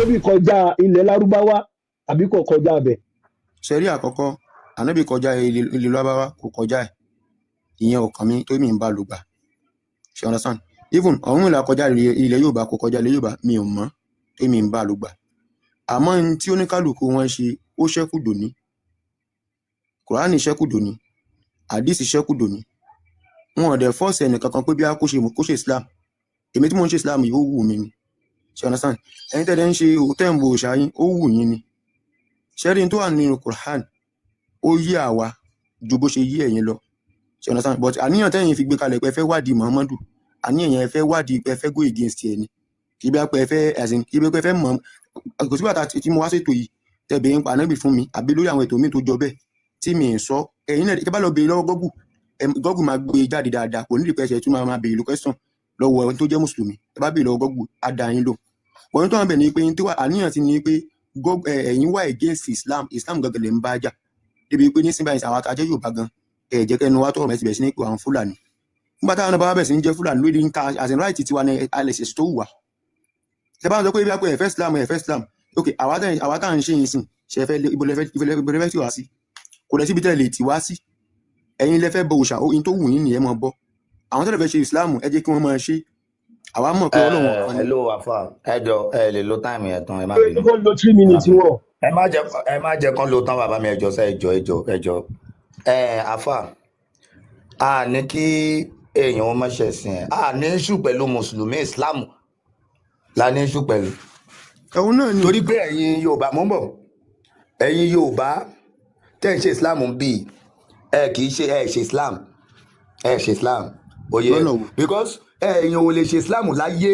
ànábì kọjá ilẹ̀ lárúbáwá àbí kò kọjá bẹ̀. Ṣẹ̀rí àkọ́kọ́ ànábì kọjá ilé lárúbáwá kò kọjá ẹ̀, ìyẹn ò kàn mí tó mi ń bá lò gbà, ṣe understand. Even Ọ̀rúnmìlà kọjá ilẹ̀ Yorùbá kò kọjá ilẹ̀ Yorùbá, mi ò mọ̀ tó mi ń bá lò gbà. Àmọ́ ní tí oníkálukú wọn ṣe ó ṣẹ́kù dòní, Kùránì ṣẹ́kù dòní, àdísì ṣẹ́kù dòní. Wọn ò dẹ̀ fọ́ọ̀sì ẹnì kankan pé bí a kó ṣe Islam. Èmi tí mo ń ṣe Islam yìí ó wù mí ni, ṣe understand. Ẹ̀yin tẹ́lẹ̀ ń ṣe òótẹ́ ń bo òòṣà yín ó wù yín ni. Ṣẹ́rí tó wà nínú Quran ó yé àwa ju bó ṣe yé ẹ̀yin lọ, ṣe understand. But àníyàn tẹ́yin fi gbé kalẹ̀ pé ẹ fẹ́ wádìí Muhammadu, àníyàn yẹn ẹ fẹ́ wádìí pé ẹ fẹ́ go against ẹ ni. Kì í bí pé ẹ fẹ́ ẹ̀sìn, kì í bí pé ẹ fẹ́ mọ̀. Kò sígbà tí mo wá ṣètò yìí tẹ́ bẹ̀rẹ̀ ń pa ànábì fún mi àbí lórí àwọn ètò mi tó jọ bẹ́ẹ̀ tí mi ń sọ. Ẹ̀yin náà bá lọ bèèrè lọ́wọ́ Google máa gbé jáde dáadáa, kò ní ìdí pé ẹsẹ̀ tún máa bèèrè question lọ́wọ́ ẹni tó jẹ́ mùsùlùmí. Ẹ bá bèèrè lọ́wọ́ Google á dá yín lò. Wọ́n tó wà bẹ̀ ni pé àníyàn ti ní pé ẹ̀yin wà against Islam gangan lè ń bá jà. Débi pé nísìnyí báyìí àwọn àtàjẹ́ Yorùbá gan jẹ́ kẹ́nu wá tọ̀rọ̀ mẹ́sì bẹ̀ sí ní pé àwọn Fúlàní. Nígbà táwọn bá bẹ̀ sí ní jẹ́ Fúlàní lórí ń ta as in right tiwa ní alẹ́sẹ̀ tó wù wá. Ṣé bá ń sọ pé bí a pé ẹ̀fẹ́ Islam ok àwa tá à ń ṣe yín sìn ṣe fẹ́ ibùdó tí wá sí kò lẹ́ síbi tẹ́lẹ̀ tí wá sí. Ẹ̀yin lẹ́fẹ́ bọ òòṣà ohun tó wù yín nìyẹn mọ́ bọ́. Àwọn tẹ́lẹ̀ fẹ́ ṣe Islam ẹ jẹ́ kí wọ́n máa ṣe. Àwa mọ̀ pé Ọlọ́run kan ni. Hello àfà ẹjọ ẹ lè lo táìmù yẹn tán ẹ má bínú. Ó lo 3 minutes wọ̀. ẹ má jẹ́ kán lo tán bàbá mi ẹjọ sẹ ẹjọ. Àfà a ní kí èèyàn ó mọ̀ṣẹ̀ sìn ẹ̀ a ní ṣù pẹ̀lú mùsùlùmí Islam la ní ṣù pẹ̀lú. Ẹ̀hún náà ni. Torí pé ẹ̀yin Yorùbá mọ́ bọ̀ ẹ̀yin Yorùbá tẹ́ ń ṣe Islam bí kì í ṣe ṣe Islam oyè because ẹ̀yin ò lè ṣe Islam láyé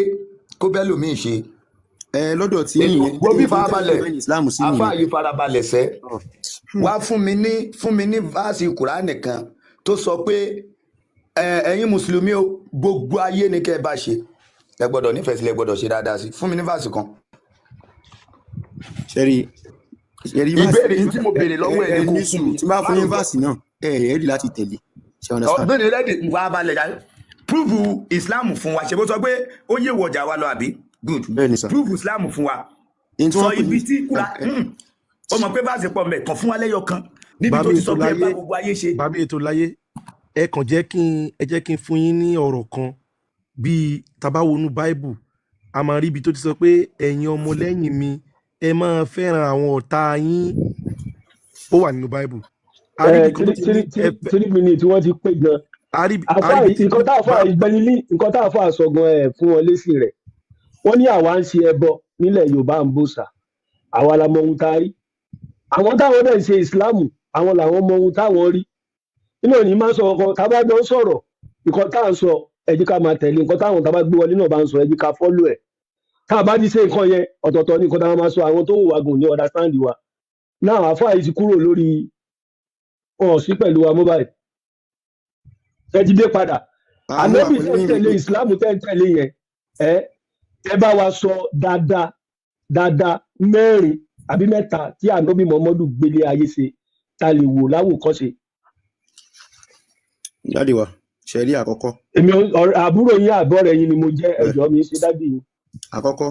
kó bẹ́ẹ̀ lòmíì ṣe. Lọ́dọ̀ tí yìnyín wọ́n bí farabalẹ̀ afáàyè farabalẹ̀ sẹ́ wá fún mi ní fásì Kùránì kan tó sọ pé ẹ̀yin mùsùlùmí o gbogbo ayé ni kẹ́ ẹ bá ṣe ẹ gbọ́dọ̀ nífẹ̀ẹ́ sí ẹ gbọ́dọ̀ ṣe dáadáa sí fún mi ní fásì kan. Ṣẹ́rí ìbéèrè tí mo béèrè lọ́wọ́ ẹ̀ ní kò fún mi. tí bá fún yín fásì náà ẹ̀ẹ́dì láti tẹ̀lé, ṣe understand. ọ̀gbẹ́ni rẹ́dì wà balẹ̀ jáde prove Islam fún wa ṣe bó sọ pé ó yé wọjà wa lọ àbí good prove Islam fún wa sọ ibi tí kúrà ó mọ̀ pé bá ṣe pọ̀ mẹ́ kàn fún wa lẹ́yọ kan níbi tó ti sọ pé bá gbogbo ayé ṣe. bàbá ètò láyé ẹ kàn jẹ́ kí n fún yín ní ọ̀rọ̀ kan bíi tabawonu Bible a máa rí ibi tó ti sọ pé ẹ̀yin ọmọlẹ́yìn mi ẹ máa fẹ́ràn àwọn ọ̀tá yín ó wà nínú Bible. 3 minutes wọ́n ti pé gan. nǹkan tá a fà sọ gan ẹ fún wọn lésì rẹ̀ wọ́n ní àwa ń ṣe ẹbọ nílẹ̀ Yorùbá ń bòṣà àwa la mọ ohun tá a rí àwọn táwọn náà ń ṣe ìsìláàmù àwọn làwọn mọ ohun táwọn rí nínú òní máa ń sọ ọkọ tá a bá jọ ń sọ̀rọ̀ nǹkan tá à ń sọ ẹ jẹ́ ká máa tẹ̀lé nǹkan táwọn tá a bá gbé wọlé náà bá ń sọ ẹ jẹ́ ká fọ́lù ẹ̀ tá a bá ti ṣe nǹkan yẹn ọ̀tọ̀ọ̀tọ̀ ní nǹkan tá a máa sọ àwọn tó wù wá gùn ní understand wa náà àfáà yìí ti kúrò lórí sí pẹ̀lú wa mobile ẹ ti dé padà ànábì tẹ́ ń tẹ̀lé ìsìláàmù tẹ́ ń tẹ̀lé yẹn ẹ bá wa sọ dáadáa 4 àbí 3 tí ànábì Muhammadu gbélé ayé ṣe ta lè wò láwòkọ́ṣe. Jáde wa ṣẹ̀rí àkọ́kọ́. Èmi àbúrò yín àbọ̀ rẹ̀ yín ni mo jẹ́ ẹ̀jọ́ mi ṣe dábì yín. Àkọ́kọ́.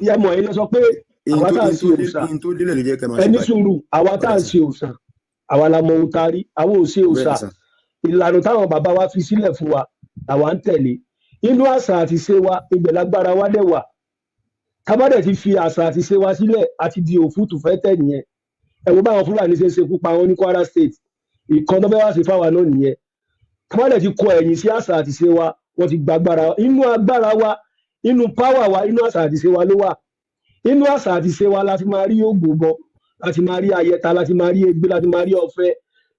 Ìyàmọ̀ ẹ̀yin lọ sọ pé àwa tá à ń ṣe òòṣà ẹni sùúrù àwa tá à ń ṣe òòṣà àwa la mọ ohun tá a rí àwa ò ṣe òòṣà ìlànà táwọn bàbá wa fi sílẹ̀ fún wa àwa ń tẹ̀lé inú àṣà àti ṣe wa ibẹ̀ lágbára wa dẹ̀ wà tábàdẹ̀ ti fi àṣà àti ṣe wa sílẹ̀ àti di òfútù fẹ́ tẹ̀ nìyẹn ẹ̀wọ̀n báwọn Fúlàní ṣe ń ṣekú pa wọn ní Kwara State ìkan tó bẹ́ẹ̀ wá sí fáwa náà nìyẹn tábàdẹ̀ ti kọ ẹ̀yìn sí àṣà àti ṣe wa wọ́n ti gba agbára wa inú agbára wa inú páwà wa inú àṣà àti ṣe wa ló wà inú àṣà àti ṣe wa láti máa rí ògùn bọ láti máa rí ayẹta láti máa rí egbé láti máa rí ọ̀fẹ́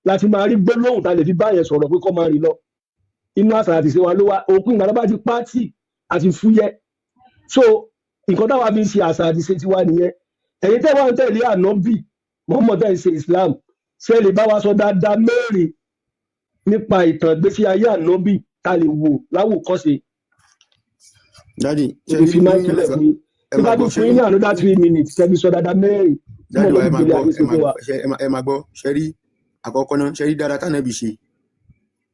láti máa rí gbólóhùn tá a lè fi báyẹn sọ̀rọ̀ pé kọ́ máa rí lọ inú àṣà àti ṣe wa ló wà òkun ìgbà tó bá ti pátì àti fúyẹ́ so nǹkan táwa fi ń ṣe àṣà àti ṣe tiwa nìyẹn ẹ̀yin tẹ́ wá ń tẹ̀lé ànábì Muhammad tẹ́ ń ṣe Islam ṣe lè bá wa sọ dáadáa 4 nípa ìtàn ìgbésí ayé ànábì tá a lè wò láwòkọ́ṣe. Dádì ṣe fi máa ń kílẹ̀ fún yín tí bá tún fún yín ní another 3 minutes ṣẹ́bi sọ dáadáa 4 Dádì wa ẹ máa gbọ́ ṣẹ́rí àkọ́kọ́ náà ṣẹ́rí dáadáa tánàbì ṣe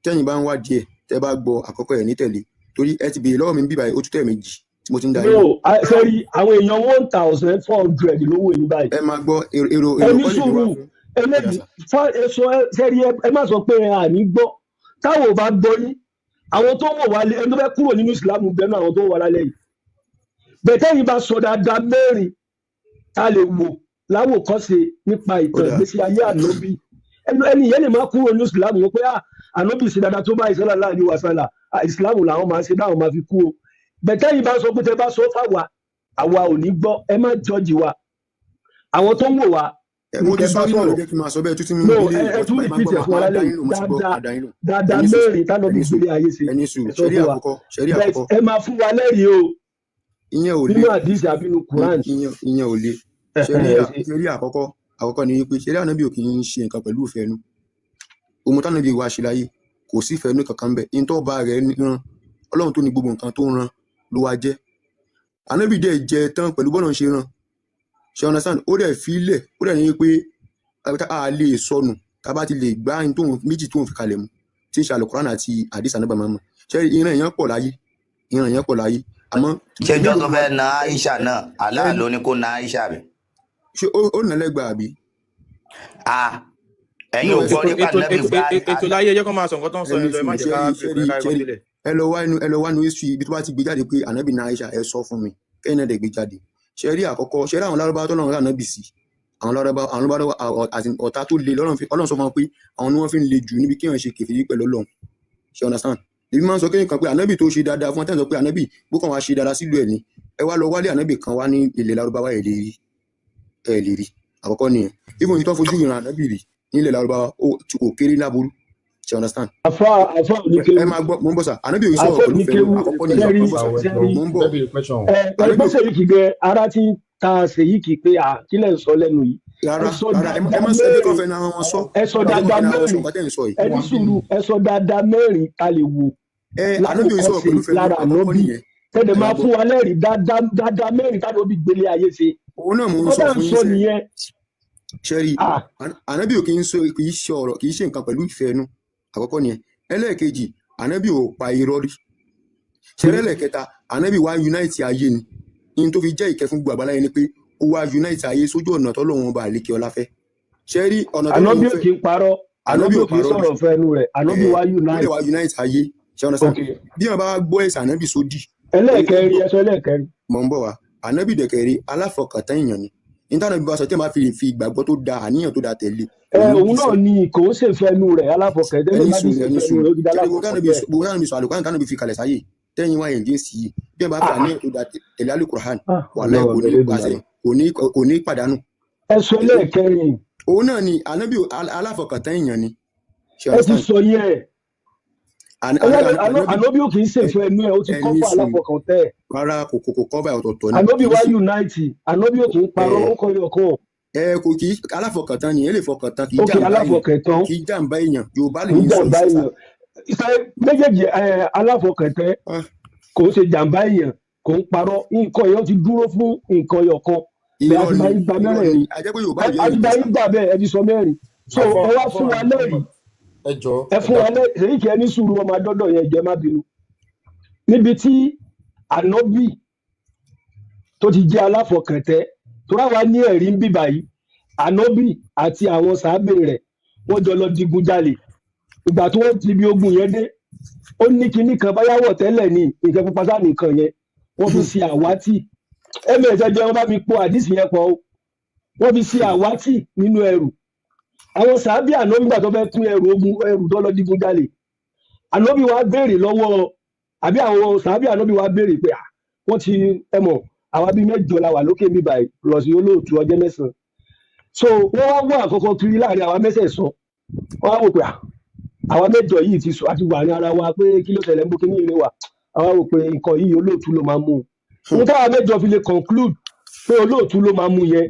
tẹ́yìn bá ń wá díẹ̀ tẹ́ bá gbọ́ àkọ́kọ́ ẹ̀ ní tẹ̀lé torí ẹ ti béèrè lọ́wọ́ mi bíbá ó tún tẹ̀ méjì tí mo ti ń da no sẹ́rí àwọn èèyàn 1,400 ló wò ní báyìí. ẹ máa gbọ́ èrò ẹni sùúrù eléyìí sẹ́rí ẹ má sọ pé àní gbọ́ táwọn ò bá gbọ́ yín àwọn tó wọ̀ wálé ẹni tó fẹ́ kúrò nínú ìsìlámù bẹ́ẹ̀ náà àwọn tó wọ̀ wálé yìí bẹ̀tẹ́ yìí bá sọ dáadáa mẹ́rin tá a lè wò láwòkọ́ṣe nípa ìtàn ìgbésí ayé ànábì ẹni yẹn lè má kúrò nínú ìsìlámù wọn pé ànábì sí dáadáa tó bá ìsọ́lá láàrin wàsálà ìsìlámù làwọn máa ṣe dáhùn máa fi kú o bẹ̀tẹ́ yìí bá sọ pé tẹ bá sọ fáwa àwa ò ní gbọ́ ẹ má jọ́jì wa àwọn tó ń wò wá mo ti sọ yín lọ́jọ́ kí n máa sọ bẹ́ẹ̀ tún mi nílé ẹ tún repeat ẹ̀ fún wa lálẹ́ dáadáa mẹ́rin tánà bí gbélé ayé ṣe ṣẹ́rí àkọ́kọ́ ẹ máa fún wa lẹ́rìí o ìyẹn ò lè nínú àdìsí àbínú Quran ìyẹn ò lè ṣẹ́rí àkọ́kọ́ ni wípé ṣẹ́rí ànábì ò kì í ṣe nǹkan pẹ̀lú ìfẹ́ inú ohun tánàbì wá ṣe láyé kò sí ìfẹ́ inú kankan bẹ́ẹ̀ in tó bá rẹ̀ ran Ọlọ́run tó ní gbogbo nǹkan tó ń ran ló wá jẹ́ ànábì dẹ̀ jẹ tán pẹ̀lú bọ́nà ṣe ran ṣe understand ó dẹ̀ fi ilẹ̀ ó dẹ̀ ní pé a lè sọnù tá a bá ti lè gbá méjì tó ń fi kalẹ̀ mu tí ń ṣe Al-Qur'an àti àdìsí ànábì Muhammad ṣe ìran èèyàn pọ̀ láyé àmọ́. ṣéjọ́ tó fẹ́ na Aisha náà Allah ló ní kó na Aisha rẹ̀. ṣé ó nà lẹ́gbàá àbí. ẹ̀yin ò gbọ́ nípa nẹ́bí gbá. ètò láyé ẹjọ́ kan máa sọ nǹkan tó ń sọ ẹ̀ lọ ẹ má jẹ́ ká ìpínlẹ̀. ẹ lọ wá nu history ibi tó bá ti gbé jáde pé ànábì na Aisha ẹ sọ fún mi kẹ́yìn náà dẹ̀ gbé jáde ṣẹ́rí àkọ́kọ́ ṣẹ́rí àwọn lárúbáwá tó lọ́run ànábì sí àwọn lárúbáwá ọ̀tá tó le Ọlọ́run sọ fún wọn pé àwọn ni wọ́n fi ń le jù níbi kí wọ́n ṣe kèfèrí pẹ̀lú Ọlọ́run ṣe understand èmi máa ń sọ kéyìn kan pé ànábì tó ṣe dáadáa fún ọtẹ́ni sọ pé ànábì bó kàn wá ṣe dáadáa sílùú ẹ̀ ní ẹ wá lọ wálé ànábì kan wá ní ilẹ̀ lárúbáwá ẹ̀ lè rí àkọ́kọ́ nìyẹn even ní tó fojú ìran ànábì rí nílẹ̀ lárúbáwá ó kéré láburú ṣe understand. àfa oníkéwu ẹ máa gbọ́ mo ń bọ̀ sà ànábì òyìnbó sọ̀rọ̀ pẹ̀lú fẹ́ẹ́ àkọ́kọ́ nìyẹn mo ń bọ̀. ẹgbẹ́ sèyíkì gẹ ara ti ta sèyíkì pé kílẹ̀ ń sọ lẹ́nu yìí. rárá ẹ má sọ ẹbí kan fẹ́ náà wọn sọ. ẹ sọ dáadáa mẹ́rin ẹni sùúrù ẹ sọ dáadáa mẹ́rin ta lè wò. ànábì òyìnbó sọ̀rọ̀ pẹ̀lú fẹ́ẹ́ àkọ́kọ́ nìyẹn. tẹ́lẹ̀ máa fún wa lẹ́rìí dáadáa mẹ́rin tá ló bí gbélé ayé ṣe. òun náà mo ń sọ fún yín ṣẹ́rí ànábì ò kì í ṣe nǹkan pẹ̀lú ìfẹ́ ẹnu àkọ́kọ́ nìyẹn ẹlẹ́ẹ̀kejì ànábì ò pa irọ́ rí ṣẹlẹ́lẹ̀kẹta ànábì wá unite ayé ni in tó fi jẹ́ ìkẹ́ fún gbogbo àgbáláyé ni pé ó wá unite ayé sójú ọ̀nà tọ́lọ́run ọba àlékè ọlá fẹ́ ṣẹ́rí ọ̀nà tó ànábì ò kì í parọ́ ànábì ò kì í sọ̀rọ̀ fẹ́ ẹnu rẹ̀ ànábì wá unite ayé ṣe ọ̀nà sáà bí wọn bá gbọ́ ẹ̀sìn ànábì sódì. ẹlẹ́ẹ̀kẹrin ẹsọ ẹlẹ́ẹ̀kẹrin. mọ̀ ń bọ̀ wá ànábì dẹ̀kẹ̀rí aláfọkàntán èèyàn ni intanẹti bí wàá sọ tí wọn bá fi ìgbàgbọ́ tó da àníyàn tó da tẹ̀lé. òun náà ni kò ń ṣèfẹ́nu rẹ̀ aláfọkàntán ẹni sùn gbogbo náà mi sọ àlùkò àǹtánà bí fi kalẹ̀ sáyé tẹ́yìn wáyé ǹjẹ́ sí i bí wọn bá fi àníyàn tó da tẹ̀lé Al-Qur'an wàláhì kò ní pàdánù. ẹsọ ẹlẹ́ẹ̀kẹrin. òun náà ni ànábì aláfọkàntán èèyàn ni. ẹ ti sọ yẹn ànábì ò kì í ṣèfẹ́ ẹnu ẹ̀ ó ti kọ́ fún aláfọkàntán ẹ̀. rárá kò kọ́ bá ọ̀tọ̀ọ̀tọ̀ ni. ànábì wá unite ànábì ò kì í parọ́ ó kọ́ yọkọ́. kò kì í aláfọkàntán ni ẹ lè fọkàntán kì í jàǹbá èèyàn Yorùbá lè ní jàǹbá èèyàn méjèèjì aláfọkàntán kò ń ṣe jàǹbá èèyàn kò ń parọ́ nǹkan èèyàn ti dúró fún nǹkan yọkan àtìbáyé gba mẹ́rin àtìbáyé gbà bẹ́ẹ̀ ẹni sọ mẹ́rin so ẹ wá fún wa lẹ́rìí ẹ fún wa lẹ́rìí èyí kì í ẹni sùúrù ọmọ adọ́dọ̀ yẹn jẹ́ má bínú níbi tí ànábì tó ti jẹ́ aláfọkàntán tó ráwa ní ẹ̀rí ń bíbà yìí ànábì àti àwọn sàábè rẹ̀ wọ́n jọ lọ digun jalè ìgbà tí wọ́n ti bí ogun yẹn dé ó ní kinní kan báyàwó tẹ́lẹ̀ ní nǹkan pupa sáà nìkan yẹn wọ́n fi ṣe àwátì ms ẹjẹ wọn bá mi po àdìsí yẹn pọ̀ wọ́n fi ṣe àwátì nínú ẹrù àwọn sàábì ànábì gbà tó fẹ́ tún ẹrù tó lọ digun jalè ànábì wa béèrè lọ́wọ́ àbí àwọn sàábì ànábì wa béèrè pé wọ́n ti ẹmọ̀ àwa bíi mẹ́jọ la wà lókè mi báyìí lọ sí olóòtú ọjọ́ mẹ́sàn-án so wọ́n wá wọ́n àkọ́kọ́ kiri láàrin àwa mẹ́sẹ̀ẹ̀sán wọ́n wá wò pé àwa mẹ́jọ yìí ti sọ àti wà ní ara wa pé kí ló tẹ̀lé ń bó kí ní ilé wa àwa wò pé nǹkan yìí olóòtú ló máa mú un táwa mẹ́jọ fi lè conclude pé olóòtú ló máa mú yẹn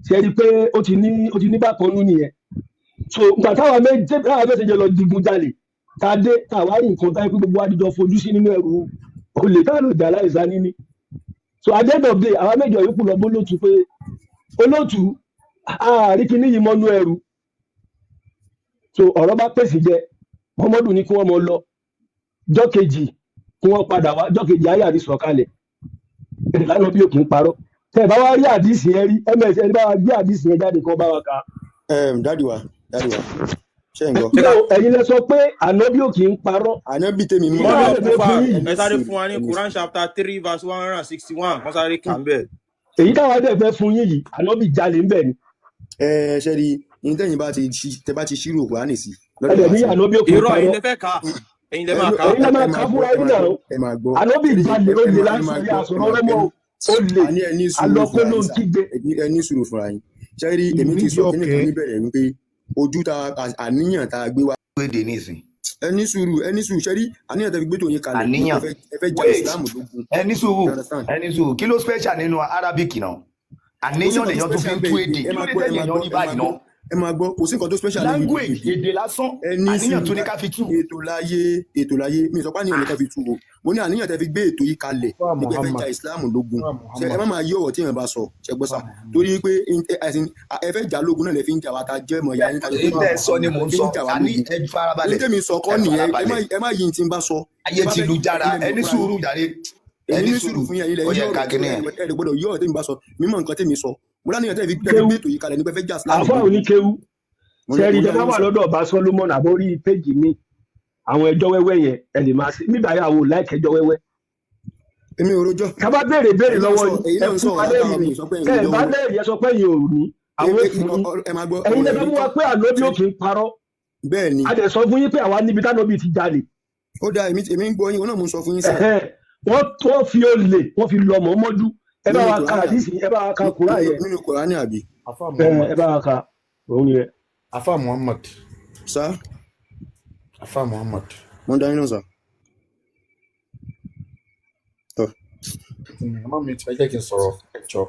ṣe rí i pé ó ti ní bákan nú nìyẹn so ìgbà táwa mẹ́sẹ̀jọ lọ digun jalè tá a dé táwa rí nǹkan táyé pé gbogbo adijọ́ fojú sí nínú ẹrù olè tá a lò jà láìsá níní so at the end of the day àwọn mẹ́jọ yòókù lọ bó lóòtú pé olóòtú àárí kíní yìí mọ́nú ẹrù so ọ̀rọ̀ bá pèsè jẹ Muhammadu ní kí wọ́n mọ lọ jọ́ kejì kí wọ́n padà wá jọ́ kejì ayé àti sọ̀kalẹ̀ lánàbí ò kì í parọ́ tẹ bá wá rí àdìsí yẹn rí ms ẹni bá wá gbé àdìsí yẹn jáde kan bá wa kà. dáàdì wa ṣé ń gbọ́. ẹ̀yin lẹ sọ pé ànábì ò kì í parọ́. ànábì tèmi mú ẹ sáré fún wa ní Quran chapter 3 verse 161 wọ́n sáré kà ń bẹ̀. èyí táwa dẹ̀ fẹ́ fún yín yìí ànábì jalè ń bẹ̀ ni. ṣe rí ní tẹ́yìn bá ti ṣírò Kùránì sí. ẹ̀dẹ̀ ní ànábì ò kì í parọ́. irọ́ ẹ̀yin lẹ fẹ́ kà ẹ̀yin lẹ máa kà. ẹ̀yin lẹ máa kà fúnra yín náà. ànábì jalè ó lè láǹsọ̀ yà sọ̀rọ̀ lọ́mọ ó lè alọ́kọ́ ló ń kígbe. ẹni sùúrù fúnra yín ṣe rí èmi ti sọ kí nìkan níbẹ̀rẹ̀ wípé ojú ta àníyàn tá a gbé wá. gbèdé nísìn. ẹni sùúrù ṣe rí àníyàn tẹ́ fi gbé tòyìn kalẹ̀. àníyàn ẹ fẹ́ jà ìsìlámù lógun. ẹni sùúrù kí ló special nínú Arabic náà àníyàn lèyàn tó fi ń tú èdè kí ló dé tẹ̀yìn èèyàn ní báyìí náà. ẹ máa gbọ́ kò sí nǹkan tó special nínú language èdè lásán àníyàn tó ní ká fi tú. ètò láyé mi sọ pé àníyàn ní ká fi tú o mo ní àníyàn tẹ́ fi gbé ètò yìí kalẹ̀ nígbà fẹ́ jà ìsìlámù lógun ẹ má máa yí ọ̀rọ̀ tí èèyàn bá sọ ṣe gbọ́ sá torí pé ẹ fẹ́ jà lógun náà lè fi ń jà wá ta jẹ́ mọ̀ ya ní kájọ tó ń sọ ni mò ń sọ àní ẹ farabalẹ̀ ní tèmi sọ kọ́ nìyẹn ẹ má yí tí n bá sọ. ayé ti lu jára ẹni sùúrù jáde ẹni sùúrù fún yẹn ilẹ̀ yíyọ̀ ẹ lè gbọ́dọ̀ yí ọ̀rọ̀ tèmi bá sọ mímọ̀ nǹkan tèmi sọ mo láníyàn tẹ́ fi gbé ètò yìí kalẹ̀ nígbà fẹ́ jà ìsìlámù. àfọ oníkéwu sẹ́ẹ̀rì ìjọba wà lọ́dọ̀ ọba Solomon àbórí péjì mi àwọn ẹjọ́ wẹ́wẹ́ yẹn ẹ lè máa ṣe nígbà yà wò láìkẹ́ ẹjọ́ wẹ́wẹ́. èmi ò rojọ́. ká bá béèrè lọ́wọ́ ẹ fún alẹ́rìí ni kẹ́ ẹ bá lẹ́rìí ẹ sọ pé yìí ò ní àwọn èèfún ẹ̀yin lẹ́fẹ́ mú wa pé ànábì ò kì í parọ́. bẹ́ẹ̀ni. a dẹ̀ sọ fún yín pé àwa níbi tánábì ti jalè. ó dáa èmi ń gbọ́ yín wọn náà mo sọ fún yín sá. wọ́n fi olè wọ́n fi lọ Mọ̀mọ́dù ẹ bá wa ka àdìsí ẹ bá wa ka Kùránì yẹn. nínú Kùránì àbí. ẹ bá wa ka òun yẹn. Afa Muhammad. Sir? Afa Muhammad. Mo dá inú sir. Màmá mi ti jẹ́ kí n sọ̀rọ̀ ẹ̀jọ̀.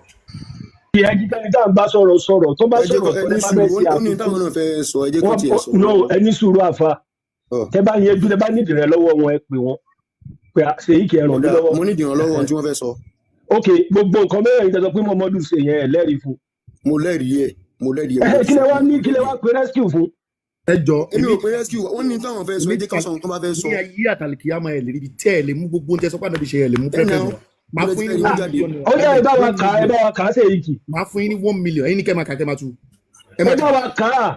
Ìyá jíjẹ́ tá à ń bá sọ̀rọ̀ tó bá sọ̀rọ̀ tó lè má bẹ́ẹ̀ sí àfikún. Ó ní táwọn náà fẹ́ sọ ẹ jẹ́ kó tiẹ̀ sọ. No, ẹni sùúrù àfa. Tẹ́ bá yẹn dúró bá nídìí rẹ lọ́wọ́ wọn ẹ pè wọ́n. Pé ṣèyí kì í ràn mí lọ́wọ́. Mo nídìí ràn lọ́wọ́ ohun tí wọ́n fẹ́ sọ. Ok, gbogbo nǹkan mẹ́rin tẹ́ sọ pé Mọ̀mọ́dù ṣe yẹn ẹ̀ lẹ́rìí fún. Mo lẹ́rìí ẹ̀. kílẹ̀ wá pé rescue fún. ẹjọ èmi ò pé rescue wọn ní táwọn fẹ́ sọ èdè kan sọ nǹkan bá fẹ́ sọ. ní ayé àtàlìkì àmọ́ ẹ lè rí tẹ́ ẹ lè mú gbogbo oúnjẹ sọ pé àná bí ṣe ẹ lè mú pẹ́pẹ́ mọ́. máa fún yín ní 1 million. ó yẹ ẹ bá wa kà á sí èyí kì. máa fún yín ní 1 million ẹ̀yin ní kẹ́ máa kà kẹ́ máa tú. ẹ bá wa kà á.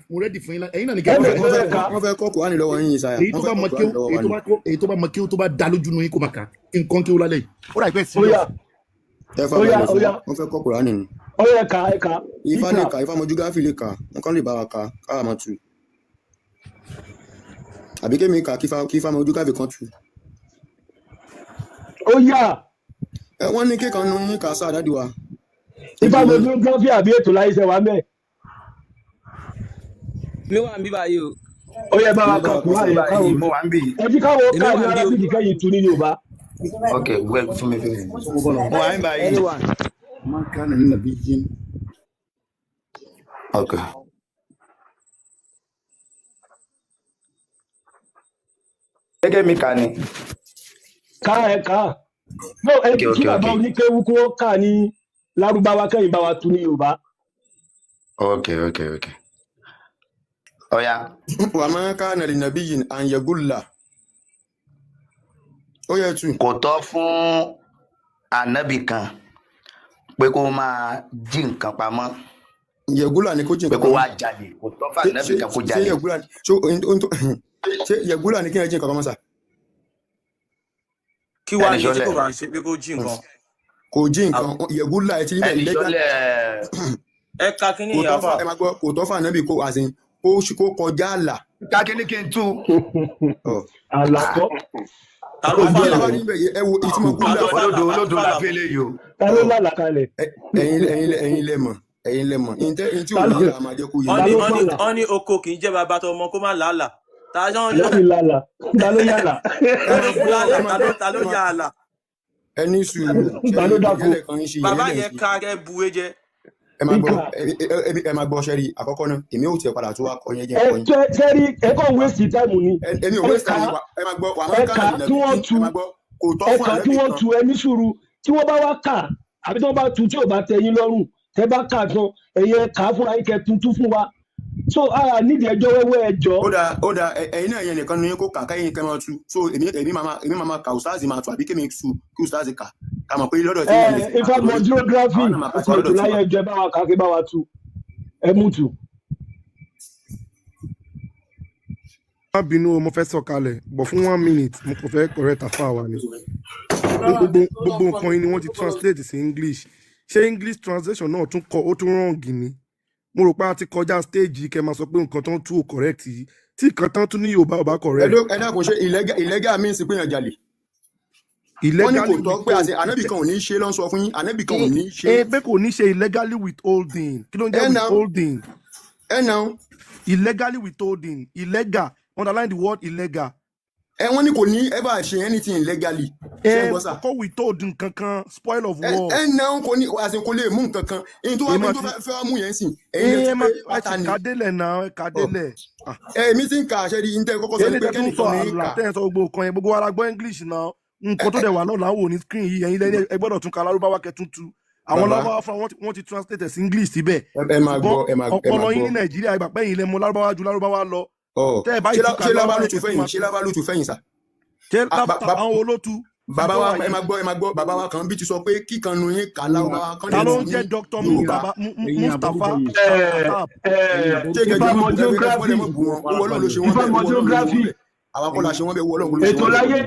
mo rẹ́dì fún yín lá ẹ̀yin náà ní kẹ́ máa kà. wọ́n fẹ́ kọ́ Kùránì lọ́wọ́ yín Ìsáyà. èyí tó bá mọ kí ó tó bá dá lójú nu yín kó máa kà kí n kọ́ kí ó lálẹ́ yìí. ó dà ìpẹ́ sí i. ẹ fà bàlẹ̀ fún wọn fẹ́ kọ́ Kùránì ni. ó yẹ ká ẹ ká. Ifá lè kà Ifá mọ̀jú gáfì lè kà nǹkan lè bá wa kà káà máa tù. àbí kémi kà kí Ifá mọ̀jú gáfì kan tù. ó yà. wọ́n ní kíkan nu yín kà sáà dádì wa. Ifá mọ̀jú gáfì àbí ètò láyé ṣe wà mẹ́. mi wà ń bí báyìí o. ó yẹ bá wa kà Kùránì káwọn. ẹ jí káwọn ká ní arábìkì kẹ́yìn tu ní Yorùbá. ok well fún mi mo wà ń báyìí. máa ń ká ní nàbí yín. ok. gẹ́gẹ́ mi kà ní. ká ẹ ká. no ẹ kí bàbá oníkéwu kó ká ní Lárúbáwá kẹ́yìn bá wa tu ní Yorùbá. ok. ọ̀ya. wà á máa ká nàlẹ́ nàbí yìí àyẹ̀gúlà. ó yẹ tù. kò tọ́ fún ànábì kan pé kó máa jí nǹkan pamọ́. yẹ̀gúlà ni kó jí nǹkan pamọ́. pé kó wá jalè kò tọ́ fún ànábì kan kó jalè. ṣé yẹ̀gúlà ni kí ẹ jí nǹkan pamọ́ sà. kí wàá ní tí kò bá ń ṣe pé kó jí nǹkan. kò jí nǹkan yẹ̀gúlà ẹ ti rí bẹ́ẹ̀ lẹ́gbẹ̀ẹ́. ẹ ká kí ni ìyàbá. kò tọ́ fún ànábì kó àsìn kó kọjá àlà. ká kí ni kí n tú. àlàkọ́. ta ló fà lọ. ẹ wo ìtumọ̀ kúndà. olódò la fi eléyìí o. ta ló lálà kalẹ̀. ẹ̀yin lẹ́mọ̀ ntí ò ní àmà jẹ́ kó yẹ. wọ́n ní oko kì í jẹ́ bàbá tó ọmọ kó má làálà. ta ló yàlà. ta ló yàlà. ẹni sùúrù bàbá yẹn ká rẹ buwé jẹ. ẹ máa gbọ́ sẹ́rí àkọ́kọ́ náà èmi ò tiẹ̀ padà tó wá kọ́ yẹn jẹ́ kọ́ yín. sẹ́rí ẹ kàn wéṣì táìmù ni. èmi ò wéṣì táìmù ẹ máa gbọ́ wà á máa ká ẹ̀ka tí wọ́n tu ẹni sùúrù tí wọ́n bá wá kà àbí tí wọ́n bá tu tí ò bá tẹ́ yín lọ́rùn tẹ́ bá kà tán ẹ̀yẹ kà á fúnra yín kẹ́ tuntun fún wa so nídìí ẹjọ́ wẹ́wẹ́ ẹjọ́. ó dà ẹ̀yin náà yẹn nìkan ní kó kà káyìn kẹ́ máa tu so èmi máa kà ustazi máa tu àbí kémi tu kí ustazi kà ká mọ̀ pé lọ́dọ̀ tí Ifá mọ geography àti ètò láyé ẹjọ́ bá wa kàkí bá wa tu ẹ mú tu. má bínú o mo fẹ́ sọ̀kalẹ̀ bọ̀ fún 1 minute mo kò fẹ́ correct àfa wa ni gbogbo nǹkan yìí ni wọ́n ti translate sí English ṣé English translation náà tún kọ ó tún wrong ni mo rò pé a ti kọjá stage kẹ́ máa sọ pé nǹkan tó ń tú correct yìí tí nǹkan tán tún ní Yorùbá ọba correct. ẹ dákun ṣe illegal means pé yàn jalè. illegally wọ́n ní kò tọ́ pé àṣẹ ànábì kan ò ní ṣe lọ́n sọ fún yín ànábì kan ò ní ṣe. pé kò ní ṣe illegally withholding kí ló ń jẹ́ withholding. Illegally withholding illegal underline the word illegal. Wọ́n ní kò ní ever ṣe anything illegally. Kò withhold nǹkankan spoil of war. Náà kò ní àṣẹ kò lè mú nǹkankan èyí tó wá fẹ́ wá mú yẹn sìn. Ẹ kàdélẹ̀ náà kàdélẹ̀. Èmi ti ń ka àṣẹ di intẹ́ kọ́kọ́ sọ pé kẹ́nìkan ní ká. Tẹ́yìn sọ gbogbo nǹkan yẹn gbogbo ara gbọ́ English náà nǹkan tó dẹ̀ wà náà láwò ní screen yìí ẹ̀yin lẹ́yìn ẹ gbọ́dọ̀ tún ka Lárúbáwá kẹtùntù. Àwọn Lárúbáwá fún wọ́n ti translate sí English síbẹ̀. Ọpọlọ yín ní Nàìjíríà ìgbà pẹ́yìn ilẹ̀ mọ Lárúbáwá ju Lárúbáwá lọ. Ṣé lábàlú tún fẹ́yìn sá? Ṣé àwọn olótú? Bàbá wa ẹ máa gbọ́ bàbá wa kan bí ti sọ pé kíkan nu yín kà Lárúbáwá kan. Ta ló ń jẹ́ Dr. Mustapha? Ìfàmọ́ geography. Ìfàmọ́ geography. Àwọn akọ́lá ṣe wọ́n bẹ wọ́ ọlọ́run. Ètò láyé.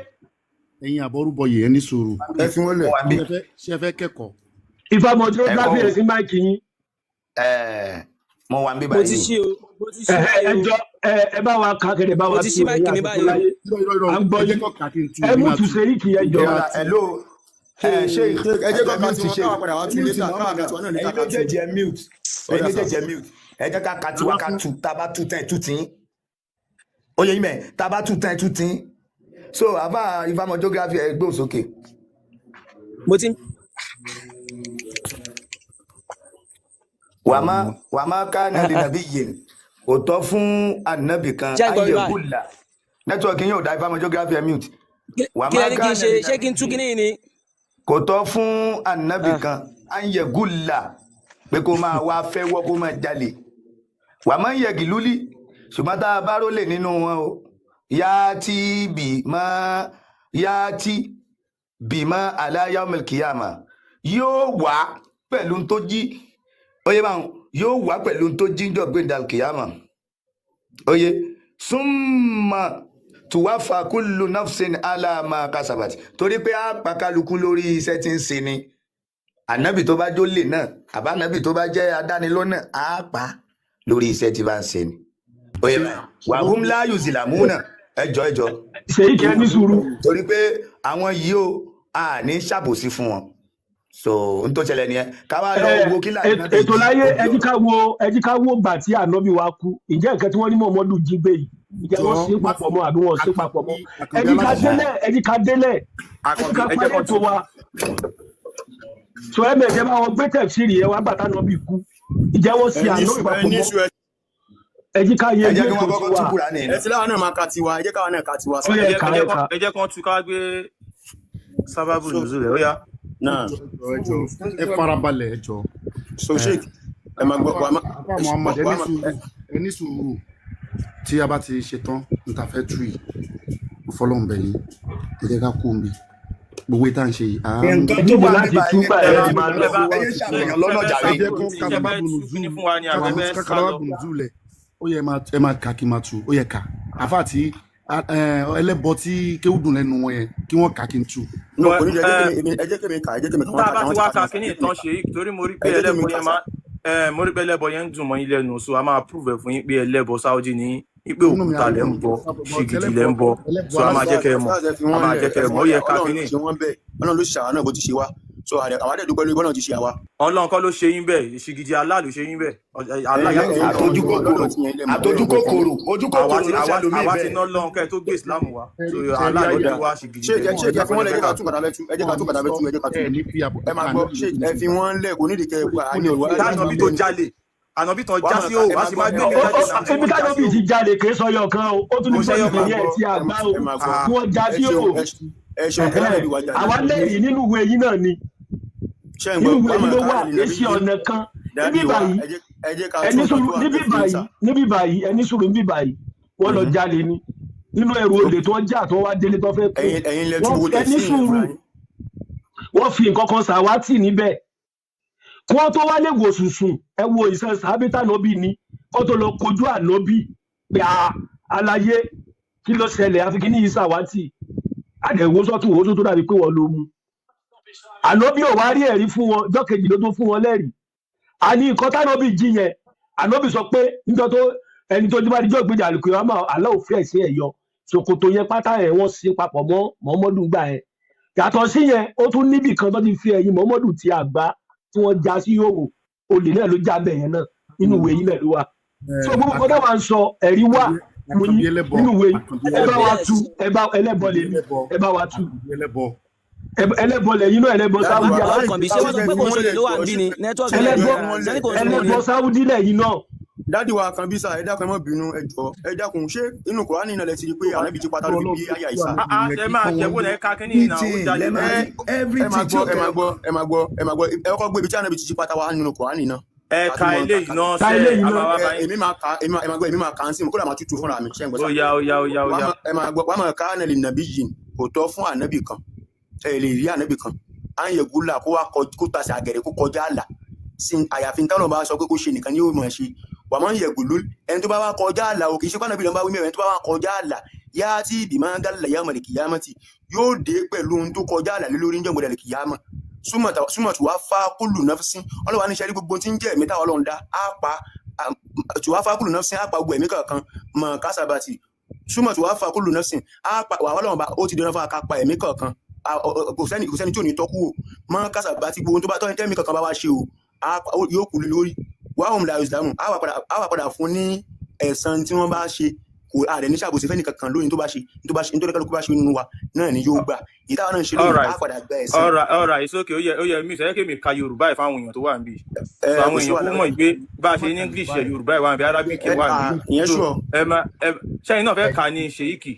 Ẹ̀yin àbọ̀rúbọyè ẹ ní sùúrù. Ẹ fi wọ́n lẹ̀. Ṣé ẹ fẹ́ kẹ́kọ̀ọ́? Ìfàmọ́ geography ẹ̀ sí máìkì yín. Mo wà ń bí báyìí. Mo ti ṣí o. Ẹjọ́ ẹ bá wa kàkẹ́rẹ́ bá wa tu ẹ̀yìn àti láyé. À ń gbọ́ yín. Ẹ mú tu sẹ́yìn kì í ẹjọ́. Hello. Ṣé ẹ jẹ́ kọ́ bí ti ṣe káwá padà wá tún létà káwá àti wọn náà ní kàkà tù. ẹ̀yin méjèèjì mute ẹ jẹ́ ká ka tiwa ká tu tá a bá tu tán ẹ̀ tu tí ń. Ó yẹ yín mẹ́ tá a bá tu tán ẹ̀ tu tí ń. So àbá Ìfàmọ́ geography ẹ gbóhùn sókè. Mo ti. Wàmá ká náà lè nàbí yìí kò tọ́ fún ànábì kan ayẹ̀kúlà nẹ́tíwọ̀kì yóò dá Ìfàmọ́ geography ẹ̀ mute. Kí lẹ́ni kí n ṣe ṣé kí n tú kíní ni. Kò tọ́ fún ànábì kan ayẹ̀kúlà pé kó máa wá fẹ́ wọ́ kó máa jalè. Wàmá yẹ̀gì lúlí ṣùgbọ́n tá a bá rólè nínú wọn o yáàtì bìmọ̀ aláyàmẹ̀l kìyàmà yóò wá pẹ̀lú tó jí oye báwọn yóò wá pẹ̀lú tó jíjọ gbẹ̀ndàl kìyàmà oye súnmọ́ tùwáfà kúlù nafsin aláàmà kásábàtì torí pé a pàkálukú lórí iṣẹ́ tí ń ṣe ni ànábì tó bá jólè náà àbá ànábì tó bá jẹ́ adánilọ́nà á pa lórí iṣẹ́ tí bá ń ṣe ni oye wàhùn láàyò zìlàmúnà ẹjọ́ ṣèyí kẹ́ ní sùúrù torí pé àwọn yìí ó a ní ṣàbòsí fún wọn so n tó ṣẹlẹ̀ nìyẹn ká wá lọ wo kí láì náà ètò láyé ẹjí ká wo gbà tí ànábì wa kú ìjẹ́ nǹkan tí wọ́n ní Mọ̀mọ́dù jí gbé yìí ìjẹ́ wọ́n sí papọ̀ mọ́ àbí wọ́n sí papọ̀ mọ́ ẹjí ká délẹ̀ ká parí ètò wa so ẹ̀mẹ̀jẹ̀ bá wọn gbé tẹ̀síìrì ẹ̀ wá bàtà ànábì kú ìjẹ́ wọ́n sí ànábì papọ̀ mọ́ ẹjí ká yé ẹgbẹ́ ètò tiwa ẹ ti láwọn náà máa ka tiwa ẹ jẹ́ káwọn náà ka tiwa. ẹ jẹ́ kán tún ká gbé sábàbù nùzúl rẹ̀ ó yá. náà ẹ farabalẹ̀ ẹ jọ. so sheik ẹ máa gbọ́ wàá Muhammad ẹ ní sùúrù tí a bá ti ṣetán níta fẹ́ tú yìí kò fọlọ́n bẹ̀ yín ẹ jẹ́ ká kú mi gbogbo ìta ń ṣe yìí. nǹkan tó wà nípa ẹ̀yẹ máa lọ ṣàfihàn lọ́nà jàre. kásábàbù nùzúl ó yẹ ẹ máa kà kí n máa tu ó yẹ ká àfa àti ẹlẹ́bọ tí kéwùdùn lẹ́nu wọn yẹn kí wọ́n kà kí n tu. ẹ jẹ́ kí mi kà tá a bá ti wá ka kí ní ìtàn ṣe yìí torí mo rí pé ẹlẹ́bọ yẹn ń dùn mọ́ yín lẹ́nu so a máa prove fún yín pé ẹlẹ́bọ Saudi ní ipe òkúta lẹ́ ń bọ ṣìgìdì lẹ́ ń bọ so a máa jẹ́ kẹ́ ẹ mọ̀ ó yẹ ká kí ní. Ọlọ́run ló ṣe àwọn náà bó ti ṣe wá so àwọn àdẹ́dùgbọ́ lórí bọ́nà ti ṣe àwa. Ọlọ́run kọ́ ló ṣe yín bẹ́ẹ̀ ṣìgìdì Allah ló ṣe yín bẹ́ẹ̀. àtojúkòkòrò àwa ti ná lọ́run kẹ́ tó gbé Islam wa so Allah ló dé wá ṣìgìdì. ṣé ẹ fi wọ́n lẹ̀ ẹ jẹ́ ká tún padà bẹ́ẹ̀ tú ẹ jẹ́ ká ẹ máa gbọ́ ṣé ẹ fi wọ́n lẹ̀ kò nídìí kẹ́ ànábì tó jalè ànábì tó já sí òwò àti máa gbé ibi tánábì ti jalè kì í sọ yọ kan o ó tún ní sọyọ kan yẹ ti àgbá o kí wọ́n já sí òwò àwa lẹ́yìn nínú ìwé yín náà ni nínú ìwé yín ló wà èsì ọ̀nà kan níbí báyìí ẹni sùúrù níbí báyìí wọ́n lọ jalè ni nínú ẹrù olè tó ń jà tó wá délé tó fẹ́ kú ẹni sùúrù wọ́n fi nǹkan kan ṣàwátì níbẹ̀ kí wọ́n tó wá lè wò sùsùn ẹ wo ìṣe sàbítà nọ́bì ni kó tó lọ kojú ànọ́bì pé àlàyé kí ló ṣẹlẹ̀ àfi kí ní yìí ṣàwátì àdẹ̀wò sọ́tún wò tó dàbí pé wọ́n ló mú ànọ́bì ò wá rí ẹ̀rí fún wọn ọjọ́ kejì ló tó fún wọn lẹ́rìí àní nǹkan tánọ́bì jí yẹn ànọ́bì sọ pé níjọ́ tó ẹni tó dé bá díjọ́ ìgbéjà àlùkò yẹn máa àlọ́ òfin ẹ̀sìn ẹ̀ yọ ṣòkòtò yẹn pátá ẹ̀ wọ́n sí papọ̀ mọ́ mọ́mọ́dù gbà ẹ̀ yàtọ̀ sí yẹn ó tún níbì kan tó ti fi ẹ̀yìn mọ́mọ́dù ti àgbá tí wọ́n já sí yòówù olè náà ló já bẹ̀ yẹn náà nínú ìwé yìí náà ló wà so gbogbo kan tó máa ń sọ ẹ̀rí wà nínú ìwé ẹ bá wa tú ẹlẹ́bọ lè mí ẹ bá wa tú ẹlẹ́bọ lẹ́yìn náà ẹlẹ́bọ sáwùdí ẹlẹ́bọ sáwùdí lẹ́yìn náà. dádì wa kan bí sá ẹ dákun ẹ má bínú ẹ jọ̀ọ́ ẹ dákun ṣé inú Kùránì náà lẹ ti rí pé ànábì ti pátá lórí bí àyà ìsà. ẹ máa jẹ wọlé ká kí ni ìnáwó jáde ẹ máa gbọ́ ẹ kọ́kọ́ gbé ibi tí ànábì ti pátá wà nínú Kùránì náà. ẹ ka eléyìí náà ṣe èmi máa kà á sí mi kódà máa tútù fúnra mi ṣe ń gbọ́ sá. ó yá. ẹ máa gbọ́ wàá máa ká ànàlì nàbí yìí kò tọ́ fún ànábì kan ẹ lè rí ànábì kan à ń yẹ gúlà kó tasẹ̀ àgẹ̀rẹ̀ kó kọjá àlà àyàfi táwọn bá sọ pé kó ṣe nìkan ni yóò máa ṣe wà máa ń yẹ gùlú ẹni tó bá wá kọjá àlà o kì í ṣe pàánà bí lọ́n bá wí mẹ́rin ẹni tó bá wá kọjá àlà yá tí ìbí máa ń dálà yá mọ̀lẹ̀ kìyàmọ̀ tì yóò dé pẹ̀lú ohun tó kọjá àlà lórí ń jẹ́gbọ̀dẹ̀ kìyàmọ̀ súnmọ̀ tí wàá fá kúlù náfsìn ọlọ́wà ní sẹ́rí gbogbo tí ń jẹ́ ẹ̀mí táwọn ọlọ́run dá á pa tí wàá fá kúlù náfsìn á pa gbogbo ẹ̀mí kankan mọ̀ kásábàtì súnmọ̀ tí wàá fá kúlù náfsìn á pa wà ọlọ́run bá ó ti dẹ́rẹ́ fún akápa ẹ̀mí kankan kò sẹ́ni tí ò ní tọ́kù o mọ̀ kásábàtì gbogbo tó bá tọ́ ẹ̀mí kankan bá wá ṣe o yóò kú lórí wàhùn la ìsìlámù á wà padà fún ní ẹ̀san tí wọ́n bá ṣe kò ààrẹ ní ṣàbòsí fẹ́ni kankan lóyún tó bá ṣe nítorí kálukú bá ṣe nínú wa náà ni yóò gbà ìtawà náà ṣe lóyún á padà gba ẹ̀san. ọ̀rọ̀ ìsókè ó yẹ mí sẹ́yìn kémi ka Yorùbá ẹ̀ fáwọn èèyàn tó wà níbí àwọn èèyàn kó mọ̀ ìgbé bá a ṣe ní English ẹ̀ Yorùbá ẹ̀ wà níbí Arabic ẹ̀ wà níbí ṣẹ́yìn náà fẹ́ kà ní Ṣèyíkì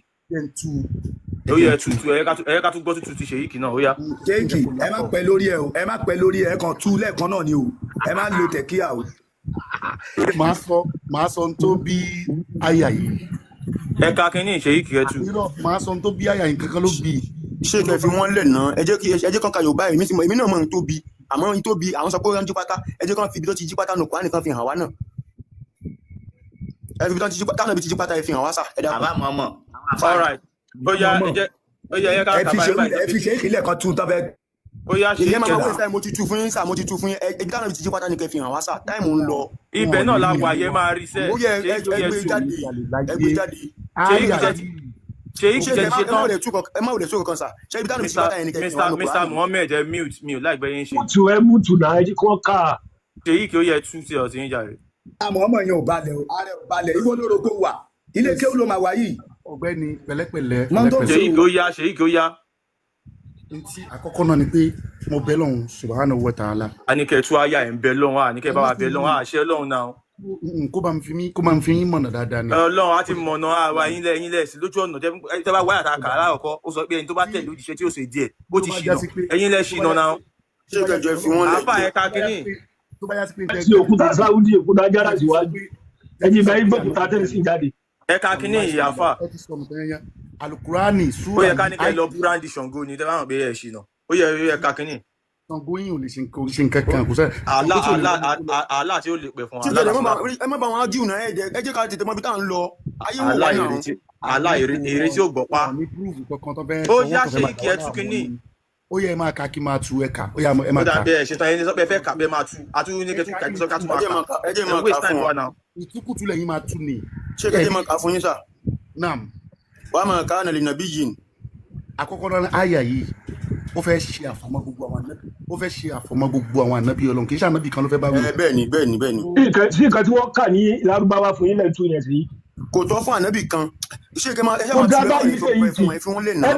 ó yẹ tutù ẹ ká tún gbọ́ tutù ti Ṣèyíkì náà ó yá. Ṣèyíkì ẹ má pẹ́ lórí ẹ o ẹ má pẹ́ lórí ẹ kàn tú lẹ́ẹ̀kan náà ni o ẹ má lo tẹ̀kíyà o. màá sọ tó bí àyà yìí. ẹ ká kínní Ṣèyíkì ẹ tú. màá sọ tó bí àyà yìí kankan ló bí. ṣé kẹ́ fi wọ́n lẹ̀ náà ẹ jẹ́ kan ka Yorùbá èmi náà mọ̀ ní tó bí àmọ́ ní tó bí àwọn sọ pé wọ́n jí pátá ẹ jẹ́ kan fi ibi tó ti jí pátá nù Kùránì kan fi hàn wá náà ẹ fi ibi tó ti jí pátá náà bí ti jí pátá ẹ fi hàn wá sà ẹ dákun. àbá mọ̀ọ́mọ̀. all right bóyá ẹ ká kàbá ẹ fi Ṣèyíkì lẹ́ẹ̀kan tú tán fẹ́. bóyá Ṣèyíkì máa wọ́n ṣe mo ti tú fún yín sà mo ti tú fún yín ẹbí táwọn ibi ti jí pátá ni kẹ́ fi hàn wá sà táìmù ń lọ. ibẹ̀ náà la wà yẹ máa rí sẹ́ ó yẹ ẹgbẹ́ jáde Ṣèyíkì jẹ́ ṣe tán. ẹ má wòlé sókè kan sà ṣé ibi táwọn ibi ti jí pátá yẹn ni kẹ́ fi hàn wá. Mr. Mohammed ẹ mute mi ò láìgbẹ́ yín ṣe. mútu náà ẹ jí kọ́ ká. Ṣèyíkì ó yẹ tú sí ọtí yín jàre. àmọ́ ọmọ yẹn ò balẹ̀ o ààrẹ ò balẹ̀ ìwọ lóró kó wà ilé kéwù ló máa wá yìí. ọ̀gbẹ́ni pẹ̀lẹ́pẹ̀lẹ́. Ṣèyíkì ó yá. ntí àkọ́kọ́ náà ni pé mo bẹ̀ lọ́hùn subhanahu wa ta'ala. àníkẹ́ tú àyà ẹ̀ ń bẹ lọ́hùn àníkẹ́ bá wa bẹ lọ́hùn àṣẹ lọ́hùn náà. kó bá ń fi yín mọ̀nà dáadáa ni. Ọlọ́run á ti mọ̀nà àwa yín lẹ̀ sí lójú ọ̀nà tẹ́ bá wáyà tá a kà á láàkọ́ ó sọ pé ẹni tó bá tẹ̀lé òjíṣẹ́ tí ó ṣe díẹ̀ bó ti ṣìnà ẹ̀yin lẹ̀ ṣìnà náà. ṣé kẹjọ fi wọn lẹ. àbá ẹ̀ka kínní. tí òkúta sáwùdí òkúta jára síwájú ẹ̀yin bá yín gbòkúta tẹ̀ sí jáde. ẹ̀ka kínní ìyàfà. alukurani ó yẹ ká ní kẹ́ lọ búrándì Ṣàngó ni tẹ́ bá hàn pé ẹ̀ ṣìnà ó yẹ ẹ̀ka kínní. Ṣàngó yín ò lè ṣe nǹkan kan kò sẹ́. àlá tí ó lè pè fún wa. ẹ má bá wọn ájú náà ẹ jẹ́ ká tètè mọ ibi tá à ń lọ ayé wò wá náà. àlá èrè tí ó gbọ́ pa. ó yá Ṣèyíkì ẹ tú kínní. ó yẹ ẹ máa ka kí máa tu ẹ kà ó yà ẹ máa ó ka. dàbí ẹ ṣetán ẹni sọpẹ fẹ́ kà bẹ́ẹ̀ máa tu àtúntò ní kẹtù kàtí sọkà tún máa kà ẹ jẹ́ máa kà fún wa. ìtukùtù lẹ́yìn máa tu ni. ṣé kẹ́kẹ́ máa kà fún yín sà. naam. wàá máa kà á nàlẹ́ nàbí yìí. àkọ́kọ́ náà àyà yìí ó fẹ́ ṣe àfọmọ́ gbogbo àwọn ànábì ó fẹ́ ṣe àfọmọ́ gbogbo àwọn ànábì Ọlọ́run kì í ṣe ànábì kan ló fẹ́ bá wí. bẹ́ẹ̀ni. sí nǹkan tí wọ́n kà ní Lárúbáwá fún yín lẹ́tún yẹn sí. kò tọ́ fún ànábì kan ṣé kẹ́ máa ẹ̀ṣẹ́ wọn ti lọ́wọ́ ìfọ̀pẹ́ fún wọn lè nà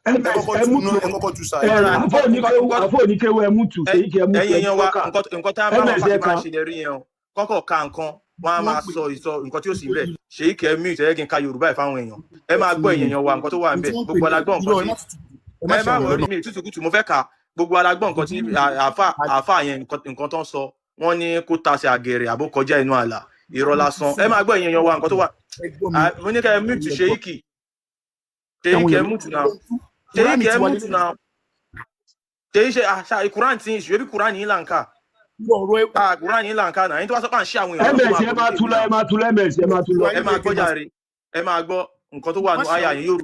ẹ kọ́kọ́ tu sa. àfọ̀ oníkéwọ́ ẹmú tù Ṣèyíkì ẹmú tù. ẹ̀yin wa nǹkan tá a bá wọn fàtí máa ṣe lè rí yẹn o kọ́kọ́ ka nǹkan wọn á máa sọ nǹkan tí ó sì bẹ̀ Ṣèyíkì ẹ mute ẹ kí n ka Yorùbá ẹ̀ fáwọn èèyàn ẹ máa gbọ́ èèyàn wa nǹkan tó wà ń bẹ̀ gbogbo alágbọ́n nǹkan tí ẹ má wọrí mi tútùkùtù mo fẹ́ ka gbogbo alágbọ́n nǹkan tí àáfà yẹn nǹkan tó ń sọ wọ́n ní kó tasẹ̀ àgẹ̀rẹ̀ àbó kọjá inú àlà irọ́ lásán ẹ máa gbọ́ èèyàn wa nǹkan tó wà mo ní ká ẹ mute Ṣèyíkì ẹ mute náà Ṣèyíkì ẹ mute náà. ṣe àṣà ìkúrán tí ìṣòro bí kúrán ní ìlànà kúrán ní ìlànà náà ẹni tó bá sọ pé à ń ṣe àwọn èèyàn ms ẹ máa tú lọ ẹ máa tú lọ ms ẹ máa tú lọ. ẹ máa gbọ́ jàre ẹ máa gbọ́ nǹkan tó wà nù àyà yẹn yóò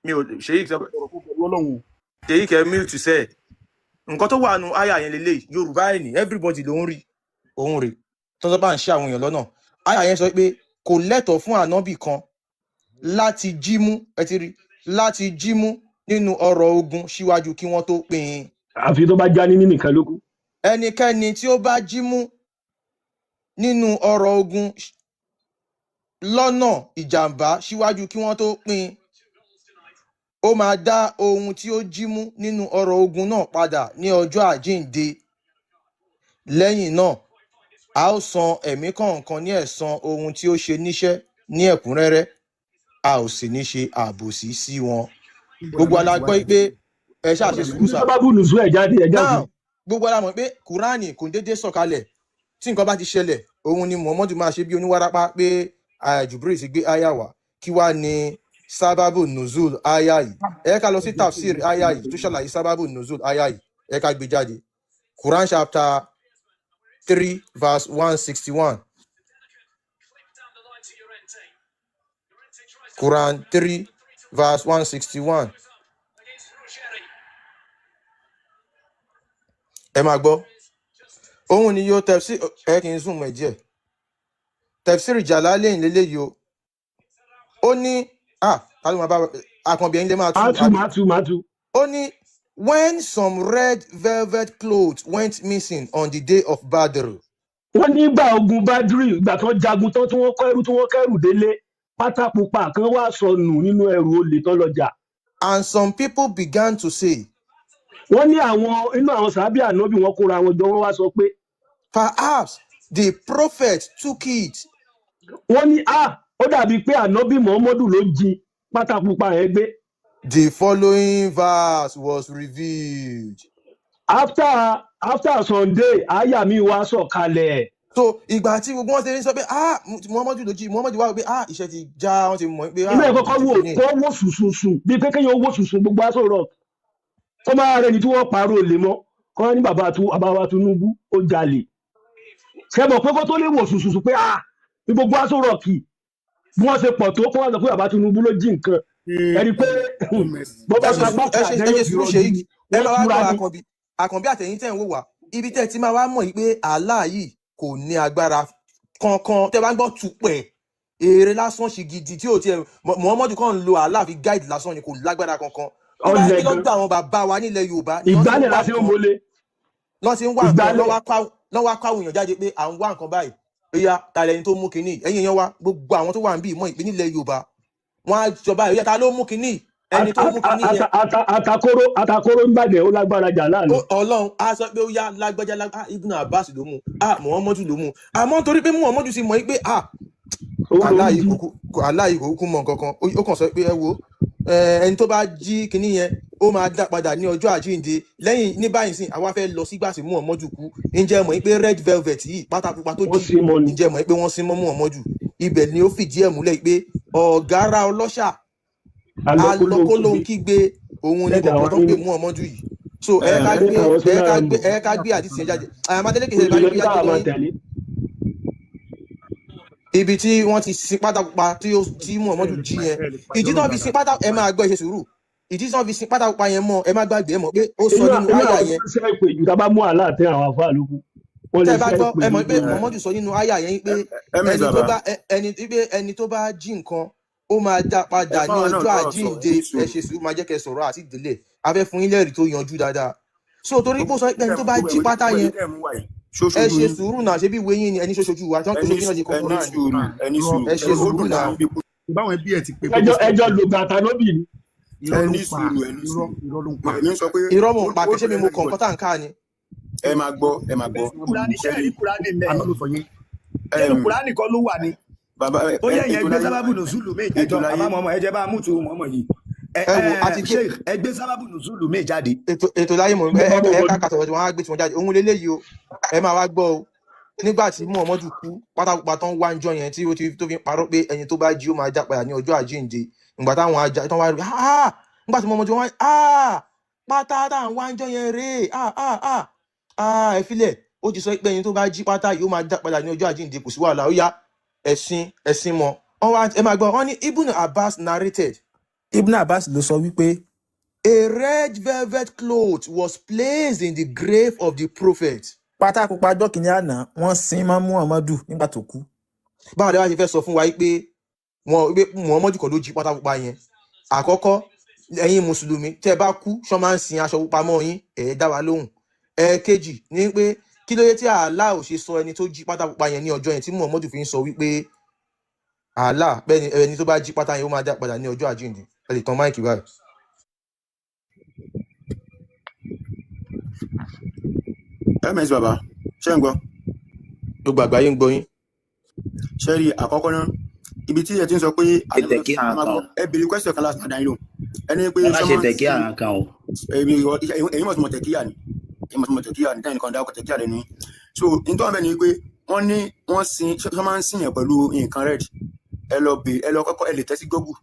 mi ò ṣèyí kẹ mute sẹ nǹkan tó wà nù àyà yẹn lélẹ̀ Yorùbá ẹ̀ ní everybody ló ń rí òun rè tó sọ pé à ń ṣe àwọn èèyàn lọ́nà àyà yẹn sọ pé kò lẹ́tọ̀ọ́ fún ànábì kan láti jímú ẹ ti rí láti jímú nínú ọrọ̀ ogun síwájú kí wọ́n tó pín in. àfi tó bá já ní nìkan ló kù. ẹnikẹ́ni tí ó bá jímú nínú ọrọ̀ ogun lọ́nà ìjàmbá síwájú kí wọ́n tó pín in ó máa dá ohun tí ó jímú nínú ọrọ̀ ogun náà padà ní ọjọ́ àjíǹde lẹ́yìn náà a ó san ẹ̀mí kọ̀ọ̀kan ní ẹ̀san ohun tí ó ṣe níṣẹ́ ní ẹ̀kúnrẹ́rẹ́ a ò sì ní ṣe àbòsí sí wọn. Gbogbo alágbọ́ pé ẹ ṣáà ṣe sùúrù sá. sábàbù nùsù ẹ̀ jáde ẹ̀ jáde. Gbogbo alámọ̀ pé Kùránì kò déédé sọ̀kalẹ̀ tí nǹkan bá ti ṣẹlẹ̀ òun ni Muhammadu máa ṣe bí oníwárápá pé Jibril ti gbé àyà wá kí wá ní sábàbù nùzúl àyà yìí. Ẹ ká lọ sí tafsir àyà yìí tó ṣàlàyé sábàbù nùzúl àyà yìí ẹ ká gbé jáde. Quran chapter 3 verse 161. Quran 3 verse 161. Ẹ máa gbọ́. Òun ni yóò tafsir ẹ kì í zoom ẹ̀ díẹ̀. Tafsir Jalalayn lélẹ́yìí o. Ó ní tàbí máa bá àkànbí ẹ̀yin lè máa tú. Ó ní when some red velvet clothes went missing on the day of Badr. Wọ́n ní ìgbà ogun Badri ìgbà tó jagun tán tí wọ́n kẹ́rù délé pátá pupa kan wá sọnù nínú ẹrù olè tán lọ́jà. And some people began to say. Wọ́n ní inú àwọn sàábì ànábì wọn kóra wọn jọ wọ́n wá sọ pé. Perhaps the prophet took it. Wọ́n ní ó dàbí pé ànábì Muhammadu ló jí pátá pupa yẹn gbé. The following verse was revealed. After Sunday àyà mi wá sọ̀kalẹ̀. So ìgbà tí gbogbo wọn ti rí sọ pé Muhammadu ló jí Muhammadu wá pé iṣẹ́ ti já wọn ti mọ̀ pé. ilé ẹ̀kọ́ kọ́ wò sùsùsù bíi pé kéèyàn wò sùsù gbogbo aṣọ rọ̀ kọ́ máa rẹ̀ ní tí wọ́n parọ́ olè mọ́ kọ́ ní bàbá wa Tinubu ó jalè. Ṣé mọ̀ pé kó tó lè wò sùsùsù pé ní gbogbo aṣọ rọ̀ kì bí wọ́n ṣe pọ̀ tó kó wá sọ pé bàbá Tinubu ló jí nǹkan ẹni pé bó bá gba pàtàkì ẹ ṣe ṣe yìí ẹ máa wá gbọ́ àkànbí àtẹ̀yìn tẹ̀ ń wò wá ibi tẹ́ ti máa wá mọ̀ yìí pé Allah yìí kò ní agbára kankan tẹ́ bá ń gbọ́ tupẹ̀ èrè lásán ṣì gidi tí ò tiẹ̀ Muhammadu kan ń lo Allah fi guide lásán ni kò lágbára kankan. Ọ̀lẹ́ gan lọ́dọ̀ àwọn bàbá wa nílẹ̀ Yorùbá. Ìgbálẹ̀ láti ń wọlé. Lọ́ ti ń wá nǹkan lọ́wọ́ káwọn èèyàn jáde pé à ń wá nǹkan báyìí. Oya ta lẹni tó mú kinní ẹ̀yin èèyàn wa gbogbo àwọn tó wà ń bí ìmọ̀ ìpín nílẹ̀ Yorùbá. Wọ́n á jọba ìyá ta ló mú kinní ẹni tó mú kinní yẹn. Atakóró ń bàdẹ̀ ó lágbára jà láàánú. Ọlọ́run á sọ pé ó yá lágbájá Ibn Abbas ló mú Muhammadu ló mú àmọ́ nítorí pé Muhammadu sì mọ̀ pé aláì kò kú mọ̀ nǹkankan ó kàn sọ pé ẹ wo ẹni tó bá jí kinní yẹn ó máa dá padà ní ọjọ́ àjíǹde lẹ́yìn ní báyìí sìn àwa fẹ́ lọ sígbà tí Muhammadu kú ǹjẹ́ mọ̀ pé red velvet yìí pátápupa tó jí ǹjẹ́ mọ̀ pé wọ́n sin mọ́ Muhammadu ibẹ̀ ni ó fìdí ẹ̀ múlẹ̀ pé ọ̀gára ọlọ́ṣà alọ́kólóhùn kígbe òun ni kọ̀ọ̀kan tó ń pè Muhammadu yìí so ẹ ká gbé àdìsí ẹ jáde àyàmádélé kìí ṣe ìbájú bí yájú lọ́yìn ibi tí wọ́n ti sin pátápupa tí Muhammadu jí yẹn ìdí náà fi sin pátá ẹ máa gbọ́ ẹ ṣe sùúrù ìdí náà fi sin pátápupa yẹn mọ́ ẹ má gbàgbé ẹ mọ̀ pé ó sọ nínú àyà yẹn. ìjọba bá mú àlá àtẹ àwọn afá lókun. tẹ́ bá gbọ́ ẹ mọ̀ pé Muhammadu sọ nínú àyà yẹn pé ẹni tó bá jí nǹkan ó máa dá padà ní ọjọ́ àjíǹde ẹ ṣe sùúrù máa jẹ́ kẹ́ sọ̀rọ̀ àti ìdílé afẹ́ fún yín lẹ́rìí tó yanjú dáadáa so torí pé ó sọ pé ẹni tó bá jí pátá yẹn ẹ ṣe sùúrù náà ṣe bí wéyìn ni ẹni ṣoṣojú wa tí wọ́n tó ṣojú náà di kọ̀ọ̀kan náà ẹ ṣe sùúrù náà. báwọn ẹbí ẹ ti pé ẹjọ́ ló gbàtà lóbì ni. ẹni sùúrù ẹni sọ pé irọ́ mọ̀ pa kí ṣé mi mo kọ̀ nǹkan tá à ń ká ni. ẹ máa gbọ́. Kùránì kan ló wà ní. Ó yẹ ìyẹn gbé sábàbù nùsùlù méjì jọ àbámọ́mọ́ ẹ jẹ́ bá mú tu mọ́mọ́ yìí. Ẹ gbé sábàbù nùsùlù méjì jáde. Ètò láyé mọ̀ ẹ kákàtọ̀ wọn á gbé tí wọ́n jáde òun lélẹ́yìí o ẹ máa wá gbọ́ o nígbà tí Muhammadu kú pátápátá tán wá ń jọ yẹn tí ó fi ń parọ́ pé ẹni tó bá jí ó máa já padà ní ọjọ́ àjíǹde ìgbà táwọn ajá tán wá rí nígbà tí Muhammadu wá pátá tá à ń wá ń jọ yẹn rèé ẹ filẹ̀ ó ti sọ pé ẹni tó bá jí pátá yóò máa dá padà ní ọjọ́ àjíǹde kò sí wàhálà ó yá ẹ̀sìn mọ́ ẹ máa gbọ́ wọ́n ní Ibn Abbas narrated. Ibn Abbas ló sọ wípé a red velvet cloth was placed in the grave of the prophet. Pátá pupa ọjọ́ kìíní àná wọ́n sin mọ́ Muhammadu nígbà tó kú. Báwo lè wá ṣe fẹ́ sọ fún wa pé Muhammadu kan ló jí pátá pupa yẹn? Àkọ́kọ́ ẹ̀yin mùsùlùmí tẹ́ bá kú ṣọ́ máa ń sin aṣọ pupa mọ́ yín dá wa lóhùn. Ẹ̀ẹ̀kejì ni pé kí ló dé tí Allah ò ṣe sọ ẹni tó jí pátá pupa yẹn ní ọjọ́ yẹn tí Muhammadu fi ń sọ wípé Allah bẹ́ẹ̀ni ẹni tó bá jí pátá yẹn ó máa dá padà ní ọjọ́ àjíǹde. Ẹ lè tan máìkì báyìí. ms baba ṣé ń gbọ́. Gbogbo àgbáyé ń gbọ́ yín. ṣé rí àkọ́kọ́ náà ibi tí ẹ ti ń sọ pé ẹ bèrè question kan láti máa lò ẹni pé èyí mọ̀ tẹ̀kíyà ni dáhùn kan dáwọ́ tẹ̀kíyà lẹ́nu. so nítorí bẹ́ẹ̀ ni pé wọ́n ní wọ́n máa ń sìn yẹn pẹ̀lú nǹkan red ẹ lọ kọ́kọ́ ẹ lè tẹ́sí Google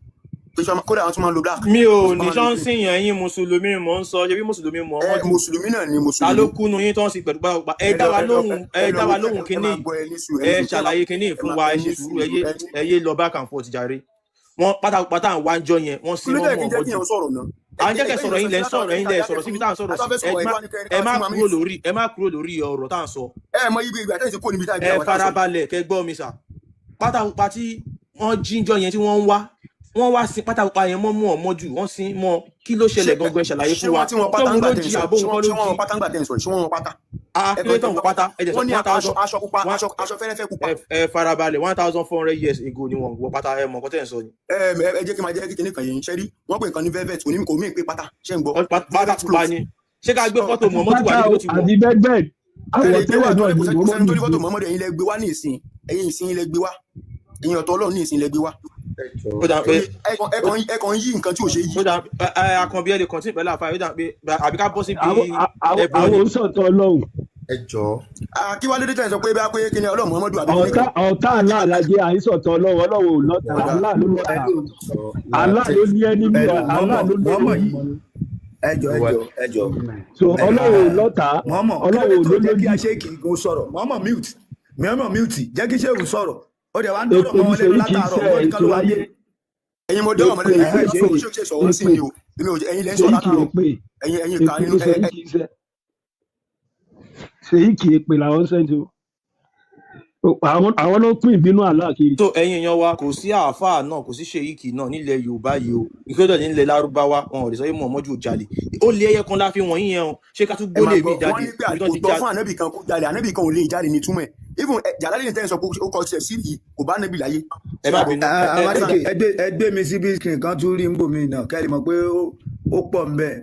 kódà àwọn tó máa ń lo black. Mi ò ní sọ́nsìn yẹn yín mùsùlùmí mò ń sọ ṣe bí mùsùlùmí mọ̀ ọ́. Mùsùlùmí náà ni mùsùlùmí. Ta ló kúnu yín tó ń sin pẹ̀lú gbàgbà ẹ dá wa lóhùn kínní ẹ ṣàlàyé kínní fún wa ẹ ṣe sùúrù ẹ yé lọ back and forth jàre. Wọ́n pátápátá àwọn wájọ yẹn wọ́n sì mọ́ ọmọ ọdún. À ń jẹ́kẹ̀ sọ̀rọ̀ yín lẹ́ sọ̀rọ̀ síbi tá à ń sọ̀rọ̀ sí ẹ má kúrò lórí ọ̀rọ̀ tá à ń sọ. Ẹ farabalẹ̀ kẹ́ gbọ́ mi sà. Pátápátá tí wọ́n jíjọ yẹn tí wọ́n wá sí pátápátá yẹn mọ́ mú ọmọ jù wọ́n sí mọ́ kí ló ṣẹlẹ̀ gangan ṣàlàyé fún wa. Tóun ló jí àbó nǹkan ló jí. Ṣé wọ́n pátá ń gbà tẹ̀ sọ̀rọ̀ ṣé wọ́n pátá. Kílé tó ń pátá ẹ̀jẹ̀ sọ wọ́n ní aṣọ pupa aṣọ fẹ́rẹ́fẹ́ pupa. Ẹ farabalẹ̀ 1400 years ago ni wọ́n wọ pátá ẹ mọ̀ nǹkan tẹ̀ ń sọ ni. Ẹ jẹ́ kí n máa jẹ́ kíkẹ́ nìkan yẹn ṣẹ́ rí wọ́n pè nǹkan ní velvet kò mí pé pátá ṣé ń gbọ́. Pátá pupa ni ṣé ká gbé fọ́tò Muhammadu wà níbo ti wọ̀. àbí bẹ́ẹ̀ àwọn tó wà náà ní Muhammadu. fọ́tò Muhammadu ẹ̀yin lẹ gbé wá ní ìsìn ẹ̀yin ìsìn lẹ gbé wá ẹ̀yin ọ̀tọ̀ Ọlọ́run ní ìsìn lẹ gbé wá. ẹkàn yí nǹkan tí ò ṣe yí. Akànbí ẹ lè kàn sí ìpẹ́lẹ̀ àfáà yóò dà pé àbí ká bọ́ sí bí àwọn òṣòtọ́ Ọlọ́run. Ẹ jọ̀ọ́. Kí wá lédè tẹ̀ sọ pé bá pé kí ni Ọlọ́run Muhammadu àbí. ọ̀tá aláàlájẹ àìsọ̀tọ̀ Ọlọ́run ò lọ́ta aláà ló ní ẹni bí aláà ló ní ẹni bí. ẹjọ. so Ọlọ́run ò lọ́ta Ọlọ́run ò ló ní. jẹ́ kí a ṣe kì í kó sọ̀rọ̀ mọ́mọ́ mute jẹ́ kí ṣéwù sọ̀rọ̀ ó dẹ̀ wá ń dọ́rọ̀ mọ́ wọn lẹ́nu látàárọ̀ wọ́n kálọ̀ wáyé. Ẹ̀yin mo dé ọmọ lẹ́yìn ṣe sọ̀rọ̀ sí mi o ẹ̀yin lẹ́yìn sọ látàárọ̀ ẹ̀yin kà nínú ṣèyí kì í pè làwọn sẹ́ńtì o àwọn ló pín ìbínú àlá kiri. tó ẹ̀yin èèyàn wa kò sí àáfàá náà kò sí ṣèyíkì náà nílẹ̀ Yorùbá yìí o ìkọ́jọ́ nílẹ̀ Lárúbáwá wọn ò lè sọ pé Muhammadu jalè ó lé ẹyẹ kan láfi wọ̀nyí yẹn o ṣé ká tún gbólé mi jáde. wọ́n ní pé àtúntò fún ànábì kan kó jalè ànábì kan ò lè jáde ní túmọ̀ ẹ̀ even jàlálì ní tẹ́yìn sọ pé ó kọ tiẹ̀ sí yìí kò bá ànábì láyé. ẹ má bínú ẹ gbé mi síbi kan tún rí nbọ mi náà kẹ́lí mọ̀ pé ó pọ̀ ń bẹ̀.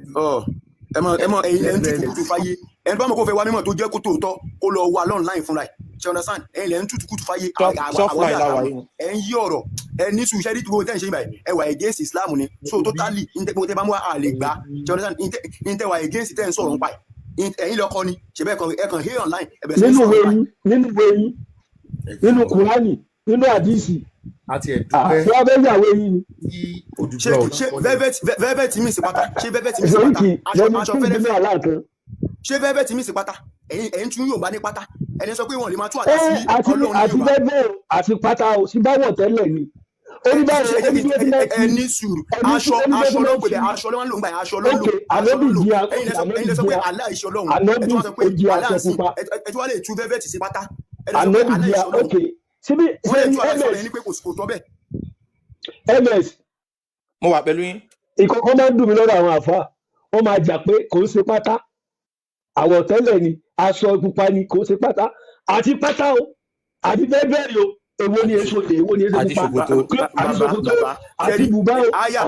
ẹ mọ ẹ̀yin lẹ́yìn tutù kùtù fáyé ẹni bá mọ̀ kó fẹ́ wá mímọ̀ tó jẹ́ kó tòótọ́ kó lọ wà online fúnra ẹ̀ ṣe understand ẹ̀yin lẹ́yìn tutù kùtù fáyé ẹ̀ ń yí ọ̀rọ̀ ẹ̀ ní sùn ṣẹ́rí tó tẹ̀ ń ṣe báyìí ẹ̀ wà against Islam ni so totally tẹ́ bá mú àlè gbà ṣe understand tẹ́ wà against tẹ́ ń sọ̀rọ̀ nípa ẹ̀ ẹ̀yin lọ́kọ́ ni ṣe bẹ́ẹ̀ kàn hey online ẹ̀bẹ̀ sẹ́ sọ̀rọ̀ nínú wẹ̀yìn nínú Kùránì nínú àdìsí àti abẹ́yàwó yìí ni. ṣe velvet mi sí pátá ṣe velvet mi sí pátá aṣọ fẹ́rẹ́fẹ́ ṣé velvet mi sí pátá ẹ̀yin tún Yorùbá ní pátá ẹni sọ pé wọn lè máa tú àdá sí Ọlọ́run Yorùbá. àti velvet àti pátá ò sí báwọ̀ tẹ́lẹ̀ ni. ẹni sùúrù aṣọ ló ń pè bẹ́ẹ̀ aṣọ ló ń lò ń gbà aṣọ ló ń lò ẹ̀yin lè sọ pé aláìṣọ Ọlọ́run ẹ tún wá sọ pé aláìsí ẹ tún wá lè tú velvet sí pátá ẹ lè sọ pé aláìṣọ Ọlọ́run síbi ms mo wà pẹ̀lú yín. ìkọ̀kọ̀ máa ń dùn mí lọ́dọ̀ àwọn àfáà wọ́n máa jà pé kò ń ṣe pátá àwọ̀ tẹ́lẹ̀ ni aṣọ pupa ni kò ń ṣe pátá àti pátá o àti bẹ́ẹ̀bẹ́ẹ̀rì o èwo ni èso lè èwo ni èso pupa àti ṣòkòtò àti bùbá o àyà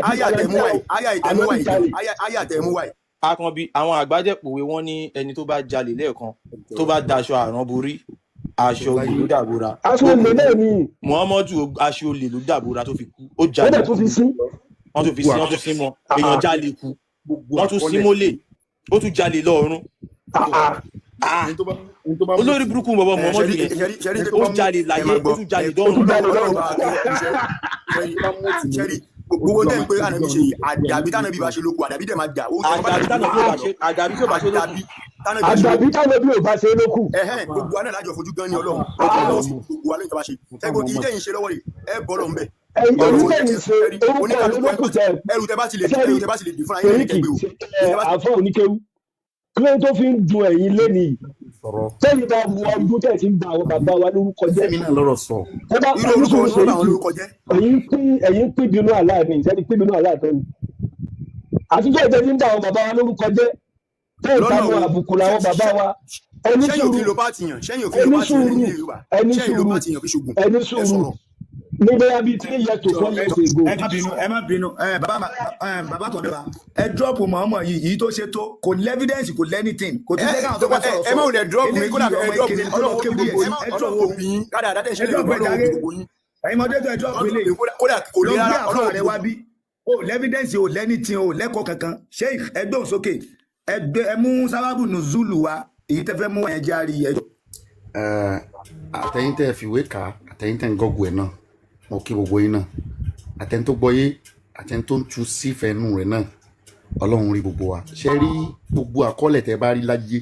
tẹ̀múwáì. Akànbí àwọn àgbájẹpòwe wọn ní ẹni tó bá jalè lẹ́ẹ̀kan tó bá daṣọ àrán borí aṣọ olè ló dàbòrà. aṣọ olè náà ni. Muhammadu aṣọ olè ló dàbòrà tó fi kú ó jalè. wọ́n tún fi sí. wọ́n tún sí mọ́ èèyàn jalè kú wọ́n tún sí mọ́lẹ̀ ó tún jalè lọ́run. olórí burúkú bọ̀bọ̀ Muhammadu yẹn ó jalè láyé ó tún jalè dọ́run. gbogbo tẹ́ ń pé ànábì ṣe yìí àdàbí tánàbí bá ṣe lóko àdàbí dẹ̀ máa jà ó tẹ́ àdàbí tánàbí ò bá ṣe àdàbí tí ò bá ṣe lókù àdàbí tánàbí ò bá ṣe lókù. gbogbo àná lájọ fojú gan ni Ọlọ́run ọlọ́run sì gbogbo wa lẹ́yìn tó bá ṣe ẹgbẹ́ ìdí ẹ̀yìn ṣe lọ́wọ́ yìí ẹ bọ́ lọ́n bẹ́ẹ̀. oníkẹ́yìn ṣe orúkọ olókùn tẹ ẹrù tẹ bá ti lè dì fúnra yín ẹ̀yìn ẹgbẹ́ o. àfọ oníkéwu kí ló tó fi ń dun ẹ̀yin lẹ́nìí sẹ́yìn bá bu ọdún tẹ̀ sí ń ba àwọn bàbá wa lórúkọ jẹ́. ẹ̀yin pín bínú aláàbí ìṣẹ́ni pín bínú aláàbí ni àtijọ́ ìjẹ́ ti ń ba àwọn bàbá wa lórúkọ jẹ́ tẹ́ ìtàkùn àbùkù làwọn bàbá wa ẹni sùúrù ní bóyá bíi 3 years to 4 years ago. ẹ má bínú bàbá tó dára ẹ dọ́ọ̀pù mọ̀ọ́mọ̀ yìí tó ṣe tó kò ní evidence kò lẹ́nìtìn kò tún jẹ́ káwọn tó bá sọ̀rọ̀ ẹ má wulẹ̀ dọ́ọ̀pù mi kó dàbí ẹ dọ́ọ̀pù mi ọlọ́wọ́ kébù yẹn ẹ dọ́ọ̀pù mi kádà àdá tẹ̀ ṣe lè gbọ́ lọ́wọ́ gbogbo yín. ẹ̀yin mọ̀ọ́dé tó ẹ dọ́ọ̀pù ilé kódà kò lè rárá ọlọ́wọ́ rẹ wá bí o lẹ́vidẹ́ǹsì o lẹ́nìtìn o lẹ́kọ̀ọ́ kankan ṣé ẹgbẹ́ òun sókè ẹ mú sábàbù nùzúlù wa èyí tẹ́ fẹ́ mú ẹ járe ẹ. àtẹ̀yìntẹ̀ fìwé kà àtẹ̀yìntẹ̀ ń gọ́gù ẹ̀ náà mo kí gbogbo yín náà àtẹ̀yìn tó gbọ́yé àtẹ̀yìn tó ń tu sífẹ̀ẹ́nù rẹ̀ náà Ọlọ́run rí gbogbo wa ṣe rí gbogbo àkọọ́lẹ̀ tẹ́ bá rí láyé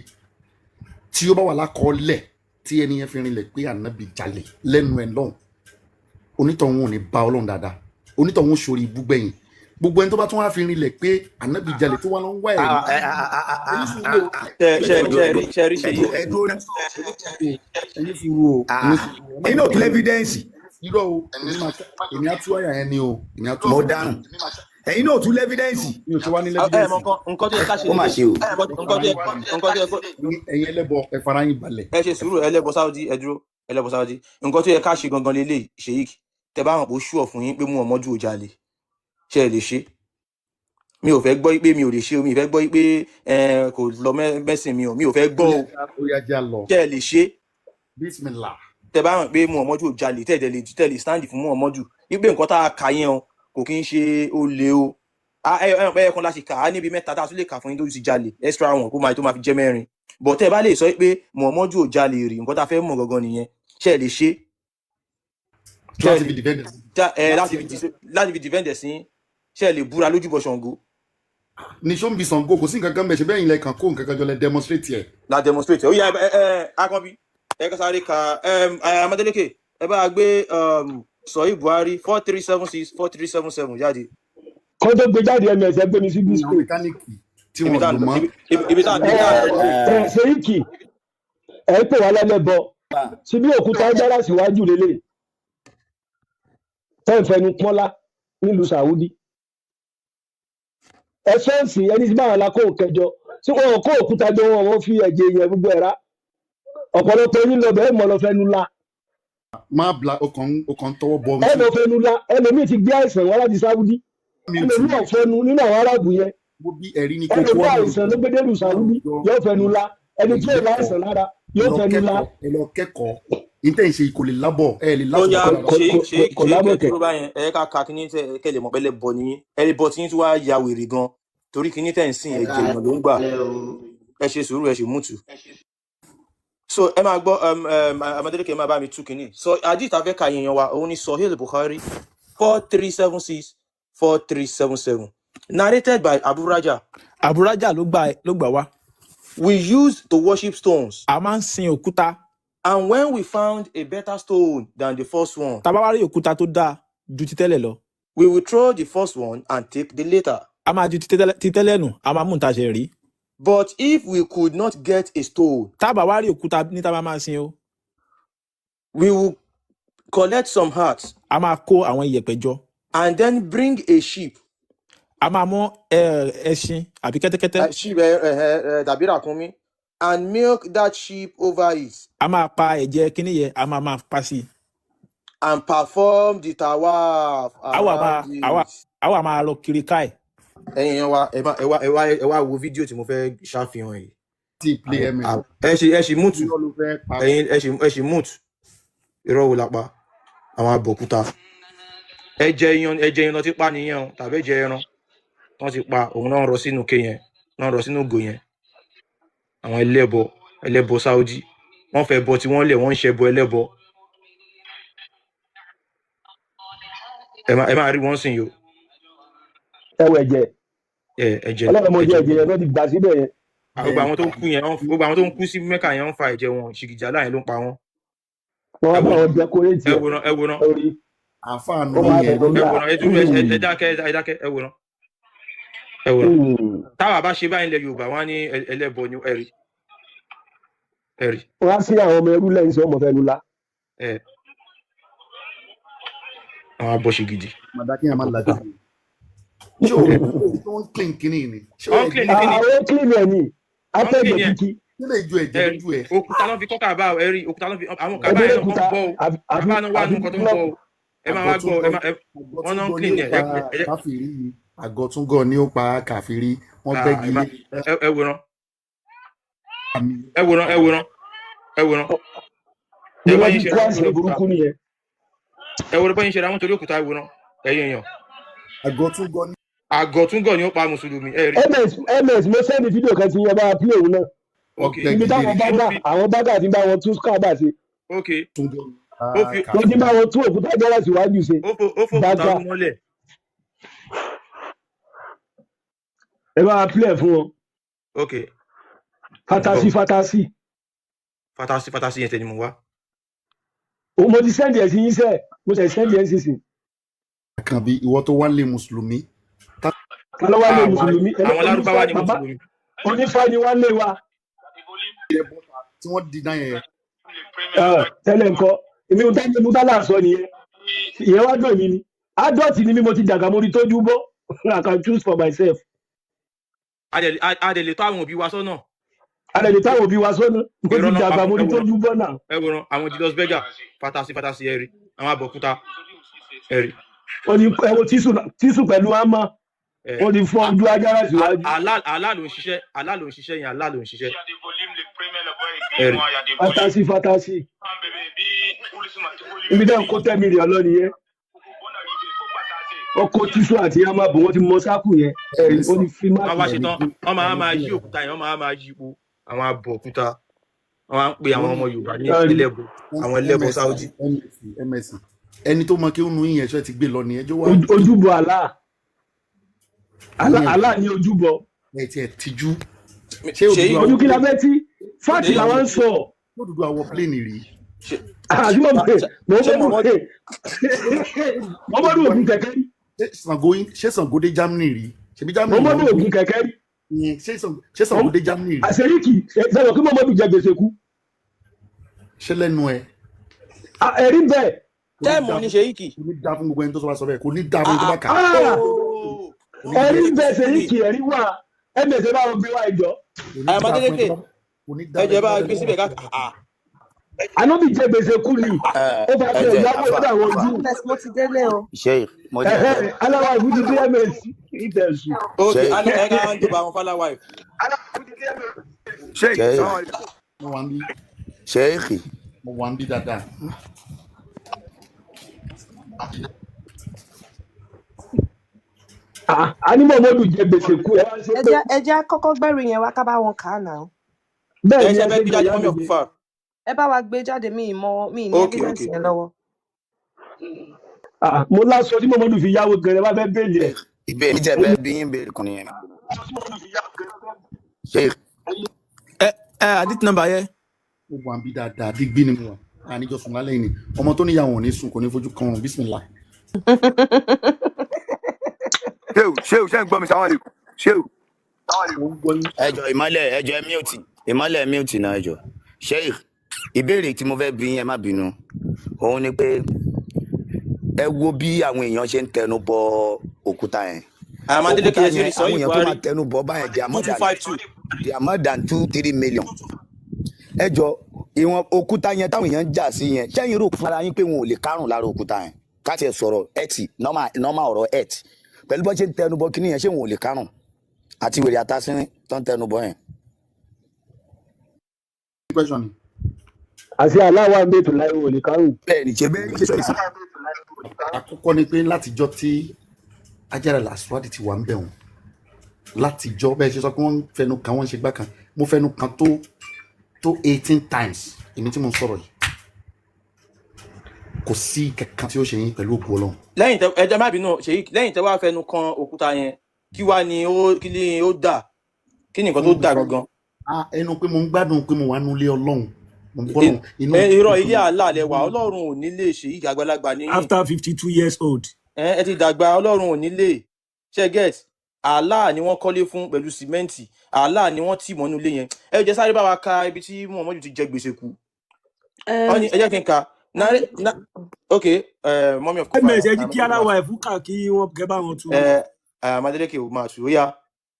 tí ó bá wà lákọọ́lẹ̀ tí ẹni yẹn fi rinlẹ̀ pé ànábì jalè lẹ́nu ẹ̀ lọ́hùn onítọ̀hún ò ní bá Ọlọ́run dáadáa onítọ̀hún ṣorí ibú gbẹ̀yìn gbogbo ẹni tó bá tún wá fi rinlẹ̀ pé ànábì jalè tó wá lọ ń wá ẹni ò tún evidence. irọ́ o èmi á tú àyà yẹn ni o èmi á tú mo dáhùn ẹ̀yin náà tún lẹ́fídẹ́ǹsì. mi ò ṣe wá ní lẹ́fídẹ́ǹsì. nǹkan tó yẹ ká ṣe ó mà ṣe o. nǹkan tó yẹ kó. ẹ̀yin ẹlẹ́bọ ẹ fara yín balẹ̀. ẹ ṣe sùúrù ẹlẹ́bọ Saudi ẹ dúró ẹlẹ́bọ Saudi nǹkan tó yẹ ká ṣe gangan lélẹ̀ Sheikh tẹ bá hàn pé ó ṣùọ̀ fún yín pé mú ọmọ jù ó jalè ṣe ẹ lè ṣe mi ò fẹ́ gbọ́ pé mi ò lè ṣe o mi ò fẹ́ gbọ́ pé kò lọ mẹ́sìn mi ò fẹ́ gbọ́ o ṣe ẹ lè ṣe. Bismillah. tẹ bá hàn pé mú ọmọ jù ó jalè tẹ̀lé stand fún mú ọmọ jù wípé nǹkan tá a kà yẹn o kò kí ń ṣe olè o ẹyọ kan láti kà á níbi mẹ́ta tá a tún lè kà fún yín tó ti jalè extra wọn kó máa tó máa fi jẹ́ mẹ́rin bọ̀ tẹ́ ẹ bá lè sọ pé Muhammadu ò jalè rí nǹkan tá a fẹ́ mọ̀ gangan nìyẹn ṣe lè ṣe láti fi defend sí ṣe lè búra lójúbọ Ṣàngó. ní sọ ń bi Ṣàngó kò sí nǹkan kan bẹ̀ ṣe bẹ́ẹ̀ ilẹ̀ kan kó nǹkan kan jọ lẹ demonstrate ẹ̀. la demonstrate ó yà akọ́bí ẹ ká sáré ka Amadélékè ẹ bá gbé Sọ̀yí Buhari 4376 jáde. kọ́ tó gbé jáde ms ẹgbẹ́ mi sí disco. mẹkáníìkì tí wọ́n lò mọ́. ibi tá a ti dá Ṣèyíkì ẹ pè wá lẹ́lẹ́bọ síbí òkúta dára síwájú lélẹ̀ tẹ́ǹfẹ̀ẹ́nu pọ́nlá nílùú Saudi. ẹ̀sọ́ǹsì ẹni tí báwọn alákó kẹjọ tí wọ́n kó òkúta jọ wọn fi ẹ̀jẹ̀ yẹn gbogbo ẹ̀rá ọ̀pọ̀lọpọ̀ yín lọ bẹ́ẹ̀ mọ̀ lọ fẹ́nu la. máa bla ọkàn tọwọ́ bọ. ẹ lọ fẹnu la ẹlòmíì ti gbé àìsàn wá láti Sáúdí ẹlòmíì ọ̀fẹ́nu nínú àwọn aráàbù yẹn ẹlòmíì àìsàn ló gbé délùú Sáúdí yóò fẹnu la ẹni tí yóò láìsàn lára yóò fẹnu la. ẹ lọ kẹ́kọ̀ọ́ níta ìṣe kò lè lábọ̀ ẹ lè lábọ̀. kò lábọ̀ kẹ̀. ẹ ká ka kíní kẹlẹ̀ mọ̀ pẹ́lẹ́ bọ̀ nìyí ẹ bọ̀ tí yín tí wàá ya wèrè gan torí kíní tẹ̀ ń sìn ẹ̀jẹ̀ èèyàn ló ń gbà ẹ ṣe sùúrù ẹ ṣe mútu. So ẹ máa gbọ́ Amadélékè máa bá mi tú kínní so àdìs tàfẹ́ ka yẹn wa òun ni Sahih Bukhari 4376 narrated by Abu Raja. Abu Raja ló gbà wá. We used to worship stones. A máa ń sin òkúta. And when we found a better stone than the first one. Tá bá wá rí òkúta tó dáa ju ti tẹ́lẹ̀ lọ. We will throw the first one and take the later. A máa ju ti tẹ́lẹ̀ nù a máa mú nǹta ṣe rí. But if we could not get a stone, tábà wá rí òkúta ní tábà máa sin o. We will collect some hearts. A máa kó àwọn iyẹ̀pẹ̀ jọ. And then bring a sheep. A máa mú ẹṣin àbí kẹ́tẹ́kẹ́tẹ́. Sheep tàbí ràkúnmí. And milk that sheep over it. A máa pa ẹ̀jẹ̀ kíní yẹn a máa pa sí. And perform the tawaf. Àwa máa lọ kiri káì. Ẹ̀yin wa ẹ wá wo fídíò tí mo fẹ́ ṣàfihàn yìí. Tí play ẹ ṣì mútu ẹ̀yin ẹ ṣì mútu irọ́ wo lápá àwọn abọ̀kúta ẹ̀jẹ̀ èèyàn náà ti pa nìyẹn o tàbí ẹ̀jẹ̀ ẹran wọ́n ti pa òun náà rọ sínú ké yẹn náà rọ sínú ògò yẹn àwọn ẹlẹ́bọ Saudi wọ́n fẹ́ bọ tí wọ́n lẹ̀ wọ́n ń ṣẹbọ ẹlẹ́bọ ẹ máa rí wọ́n sìn yìí o ẹwọ ẹ̀jẹ̀ ẹ̀jẹ̀ ọlọ́run mo jẹ ẹ̀jẹ̀ yẹn ló ti gbà síbẹ̀ yẹn. gbogbo àwọn tó ń kú yẹn gbogbo àwọn tó ń kú sí Mẹ́kà yẹn ń fa ẹ̀jẹ̀ wọn ṣìgìjà láyìn ló ń pa wọn. wọ́n wá bá wọn dẹkọrétì ẹ wòran orí àfààní ó máa yẹn bẹ̀rẹ̀ ẹ dákẹ́ ẹ wòran táwa bá ṣe báyìí ilẹ̀ Yorùbá wọn á ní ẹlẹ́bọ ni ẹ̀rí. wọ́n á sí àwọn ọmọ ẹrú lẹ́yìn sí ọmọ fẹ́ lula. àwọn abọ́ṣe gidi. màdàkì yẹn máa ń lajú ṣé o ń clean kínní ni. àwọn clean ẹ̀ ni afẹ́jọ kíkí. kí lè ju ẹ̀jẹ̀ lójú ẹ̀. òkúta ló fi kọ́ kàbá ẹ̀rí òkúta ló fi àwọn kàbá yẹn ló ń bọ̀ o kàbá náà wà nǹkan tó ń bọ̀ o ẹ máa wá gbọ́ wọn náà ń clean ẹ̀. káfíìrì àgọ́túngọ̀ ni ó pa káfíìrì wọ́n gbẹ́gi lé. ẹ wòran bí wọ́n ti kó àṣẹ burúkú nìyẹn. ẹ wòran báyìí ń ṣe ra wọn torí òkúta ìwòran ẹ̀yìn èèyàn. àgọ́túngọ̀ ni ó pa mùsùlùmí ẹ rí. ms mo sẹ́ni fídíò kan ti yan bá pílẹ̀ òun náà. ibi táwọn bágà ti bá wọn tún kábà sí. wọ́n ti bá wọn tún òkúta jẹ́ láti wájú ṣe. ó fòkúta mọ́lẹ̀. ẹ bá pílẹ̀ fún wọn. fatasi yẹn tẹ̀ ni mo wá. mo ti sẹ́ndì ẹ̀ sí yín sẹ́ẹ̀ mo sì sẹ́ndì ẹ̀ sísìn. Àkànbí ìwọ tó wá lé mùsùlùmí. Kálọ́ wá lé mùsùlùmí. Àwọn Lárúbáwá ni mùsùlùmí. Onífá ni wá lé wa. Tí wọ́n dìdá yẹn. Tẹ́lẹ̀ nǹkan èmi ò dájú mú dálà sọ nìyẹn. Ìyẹn wá dùn mí ni. Adọ́ọ̀tì ni mí mo ti dàgbà mo rí tójú bọ́. I can choose for myself. Adẹ̀lẹ̀ tó àwọn òbí wa sọ́nà. Adẹ̀lẹ̀ tó àwọn òbí wa sọ́nà. Mo ti dàgbà mo rí tójú bọ́ náà. Ẹ wòran àwọn Julius Berger fatasi ẹ̀rí àwọn abọ̀kúta ẹ̀rí. Wọ́n ní ẹwọ tíṣù pẹ̀lú àmọ́ wọ́n ti fọ́ ojú ajára síwájú. Àlá ló ń ṣiṣẹ́ yẹn àlá ló ń ṣiṣẹ́. Fatasi. Ibi dáhùn kó 10 million lọ nìyẹn. Ọkọ̀ tíṣù àti àmọ́ bò wọ́n ti mọ sáàkù yẹn. Ó ní fi máàkì. Wọ́n wá ṣetán wọ́n máa yí òkúta yẹn wọ́n máa yí ipò àwọn abọ̀kúta. Wọ́n máa ń pe àwọn ọmọ Yorùbá ní ẹlẹ́bọ àwọn ẹlẹ́bọ Saudi. Ẹni tó mọ kí ó nu yín ẹ̀ṣọ́ ti gbé lọ ní ẹjọ́ wá. Ojúbọ Allah ní ojúbọ. Ẹ ti ẹ̀ tijú. Ojú kí la fẹ́ tí fáàtì làwọn ń sọ. Ó dúdú àwọ̀ pléènì rí. Àdúgbò pé mọ́mọ́dún ògùn kẹ̀kẹ́ rí. Ṣé Ṣàngó dé Germany rí? Mọ́mọ́dún ògùn kẹ̀kẹ́ rí. Ṣé Ṣàngó dé Germany rí? Àṣeríkì sẹ́wọ̀n kí mọ́mọ́dún jẹ gbèsè kú. Ṣé lẹ́nu ẹ̀? Ẹ̀rí bẹ́ẹ̀. Tẹ́ẹ̀mù ní Ṣèyíkì. Kò ní dá fún gbogbo ẹni tó sọ bẹ́ẹ̀, kò ní dá fún gbogbo àkà. Ẹ̀rí bẹ́ẹ̀ Ṣèyíkì ẹ̀rí wà ẹ̀mẹ̀sẹ̀ bá wọn gbé wá ìjọ. Àyàmádélékè ẹ̀jẹ̀ bá gbé síbẹ̀ ká. Ànábì jẹ gbèsè kú ni ó bá fẹ́ ìyàwó lọ́dọ̀ àwọn ojú. Mo ti délé o. Aláwa ìlú ti dé MS ìtẹ̀sùn. Ókè ẹ̀ka ń jọba àwọn fáláwà ẹ̀. Ṣèyíkì. Mo wà ń bí dáadáa. A ní mọ̀mọ́dù jẹ gbèsè kú ẹ wá ṣe pé. Ẹ jẹ́ kọ́kọ́ gbẹ́rù yẹn wá ká bá wọn kà á nà. Bẹ́ẹ̀ ni ẹ fẹ́ gbé jáde fún mi òkú fà. Ẹ bá wa gbé jáde mi ní evidence yẹn lọ́wọ́. Mo lásọ tí mọ̀mọ́dù fi yáwó gẹ̀rẹ́ wá fẹ́ bẹ́ẹ̀lì ẹ̀. Ìbéèrè tí ẹ bẹ́ẹ̀ bí yín béèrè kan nìyẹn. Àdìtì nọ́mbà yẹ. Ó wà ń bí dáadáa dígbí ni mo wà. Àníjọ sùn lálẹ́ yìí ni ọmọ tó níyàwó ò ní sùn kò ní fojú kan ọ̀run bísímìlà. Ṣéù ṣé ń gbọ́ mi sáwọn àlejò ṣéù. Ẹjọ ìmọ́lẹ̀ mute náà ẹjọ. Sheikh ìbéèrè tí mo fẹ́ bí yín ẹ má bínú òun ni pé ẹ wo bí àwọn èèyàn ṣe ń tẹnu bọ òkúta yẹn. Àyàmádélékè ẹ ṣe rí sọ àwọn èèyàn tó ìwárí. máa tẹnu bọ báyẹn they are more 2252. than 2-3 million. Ẹjọ ìwọ̀n òkúta yẹn táwọn èèyàn ń jà sí yẹn ṣẹ́yìn rò fún ara yín pé wọn ò lè kárùn lára òkúta yẹn káti ẹ̀ sọ̀rọ̀ ẹ̀tì normal ọ̀rọ̀ ẹ̀tì pẹ̀lú bọ́ ṣe ń tẹnu bọ kíní yẹn ṣé wọn ò lè kárùn àti wèrè àtàsínrín tó ń tẹnu bọ yẹn. Àti aláwa ń bètò láì wò lè kárùn. Bẹ́ẹ̀ni ṣe bẹ́ẹ̀ ṣe sọ. Àkọ́kọ́ ni pé látijọ́ tí Ajára Làsíwádì ti wà ń bẹ̀ wọ́n látijọ́ bẹ́ẹ̀ ṣe sọ pé wọ́n fẹnu kan wọ́n ṣe gbá kan mo fẹnu kan tó 18 times èmi tí mo sọ̀rọ̀ yìí kò sí kankan tí ó ṣe yín pẹ̀lú òkú Ọlọ́run. Lẹ́yìn ẹjọ́ má bínú Ṣèyíkì lẹ́yìn tẹ́ wá fẹnu kan òkúta yẹn kí wá ni ó dà kí ni nǹkan tó dà gangan. ẹnu pé mo ń gbádùn pé mo wà nulẹ̀ Ọlọ́run mo ń gbọ́dọ̀ inú. irọ́ ilé àlá lẹ wà Ọlọ́run ò ní lè ṣe yìí àgbàlagbà ní. after 52 years old. ẹ ti dàgbà Ọlọ́run ò ní lè ṣe get àlá ni wọ́n kọ́lé fún pẹ̀lú sìmẹ́ǹtì àlá ni wọ́n tì mọ́nú ilé yẹn ẹ jẹ́ sáré bá wa ka ibi tí Muhammadu ti jẹ gbèsè kú. ẹ jẹ́ kí n ka ok mọ́mí ọkọ. ẹ jẹ́ kí aláwa ẹ̀fún kà kí wọ́n kẹ́ bá wọn tú. Madeleke ò máa tù ó yá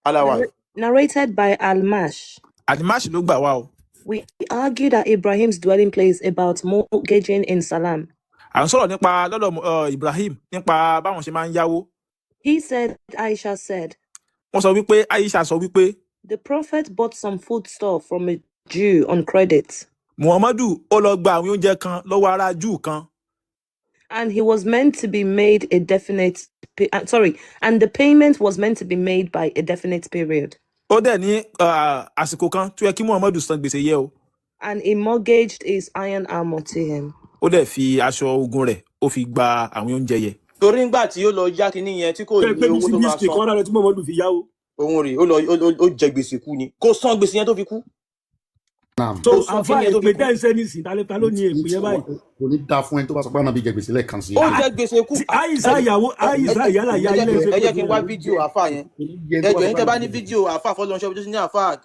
aláwa. Narrated by Almash. Almash ló gbà wá o. We argue that Ibrahim's dwelling place about mortgaging in Salam. À ń sọ̀rọ̀ nípa lọ́dọ̀ Ibrahim nípa báwọn ṣe máa ń yáwó. He said, Aisha said. Wọ́n sọ wípé Aisha sọ wípé. The prophet bought some foodstuff from a Jew on credit. Muhammadu ó lọ gba àwọn oúnjẹ kan lọ́wọ́ ará Júù kan. And he was meant to be made a definite and the payment was meant to be made by a definite period. Ó dẹ̀ ní àsìkò kan tó yẹ kí Muhammadu san gbèsè yẹ o. And he mortgaged his iron armor to him. Ó dẹ̀ fi aṣọ ogun rẹ̀ ó fi gba àwọn oúnjẹ yẹ. Torí ńgbà tí ó lọ yá kinní yẹn tí kò ní owó tó máa san. kọ́ lára tí Muhammadu fi yáwó. Òun rè ó jẹ gbèsè kú ni kó san gbèsè yẹn tó fi kú. So àfa èpè tẹ́ ń ṣe ní ìsìn ta ló ní èpè yẹn báyìí. Kò ní da fún ẹni tó bá sọ pé ànábì jẹ gbèsè lẹ́ẹ̀kan sí. Ó jẹ gbèsè kú. Àyíṣà ìyálà ya ilé ẹsẹ̀. Ẹ jẹ́ kí n wá fídíò àfa yẹn. Ẹ jọ̀ọ́ yín tẹ́ bá ní fídíò àfa fọlọ́nṣẹ́ tó ní àfa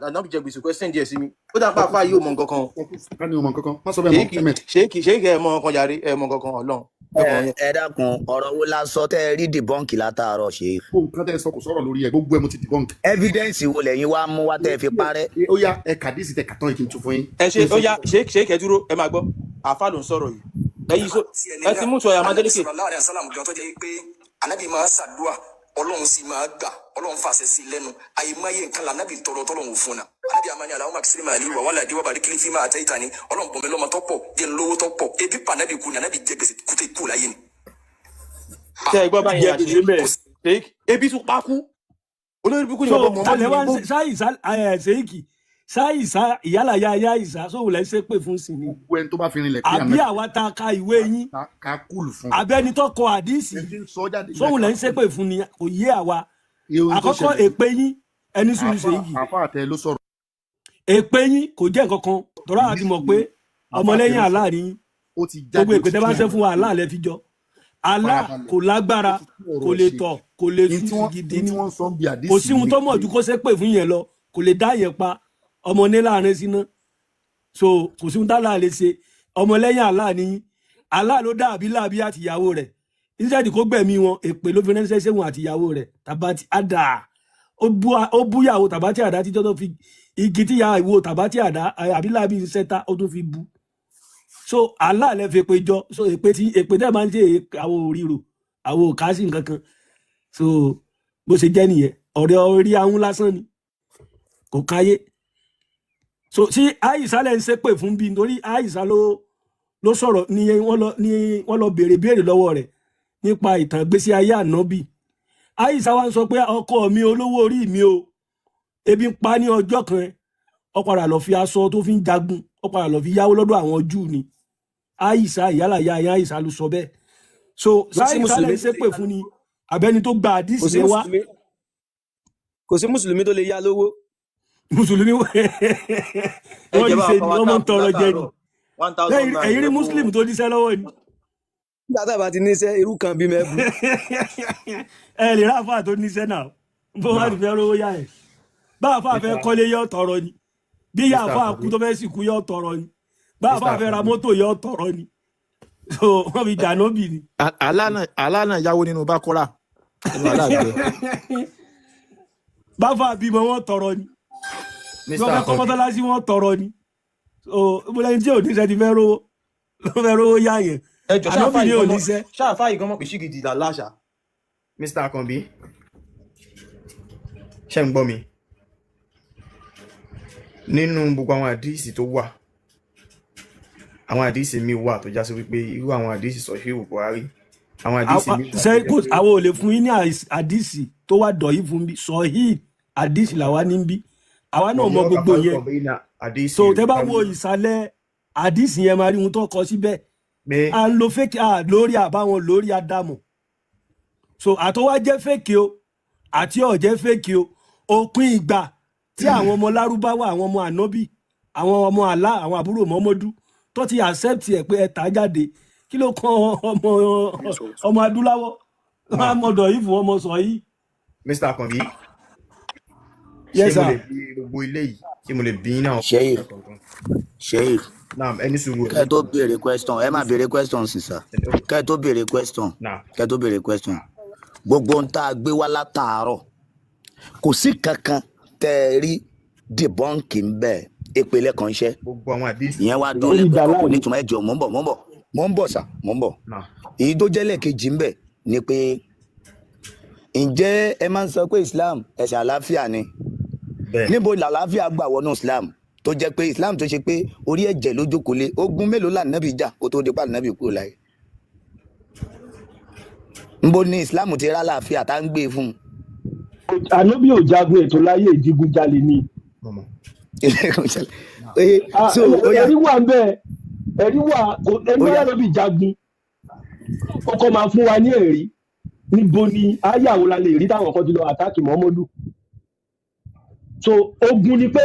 ànábì jẹ gbèsè kú ẹ sẹ́ǹdì ẹ̀ sí mi. Ó dà pa àfa yìí ò mọ nǹkan kan. Ká ní o mọ nǹkan kan má sọ bẹ́ẹ̀ mọ́ ẹ̀mẹ̀. Ṣé kì ẹ mọ nǹkan jàre ẹ mọ nǹkan kan Ọlọ́run. Ẹ dákun ọ̀rọ̀ wo la sọ tẹ́ ẹ rí dìbọ́ǹkì látàárọ̀ ṣe. Fún nǹkan tẹ́ ẹ sọ kò sọ̀rọ̀ lórí ẹ̀ gbogbo ẹ̀ mo ti dìbọ́ǹkì. Evidence wo lẹ́yìn wá mú wá tẹ́ ẹ fi parẹ́. Ó yá ẹ kàdísì tẹ kàtọ́ ìkí n tún fún yín. Ẹ ṣe ó yá ṣé kẹ́ dúró ẹ máa gbọ́ àfa ló ń sọ̀rọ̀ yìí. Ẹ ti mú sọ ya Madeleke. Ànábì máa ṣàdúà Ọlọ́run sì máa gbà Ọlọ́run fàṣẹ sí lẹ́nu àyèmáyé nǹkan là Ànábì tọrọ tọ́lọ́run fún náà. Ànábì àmàni àlàó máa kìsìrì màálí wà wàlàdí wà bàrí kílífì máa tẹ́ ìtàní Ọlọ́run bọ̀mí lọ́mọ tọ́pọ̀ jẹ́ lówó tọ́pọ̀ ebi pa Ànábì kú ni Ànábì jẹ gbèsè kúté kú láyé ni. Ṣé ẹ gbọ́ báyìí àṣírí ebi tún pa kú olórí bí kú ni bàbá Muhammadu. Ṣáìsá ìyálà ya ìsá sóhun lẹ́ ṣe pé fún sí ni. Gbogbo ẹni tó bá fi rinlẹ̀ pé àbí àwa ta ka ìwé yín. Ká kúlù fún. Abẹ́ni tó kọ àdísì sóhun lẹ́ ṣe pé fún ni kò yé àwa. Àkọ́kọ́ èpè yín ẹni sùn ṣe yìí. Àfa àtẹ ló sọ̀rọ̀. Èpè yín kò jẹ́ nǹkan kan tọ́ra àti mọ̀ pé ọmọlẹ́yìn Allah ni gbogbo èpè tẹ́ bá ṣe fún wa Allah lẹ́ fi jọ. Allah kò lágbára kò lè tọ̀ kò lè sùn gidi ni kò sí ohun tó mọ̀ ju kó ṣe pé fún yẹn lọ kò lè dá yẹn pa ọmọ ní láàrin síná so kò sí ohun tá là lè ṣe ọmọlẹ́yìn Allah ni Allah ló dá àbílàbí àtìyàwó rẹ̀ níṣẹ́dì kó gbẹ̀mí wọn èpè ló fi ránṣẹ́ sẹ́wọ̀n àtìyàwó rẹ̀ tàbátì àdá ó búyàwó tàbátì àdá títọ́ tó fi igi tíyà ìwò tàbátì àdá àbílàbí sẹ́ta ó tún fi bu so Allah lè fi pé jọ so èpè tẹ́ máa ń ṣe àwọn òrìrò àwọn òkásí nǹkan kan so bó ṣe jẹ́ nìyẹn ọ̀rẹ́ orí ahun lásán ni kò káyé so tí Àìsà lẹ́ ń ṣépè fún bí nítorí Àìsà ló sọ̀rọ̀ ní wọ́n lọ béèrè lọ́wọ́ rẹ̀ nípa ìtàn ìgbésí ayé ànábì Àìsà wa ń sọ pé ọkọ mi olówó orí mi o ebi ń pa ní ọjọ́ kan ó padà lọ fi aṣọ tó fi ń jagun ó padà lọ fi yáwó lọ́dọ̀ àwọn Júù ni Àìsà ìyálà ya Àìsà ló sọ bẹ́ẹ̀ so Àìsà lẹ́ ń ṣépè fún ni abẹ́ni tó gba àdìsí yẹn wá. Kò sí mùsùlùmí tó lè yá lówó. Mùsùlùmí wọ́n ní ṣe ni wọ́n máa ń tọrọ jẹ ni ẹ̀yin rí mùsùlùmí tó níṣẹ́ lọ́wọ́ ni. Nígbà tá a bá ti níṣẹ́ irú kan bí mẹ́bù. Ẹ lè ráfà tó níṣẹ́ náà bó wà nífẹ̀ẹ́ rówó yá ẹ̀ bá àfà fẹ́ kọ́lé yọ tọrọ ni bí yá àfà kú tó fẹ́ sìnkú yọ tọrọ ni bá àfà fẹ́ ra mọ́tò yọ tọrọ ni so wọ́n fi jà nóbì ni. Allah náà yáwó nínú Bákọ́rà báfà bímọ wọn tọrọ ni lọ́kọ̀ kọ́mọ́tọ́lásí wọn tọrọ ni ìbúlẹ̀ tí ò níṣẹ́ ti fẹ́ rówó yá yẹn àlọ́bì ní oníṣẹ́. ṣáàfà yìí gan mọ̀ pé ṣígìdì là láṣà. Mr. Akanbi ṣe ń gbọ́ mi nínú gbogbo àwọn àdíìsì tó wà àwọn àdíìsì mi wà tó já sí wípé irú àwọn àdíìsì Sọ̀híhù Buhari àwọn àdíìsì mi wà. àwọn ò lè fún yín ní àdíìsì tó wà dọ̀yí fún bí Sọ̀híhù àdíìsì làwa ní bí àwa náà mọ gbogbo yẹn so tẹ́ bá wo ìsàlẹ̀ àdíìsì yẹn máa rí ohun tó kọ síbẹ̀ à ń lo fake lórí àbáwọn lórí Ádámù so àtọwá jẹ́ fake o àti ọ̀jẹ́ fèkì o òpin ìgbà tí àwọn ọmọ lárúbáwá àwọn ọmọ ànábì àwọn ọmọ àlá àwọn àbúrò mọ́mọ́dú tó ti accept ẹ̀ pé ẹ tà á jáde kí ló kan ọmọ adúláwọ̀ ọmọdọ̀ yìí fún ọmọ sọ yìí. Mr. Akanbi Yes, ṣé mo sir. lè bí gbogbo ilé yìí ṣé mo lè bí náà. Sheikh naam ẹni sùúrù kẹ́ tó béèrè question ẹ má béèrè question sísà kẹ́ tó béèrè question gbogbo ń tá a gbé wá látàárọ̀ kò sí kankan tẹ́ ẹ rí dìbọ́ǹkì ń bẹ̀ ìpele kan ṣẹ́ gbogbo àwọn àdìsí ìyẹn wá dán lẹ́gbẹ̀ẹ́ kan kò ní ìtumọ̀ ẹ̀jọ̀ mò ń bọ̀ sà mò ń bọ̀ èyí tó jẹ́ lẹ́ẹ̀kejì ń bẹ̀ ni pé ǹjẹ́ ẹ máa ń sọ pé Islam ẹ̀sìn àlàáfíà ni níbo làlàáfíà gbà wọnú Islam tó jẹ́ pé Islam tó ṣe pé orí ẹ̀jẹ̀ ló jókòó lé ogun mélòó là nàbì jà kó tó di pa nàbì kúrò láyé níbo ni Islam ti rá láàfíà tá ń gbé fún un. ànábì ò jagun ètò láyé ìdigunjalè ni. ẹ̀rí wà ń bẹ́ẹ̀ ẹ̀rí wà ẹgbẹ́ ànábì jagun kọ́kọ́ máa fún wa ní ẹ̀rí níbo ni ayáwo la lè rí táwọn kan ti lọ àtàkì Muhammadu. So ogun ni pé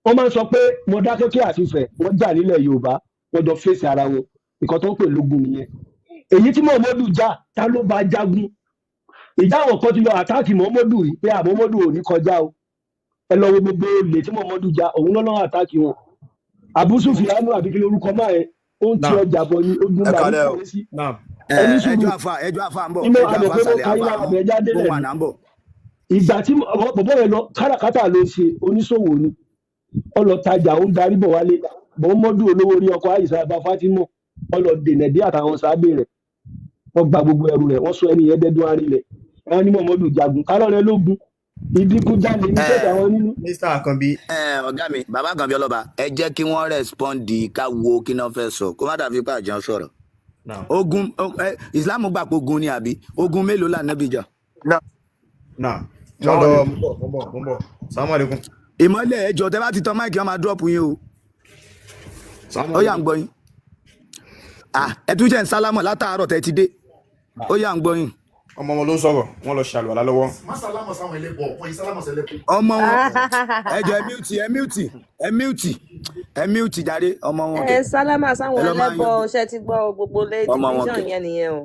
wọ́n máa ń sọ pé Mọdákẹ́kẹ́ àti Ifẹ̀ wọ́n jà nílẹ̀ Yorùbá wọ́n jọ fèsì ara wọn nǹkan tó ń pè lógun nìyẹn. Èyí tí Muhammadu jà ta ló bá jagun ìjà àwọn kan ti lọ àtàkì Muhammadu rí pé Muhammadu ò ní kọjá o ẹ lọ wo gbogbo olè tí Muhammadu jà òun lọ́nà àtàkì wọn. Abu Sufyan àbí kí lorúkọ máa ẹ ó ń ti ọjà bọ̀ ní ogun bá ní kọ́lé sí. ẹjọ́ àfa ń bọ̀ ẹjọ́ àfa sàlẹ̀ àfa ń bọ̀. Ìgbà tí bọ̀bọ̀ rẹ̀ lọ káràkátà ló ṣe oníṣòwò ni ọlọ́tajà ó ń darí bọ̀ wálé Muhammadu olówó orí ọkọ̀ àyíṣà bá Fatima ọlọ́dẹ̀nẹ̀ dé àtàwọn sábẹ́ rẹ̀ wọ́n gba gbogbo ẹrù rẹ̀ wọ́n sọ ẹni yẹn dẹ́dún arílẹ̀ wọ́n ní Muhammadu jagun kálọ̀ rẹ̀ lógun ìdígunjalè ní sẹ́jà wọn nínú. Mr. Akanbi. ọ̀gá mi bàbá Akanbi ọlọ́ba ẹ jẹ́ kí wọ́n rẹ́spọ́ǹdì ká wo kí náà fẹ́ sọ kó má dàbí pé àjọ sọ̀rọ̀. Ogun Islam gbà pé ogun ni àbí ogun mélòó là nàbí jà. mo bọ̀ salamu alaikum. Ìmọ́lẹ̀ ẹjọ́ tẹ́ bá ti tán máìkì wọn máa dúrọ́pù yín o ó yà ń gbọ́ yín ẹ tún jẹ́ ń sálámọ̀ látàárọ̀ tẹ́ ti dé ó yà ń gbọ́ yín. ọmọ wọn ló ń sọ̀rọ̀ wọn lọ ṣàlùwàlá lọ́wọ́. má sálámọ̀ sáwọn ẹlẹ́bọ̀ wọ́n yìí sálámọ̀ sẹ́lẹ̀kùn. ọmọ wọn ẹjọ́ ẹ mute jáde ọmọ wọn. ẹ sálámà sáwọn ẹlẹ́bọ ṣe ti gbọ́ gbogbo tẹlifíṣàn yẹn nìyẹn o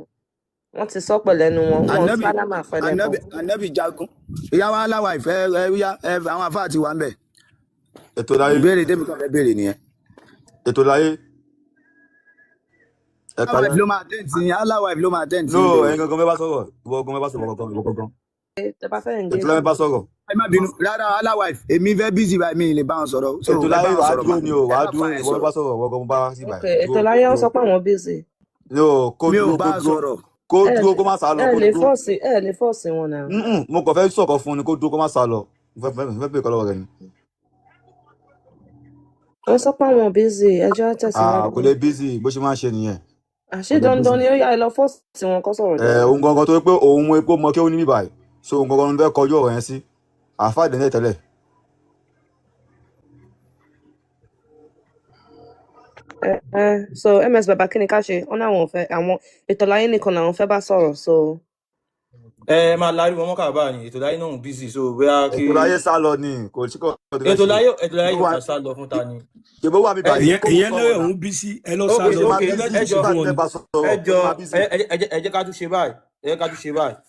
wọ́n ti sọ pẹ̀lẹ́nu wọn wọ́n sálámà fẹ́lẹ́bọ. Ànábì jagun ìyàwó aláwa ìfẹ́ àwọn afá àti wà ń bẹ̀. ètò láyé ìbéèrè débi kan fẹ́ béèrè nìyẹn. ètò láyé aláwa ló máa tẹ́ǹtì aláwa ló máa tẹ́ǹtì. no ẹ̀yin gangan bẹ́ẹ̀ bá sọ̀rọ̀ ìwọ gangan bá sọ̀rọ̀ gangan. ètò láyé bá sọ̀rọ̀. ẹ má bínú rárá aláwa èmi fẹ́ bísí báyìí mi lè bá wọn sọ̀rọ̀. ètò láyé wàá dúró ni o wàá dúró ìwọ bá sọ̀rọ̀ ìwọ gangan bá sí báyìí. ètò láyé ó sọ pé àwọn bísí. mi ò bá sọ̀rọ̀. kó dúró kó má sá lọ. ẹ lè fọ́ọ̀sì wọn náà. mo kàn fẹ́ sọ̀kọ̀ fún ni kó dúró kó má sá lọ fẹ́ pè kọ́ lọ́wọ́ rẹ̀ ni. wọ́n sọ pé àwọn bísí ẹjọ́ tẹ̀síwájú. kò lè bísí bó ṣe máa ń ṣe nìyẹn. àṣé dandan ni ó yá ẹ lọ fọ́ọ̀sì wọn kọ́ sọ̀rọ̀. òun gangan tó pé òun epo mọ kí ó ní bíbá yìí so òun gangan fẹ́ kọjú ọ̀rọ̀ yẹn sí àáfàá ìdẹ́nẹ́ tẹ́lẹ̀. So ms baba kí ni ká ṣe wọn náà wọn fẹ́ àwọn ètò láyé nìkan làwọn fẹ́ bá sọ̀rọ̀ so. ẹ máa lárí wọn mọ́kà báyìí ètò láyé náà ń bísí so bóyá kí. ètò láyé sá lọ ni kò sí kò. ètò láyé yóò máa sá lọ fún ta ni. ìbò wà mí báyìí. ìyẹn lóye òun bí sí ẹ lọ sá lọ ẹ jẹ́ ká tún ṣe báyìí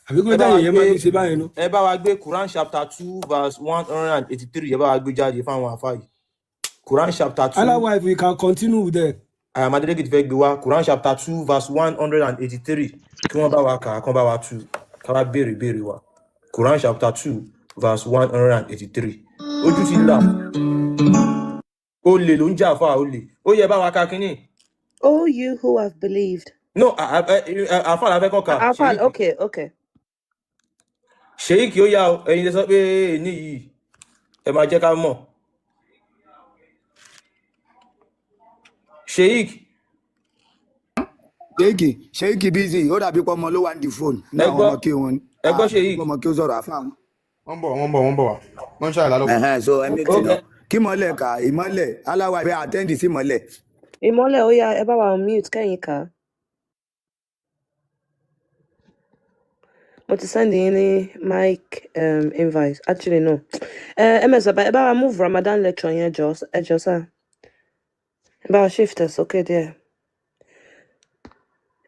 àbí kò dáhùn ìyẹn máa ń ṣe báyìí nù. ẹ bá wa gbé Quran chapter 2 verse 183 ẹ bá wa gbé jáde fáwọn àfáà yìí Quran chapter 2. Allah, if we can continue with that. Amadede fẹ́ gbé wa Quran chapter 2 verse 183 kí wọ́n bá wa kà á kán bá wa tú ká wá béèrè wa Quran chapter 2 verse 183 ojú ti là olè ló ń jà fún olè ó yẹ bá wa ka kínní. Oh, you who have believed. No, àfáà la fẹ́ kọ́ ka. Àfáà okay. Sheikh ó yá o ẹ̀yin lè sọ pé ní yìí ẹ máa jẹ́ ká mọ̀. Sheikh busy ó dàbí pé ọmọ ló wà ní fóònù ní àwọn ọmọ kí wọn. ẹ gbọ́ Sheikh ọmọ kí ó sọ̀rọ̀ àfa wọn. wọ́n bọ̀ wá wọ́n ń ṣàlàyé lọ́wọ́. so ẹ̀mí tí náà kí mọ́lẹ̀ ká ìmọ́lẹ̀ aláwa ìfẹ́ àtẹ́ǹdì sí mọ́lẹ̀. Ìmọ́lẹ̀ ó yá ẹ bá wa mute kẹ́yìn ká. Mo ti send any mic invite. Actually no. MS about move Ramadan lecture yẹn jọ sir. About shift us, okay there.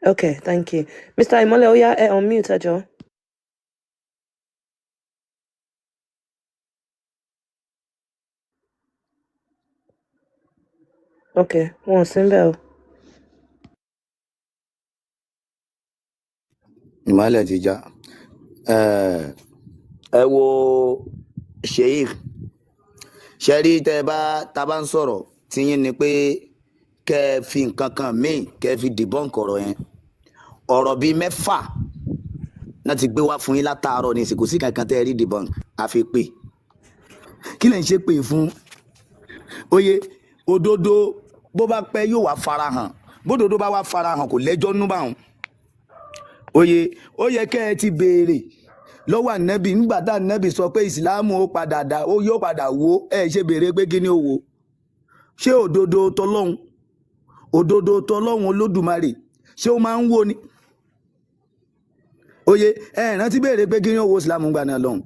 Okay, thank you. Mr. Imole, on mute, Ajo. Okay, one symbol. Ìmọ̀lẹ̀ ti já. Ẹ wo Sheikh. Ṣé rí tá bá ń sọ̀rọ̀ tíyín ni pé kẹ́ fi nǹkan kan míì kẹ́ fi debunk ọ̀rọ̀ yẹn. Ọ̀rọ̀ bíi 6 náà ti gbé wá fún yín látàárọ̀ ní ìsìnkú sí kankan tẹ́ rí debunk àfi pé. Kí lẹ̀ ń ṣe pé fún? Oye, òdodo bó bá pẹ́ yóò wá farahàn. Bódodo bá wá farahàn kò lẹ́jọ́ nú bá wọn. Oye, ó yẹ kẹ́ ẹ ti béèrè lọ́wọ́ Ànábì nígbà tá Ànábì sọ pé ìsìláàmù ó yóò padà wó, ẹ ṣe béèrè pé kí ni ó wó. Ṣé òdodo tọlọ́hun Olódùmarè ṣé ó máa ń wó ni? Oye, ẹ rántí béèrè pé kí ni ó wó ìsìláàmù gbà náà lọ́hùn.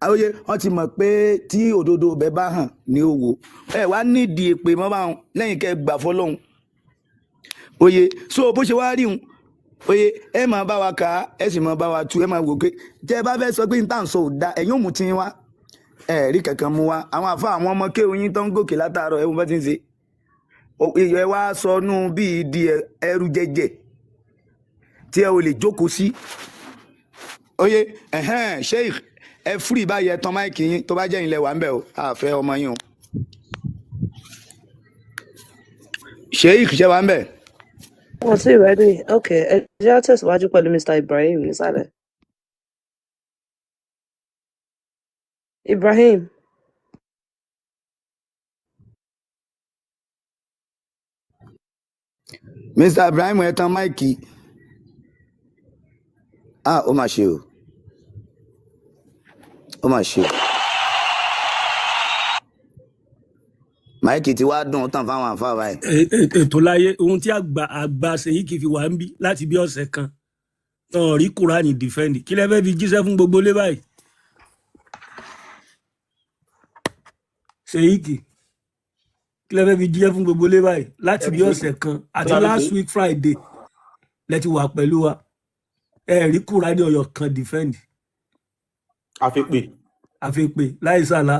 Oye, wọ́n ti mọ̀ pé tí òdodo bẹ́ẹ̀ bá hàn ní ó wó. Ẹ wá nídìí èpè mọ́ bá wọn lẹ́yìn kẹ́ gbà fọlọ́hun. Oye, so bó ṣe wá rí wọn. Oye, ẹ máa bá wa kà á, ẹ sì máa bá wa tú, ẹ máa wò pé tẹ́ ẹ bá fẹ́ sọ pé n tá à ń sọ ò da ẹ̀yin ò mú tí wá ẹ rí kankan mú wá. Àwọn àfa àwọn ọmọ kéwù yín tó ń gòkè látàárọ̀ ẹ wo bá ti ń ṣe. Ẹ wá sọnù bíi di ẹrù jẹjẹ tí ẹ ò lè jókòó sí. Oye, Sheikh ẹ fúrì báyìí ẹ tán máìkì yín tó bá jẹ́ ilẹ̀ wà ń bẹ̀ o àfẹ́ ọmọ yín o. Sheikh ṣe wà ń bẹ̀. Oh, see, ready. Okay. I'll test what you call Mr. Ibrahim. Is that it? Ibrahim. Mr. Ibrahim ẹ tán máìkì. Ó mà ṣe o. Ó mà ṣe o. Máìkì tí wàá dùn tán fáwọn àfáà báyìí. Ètò láyé ohun tí àgbà Ṣèyí kì í fi wà ń bí láti bí ọ̀sẹ̀ kan náà rí Kùránì dìfẹ́ǹdì kí lẹ fẹ́ fi jíṣẹ́ fún gbogbo lé báyìí. Ṣèyí kì lẹ fẹ́ fi jíṣẹ́ fún gbogbo lé báyìí láti bí ọ̀sẹ̀ kan àti last week Friday lẹ ti wà pẹ̀lú wa rí Kùránì ọ̀yọ̀ kan dìfẹ́ǹdì. àfipè láì sàlá.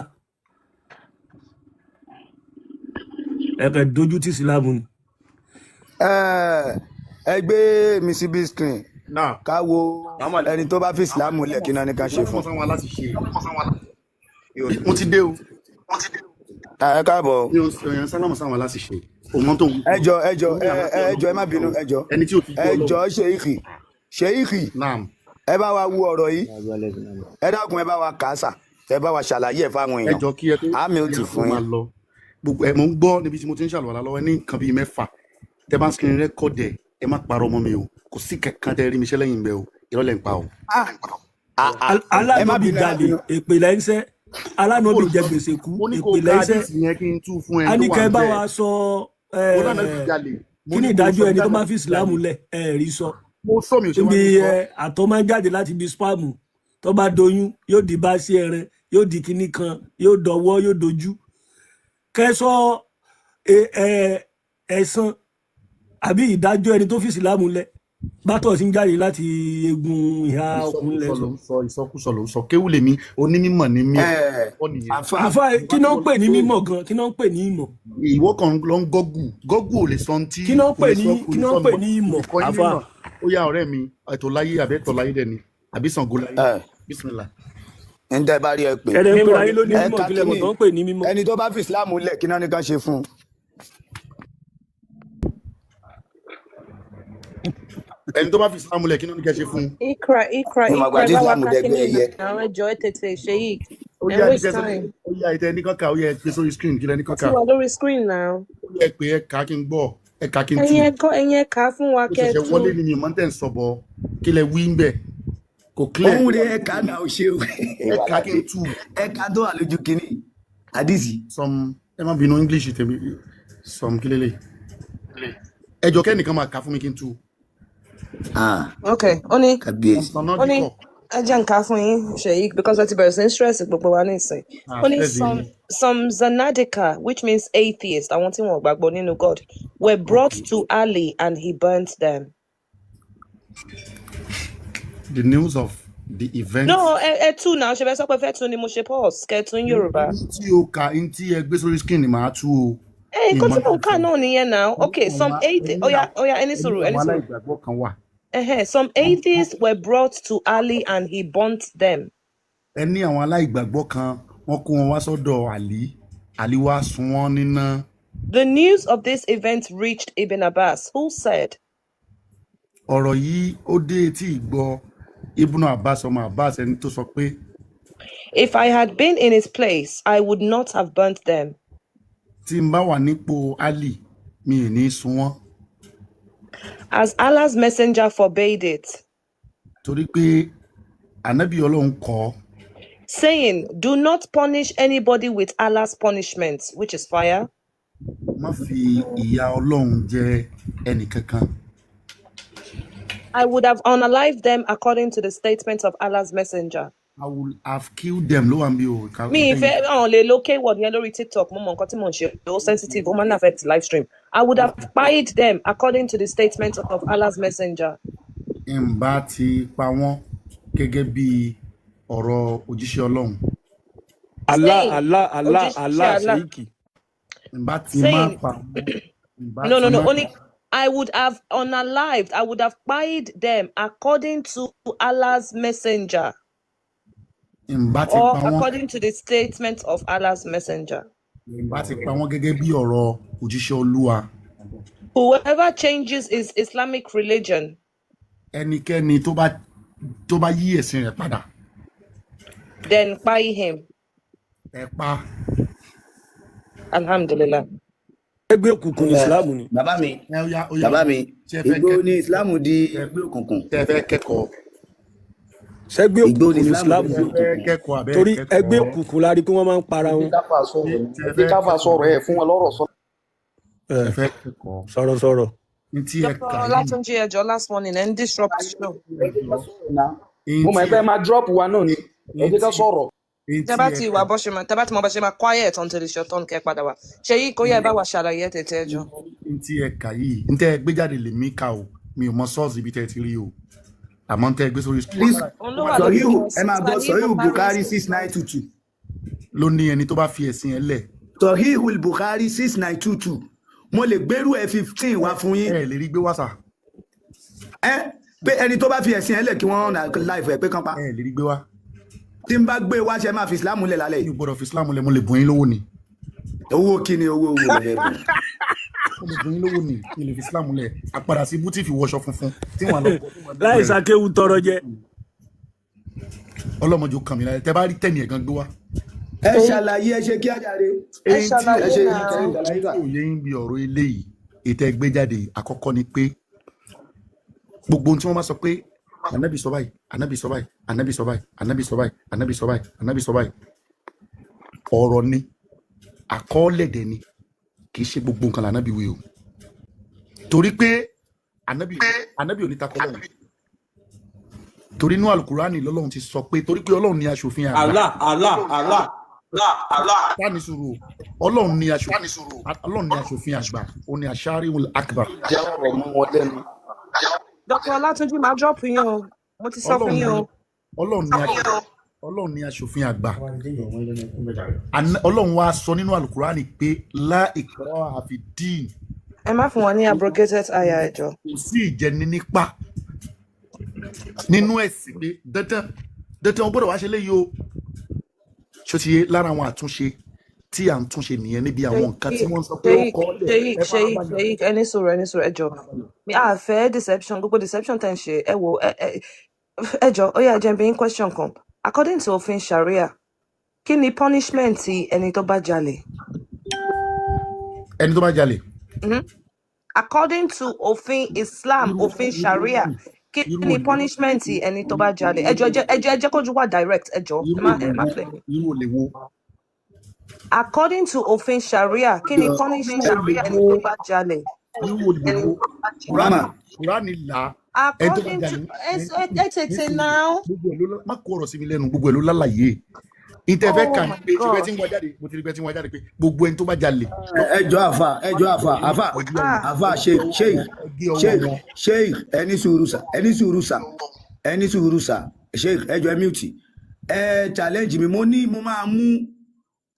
Ẹ̀kẹ́ dojú tí Ìsìlámù ni. Ẹ gbé mi sí big screen ká wo ẹni tó bá fi Ìsìlámù lẹ̀ kí náà ní ká ṣe fún. Mo ti dé o. Ẹ káàbọ̀. Èèyàn sálámù sáwọn láti ṣe. Ẹjọ́ ẹ má bínú ẹjọ́. Ṣèyíkì ẹ bá wa wo ọ̀rọ̀ yìí ẹ dákun ẹ bá wa kà á sà ẹ bá wa ṣàlàyé ẹ̀ fáwọn èèyàn. Ẹjọ́ kí ẹ tó àmì ò tì fún yín. Gbogbo mo ń gbọ́ níbi tí mo ti ń ṣàlùwàlá lọ́wọ́ ní nǹkan bíi 6 tẹ́ bá ń screen record ẹ má parọ́ mọ́ mi o kò sí kankan tẹ́ rí mi ṣẹ́ lẹ́yìn bẹ́ẹ̀ o irọ́ lẹ́ ń pa o. Alánàbì jalè èpè lẹ́ńsẹ́ alánàbì jẹ gbèsè kú èpè lẹ́ńsẹ́ aníkẹ́ bá wa sọ kí ni ìdájọ́ ẹni tó máa fi Ìsìlámù lẹ̀ rí sọ níbi àtọ̀ máa ń jáde láti ibi spam tó bá doyún yóò di bá sí ẹran yóò di kinní kan yóò dọwọ́ yóò dojú kẹsọ ẹ̀san àbí ìdájọ́ ẹni tó fi Ìsìlámù lẹ̀ bátọ̀ sí ń jáde láti egun ìhà ọkùnrin lẹ́sọ̀. Ìsọkúsọ ló ń sọ kéwù lèmi onímọ̀ ní mí. Àfà kí náà ń pè ní mímọ̀ gan kí náà ń pè ní ìmọ̀. Ìwọ kan lọ ń gọ́gù ò lè sọ tí. Kí náà ń pè ní ìmọ̀ àfà. Ó yá ọ̀rẹ́ mi ètò láyé àbí ẹ̀tọ́ láyé dẹ̀ ni àbí Ṣàngó láyé bísímìlà. ń tẹ́ bá rí ẹ pé ẹni tó bá fi Ìsìlámù lẹ̀ kí náà ní ká ṣe fún un. ẹni tó bá fi Ìsìlámù lẹ̀ kí náà ní ká ṣe fún un. Ikra báwa kákínní àwọn ẹjọ́ ẹ tètè ṣe yìí. Ó yá ìtẹ́ ní kọ́kà ó yẹ ẹ pé sórí screen kí lẹ́ ní kọ́kà. ó ti wà lórí screen náà. Ó yẹ pé ẹ kà kí n gbọ́ ẹ kà kí n tú. ẹ̀yin ẹ kà fún wa kẹ́ ẹ tú. ó ṣẹ̀ṣẹ̀ wọlé ni mi mọ́ tẹ̀ ń sọ̀bọ̀ kí lẹ wí ń bẹ̀ kò clear. òun rẹ̀ ẹ̀ka náà ò ṣe o. ẹ̀ka kí n tú. ẹ̀ka tó wà lójú kínní àdìsí. ẹ má bínú English tèmi kí lélẹ̀. ẹjọ́ kẹ́nìkan máa kà fún mi kí n tú. Okay, Oni. Sheikh, because that's very interesting. Only some Zanadika, which means atheist, I want him to back God, were brought to Ali and he burnt them. The news of the event. No, two now. She was up with two ni mo ṣe pause. Ketun Yoruba. Inti o ka inti egbe sórí screen ni màá tú o. Continue ka no niyen now. Okay, some atheists. Oh yeah, any suru. Some atheists were brought to Ali and he burnt them. Ẹni àwọn aláìgbàgbọ́ kan wọ́n kó wọn wá sọ́dọ̀ Ali. Ali wá sun wọ́n níná. The news of this event reached Ibn Abbas, who said, ọ̀rọ̀ yìí ó dé etí ìgbọ́ Ibn Abbas ọmọ Abbas ẹni tó sọ pé, if I had been in his place, I would not have burnt them. Tí n bá wà nípò Ali, mi ò ní sun wọ́n. As Allah's messenger forbade it. Torí pé Ànábì Ọlọ́run kọ̀, saying, do not punish anybody with Allah's punishment, which is fire. Má fi ìyà Ọlọ́run jẹ ẹnì kankan. I would have unalived them according to the statement of Allah's messenger. I would have killed them. Lo and behold. Me, if I locate what yellow TikTok, so sensitive, woman affect live stream. I would have spied them according to the statement of Allah's messenger. Ìbá ti pa wọ́n gẹ́gẹ́ bí ọ̀rọ̀ òjíṣẹ́ Ọlọ́run. Allah, Sheikh. Ìbá ti máa pa wọ́n. No. Only I would have unalived. I would have spied them according to Allah's messenger. Or according to the statement of Allah's messenger. Whoever changes his Islamic religion, then buy him. Alhamdulillah. Ẹgbẹ́ òkùnkùn Islam ni. Bàbá mi, ìgbó ní Islam di ẹgbẹ́ òkùnkùn. Tẹ́fẹ́ kẹ́kọ̀ọ́. Ṣẹ́gbẹ́ òkùnkùn Islam torí ẹgbẹ́ òkùnkùn la rí pé wọ́n máa ń para wọn. Bí káfà sọ̀rọ̀ ẹ̀ fún wọn lọ́rọ̀ sọ. Tẹ́fẹ́ kẹ́kọ̀ọ́. Sọ̀rọ̀. Dr. Olatunji Ejo last morning and disrupt the show. Mo mọ̀ ẹgbẹ́ máa drop wa náà ni. Ẹ jẹ́ ká sọ̀rọ̀. Tabati mo ba ṣe ma quiet until it's your turn kẹ́ padà wá. Ṣèyí kò yẹ bá wa ṣàlàyé tètè ẹjọ́. Ntí ẹ̀ka yìí, ntẹ́ gbé jáde lè mí ka o, mi ò mọ source ibi tẹ́ ti rí o. Àmọ́ ntẹ́ gbé sórí street. Ẹ máa gbọ́ Sahih Bukhari 6922. Ló ní ẹni tó bá fi ẹ̀sìn ẹ lẹ̀. Sahih Bukhari 6922. Mo lè gbèrú ẹ15 wá fún yín. Ẹ lè rí gbé wá sà. Pé ẹni tó bá fi ẹ̀sìn ẹ lẹ̀ kí wọ́n live ẹ pé kán pa. Ẹ lè rí gbé wá. Tí n bá gbé wá ṣe máa fi Islam lẹ̀ lálẹ́ yìí. Mi gbọ́dọ̀ fi Islam lẹ̀, mo lè bùn yín lówó ni. Owó kí ni owó lẹ̀ bùn? Mo lè bùn yín lówó ni, mi lè fi Islam lẹ̀. Àpàdà sí bútì fi wọṣọ funfun. Tí wọ́n lọ. Láì ṣàkéwù tọrọ jẹ. Ọlọ́mọdé ó kàn mí láyé, tẹ́ bá rí tẹ́ni ẹ̀gán gbé wá. Ẹ ṣàlàyé ẹ ṣe kí á jàre. Ẹ ṣàlàyé náà. Òye ń bi ọ̀rọ̀ eléyìí, ètò ẹgbẹ́ jáde àkọ́kọ́ ni pé gbogbo ohun tí wọ́n bá sọ pé Ànábì sọ báyìí, Ànábì sọ báyìí, Ànábì sọ báyìí, Ànábì sọ báyìí, Ànábì sọ báyìí, Ànábì sọ báyìí. Ọ̀rọ̀ ni, àkọọ́lẹ̀ dẹ̀ ni, kì í ṣe gbogbo nǹkan l'Ànábì wí o. Torí pé Ànábì ò ní takò Ọlọ́run. Torí inú Al-Qur'ani l'Ọlọ́run ti sọ pé torí pé Ọlọ́run ni aṣòfin àgbà. Allah. Tani sùúrù. Ọlọ́run ni aṣòfin àgbà. Ó ní Ash-Shari'ul Akbar. Jẹ́ ọ̀rọ̀ mọ́ wọn lẹ́nu. Dr. Olatunji máa drop yín o. Mo ti sọ fún yín o. Ọlọ́run ni aṣòfin àgbà. Ọlọ́run wá sọ nínú Al-Qur'ani pé la ikraha fi din. Ẹ má fún wọn ní abrogated aya ẹjọ́. Kò sí ìjẹni nípa nínú ẹ̀sìn pé dandan gbọ́dọ̀ wá ṣe léyìí o. Ṣó ti yé lára àwọn àtúnṣe tí à ń túnṣe nìyẹn níbi àwọn nǹkan tí wọ́n sọ pé ó kọ́ lẹ̀. Ṣèyí ẹni sọ̀rọ̀ ẹjọ́. Mi à fẹ́ deception gbogbo deception tẹ̀ ń ṣe ẹ wo ẹjọ́ ó yá jẹ́ bí n question kan. According to òfin Sharia, kí ni punishment ti ẹni tó bá jalè? Ẹni tó bá jalè. According to òfin Islam, òfin Sharia, kí ni punishment ti ẹni tó bá jalè? Ẹjọ́ kójú wá direct ẹjọ́ ẹ má play. Irú olè wo? According to òfin Sharia, kí ni punishment ti ẹni tó bá jalè? Irú olè wo? Kùránì là according to ẹ now. gbogbo ẹ̀ ló má kó ọ̀rọ̀ sí mi lẹ́nu, gbogbo ẹ̀ ló lálàyé ìtẹ̀fẹ́ kan pé ṣùgbọ́n tí wọ́n jáde mo ti rí pé tí wọ́n jáde pé gbogbo ẹni tó bá jalè. ẹjọ́ àfà sheikh ẹni sùúrù sà sheikh ẹjọ́ ẹ mute challenge mi mo máa mú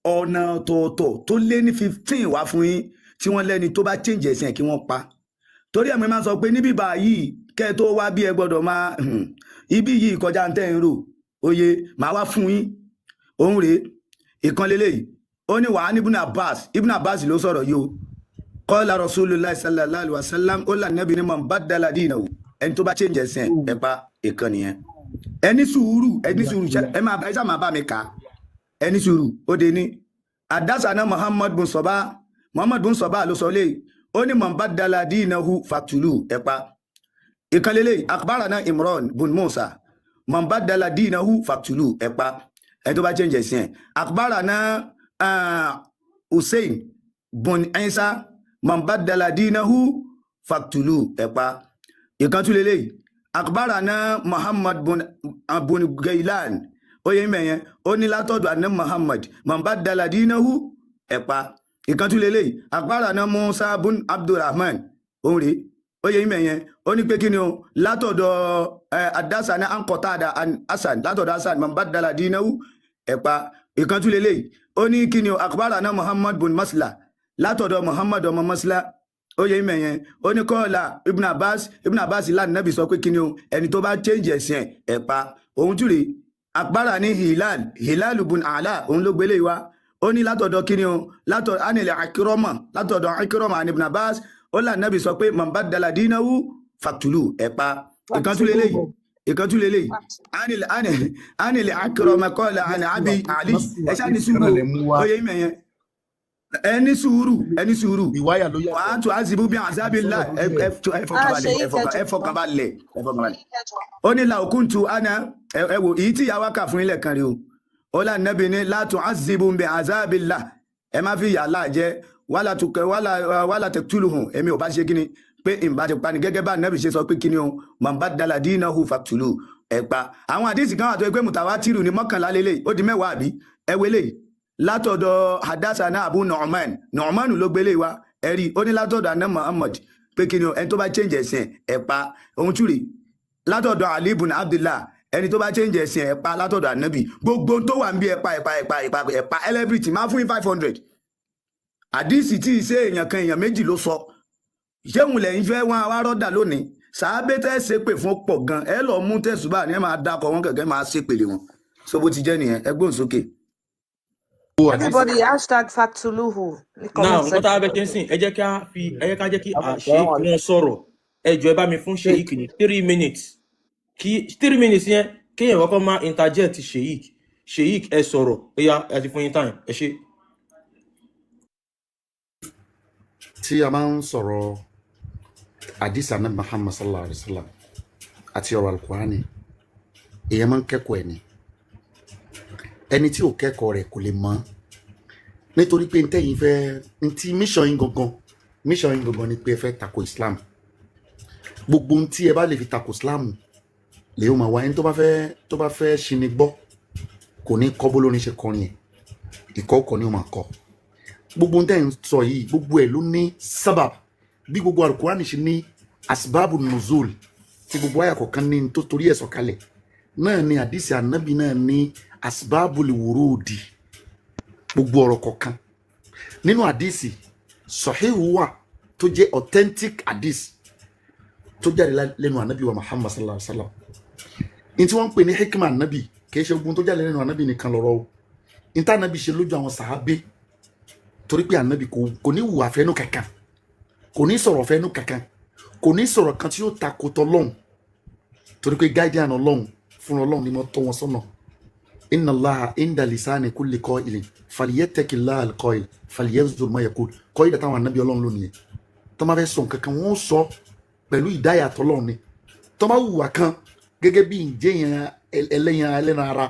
ọ̀nà ọ̀tọ̀ọ̀tọ̀ tó lé ní 15 wá fún yín tí wọ́n lẹ́ni tó bá change ẹ̀sìn kí wọ́n pa torí ẹ̀mí máa sọ pé níbí báyìí kẹ́ tó wá bí ẹ gbọ́dọ̀ máa ibi yìí kọjá ń tẹ́ ń rò oyè máa wá fún yín òun rèé ìkan lélẹ́yìí ó ní wàá ní Ibn Abbas ló sọ̀rọ̀ yìí o qala Rasulullah sallallahu alaihi wasallam ó là nẹ́bi ní man baddala dinahu ẹni tó bá change ẹ̀sìn ẹ̀ pa ìkan nìyẹn ẹni sùúrù ẹ máa bá mi kà ẹni sùúrù ó de ní adásánà Muhammad bin Sabah ló sọ léyìí ó ní man baddala dinahu faqtulu ẹ̀ pa ìkan lélẹ́yìí akhbarana Imran bin Musa man baddala dinahu faqtulu ẹ̀ pa ẹni tó bá change ẹ̀sìn ẹ̀ akhbarana Hussein bin Isa man baddala dinahu faqtulu ẹ̀ pa ìkan tún lélẹ́yìí akhbarana Muhammad bin Gailan oye mẹ́yẹn ó ní látọ̀dọ̀ àná Muhammad man baddala dinahu ẹ̀ pa ìkan tún lélẹ́yìí akhbarana Musa bin Abdurrahman òun rèé oye mẹ́yẹn ó ní pé kí ni o látọ̀dọ̀ adásánà Qatada Hasan látọ̀dọ̀ Hasan man baddala dinahu ẹ̀ pa ìkan tún lélẹ́yìí ó ní kí ni o akhbarana Muhammad bin Masla látọ̀dọ̀ Muhammad ọmọ Masla oye mẹ́yẹn ó ní kọ́ọ̀lá Ibn Abbas láti nẹ́bí sọ pé kí ni o ẹni tó bá change ẹ̀sìn ẹ̀ pa òun tún rèé akhbara ní Hilal bin Ala òun ló gbélé wa ó ní látọ̀dọ̀ kí ni o látọ̀dọ̀ anilẹ̀ Ikrama ní Ibn Abbas ó là nẹ́bí sọ pé man baddala dinahu faqtulu ẹ̀ pa ìkan tún lélẹ́yìí anilẹ̀ Ikrama qala ana abi Ali ẹ̀ṣá ní sùúrù oye mẹ́yẹn ẹni sùúrù wàá tún àzìbú bí àzábìlá ẹfọkànbalẹ̀ ó ní làókùntù àná ẹwò èyí tí ìyá wákà fún ilẹ̀ kan rí o ó là nẹ́bi ní látún àzìbú bí àzábìlá ẹ má fi yàrá jẹ wàlà tẹ̀túlùhùn èmi ò bá ṣe kíni pé ìbá ti pani gẹ́gẹ́ bá nẹ́bi ṣe sọ pé kíni o man baddala dinahu faqtulu ẹ̀ pa àwọn àdìsí kan wà tó pé mutawatiru ní mọ́kànlá lélẹ̀ ó di mẹ́wàá àbí ẹwẹ́lẹ̀ látọ̀dọ̀ hadasana Abu Nu'man ló gbélé wa ẹ̀rí ó ní látọ̀dọ̀ aná Muhammad pé kí ni ẹni tó bá change ẹ̀sìn ẹ̀ pa ohun túrì látọ̀dọ̀ Ali ibn Abdullah ẹni tó bá change ẹ̀sìn ẹ̀ pa látọ̀dọ̀ ànábì gbogbo tó wà ń bí ẹ̀pa ẹlẹ́bìrìtì máa fún 500 àdìsí tí ìṣe èèyàn kan èèyàn méjì ló sọ ìṣéhùn lẹ́yìn fẹ́ wọn wá rọ́dà lónìí sàábé tẹ́ ṣe pè fún pọ̀ gan ẹ lọ mú tẹ̀sùbà ní ẹ máa dákọ̀ wọn gẹ́gẹ́ máa ṣe pèlè wọn so bó ti jẹ́ nìyẹn ẹ gbóhùn sókè. Everybody #Factuluhu. Now, nǹkan tá a bẹ ṣe ń sìn ẹ jẹ́ ká jẹ́ kí Sheikh wọn sọ̀rọ̀ ẹ jọ̀ọ́ ẹ bá mi fún Sheikh ní 3 minutes kí 3 minutes yẹn kéèyàn kọ́kọ́ máa interject Sheikh ẹ sọ̀rọ̀ ó yá ẹ ti fún yín time ẹ ṣe. tí a máa ń sọ̀rọ̀ àdìsá náà Muhammad sallallahu alaihi wa sallam àti ọ̀rọ̀ alukurani èèyàn máa ń kẹ́kọ̀ọ́ ẹ̀ ni ẹni tí ò kẹ́kọ̀ọ́ rẹ̀ kò lè mọ̀ nítorí pé ntẹ́yìn fẹ́ ntí mission yín gangan ni pé ẹ fẹ́ tako Islam gbogbo ntí ẹ bá lè fi tako Islam lè ó máa wá ẹni tó bá fẹ́ ṣini gbọ́ kò ní kọ́ bó lórin ṣe kọrin ẹ̀ ìkọ́kọ̀ ni ó máa kọ́ gbogbo ntẹ́yìn sọ yìí gbogbo ẹ̀ ló ní sábàb bí gbogbo alukurani ṣe ní asbabu nuzul tí gbogbo àyà kọ̀ọ̀kan ní tó torí ẹ̀ sọ̀kalẹ̀ náà ni àdìsí ànábì náà ní asbabul wurudi gbogbo ọ̀rọ̀ kọ̀ọ̀kan nínú àdìsí sọ̀híhù wà tó jẹ́ authentic àdìsí tó jáde lẹ́nu ànábì wa Muhammad sallallahu alaihi wa sallam ní tí wọ́n ń pè ní hikma ànábì kì í ṣe ogun tó jáde lẹ́nu ànábì nìkan lọ́rọ̀ o ní tí ànábì ṣe lójú àwọn sàhábé torí pé ànábì kò ní wùwà fẹ́nu kankan kò ní sọ̀rọ̀ fẹ́nu kankan kò ní sọ̀rọ̀ kan tí yóò takò tọ́lọ́hun torí pé guardian ọlọ́hun fún ọlọ́hun ni mo tọ́ wọn sọ́nà inna Allaha inda lisani kulli qa'ilin falyattaqillaha al-qa'il falyanzur ma yaqul kọ́ ìdá táwọn ànábì ọlọ́hun lónìí tó máa fẹ́ sọ nǹkan kan wọ́n sọ pẹ̀lú ìdáyà tọ́lọ́hun ni tó máa wùwà kan gẹ́gẹ́ bí ìjẹyàn ẹlẹ́yìn ẹlẹ́nu ara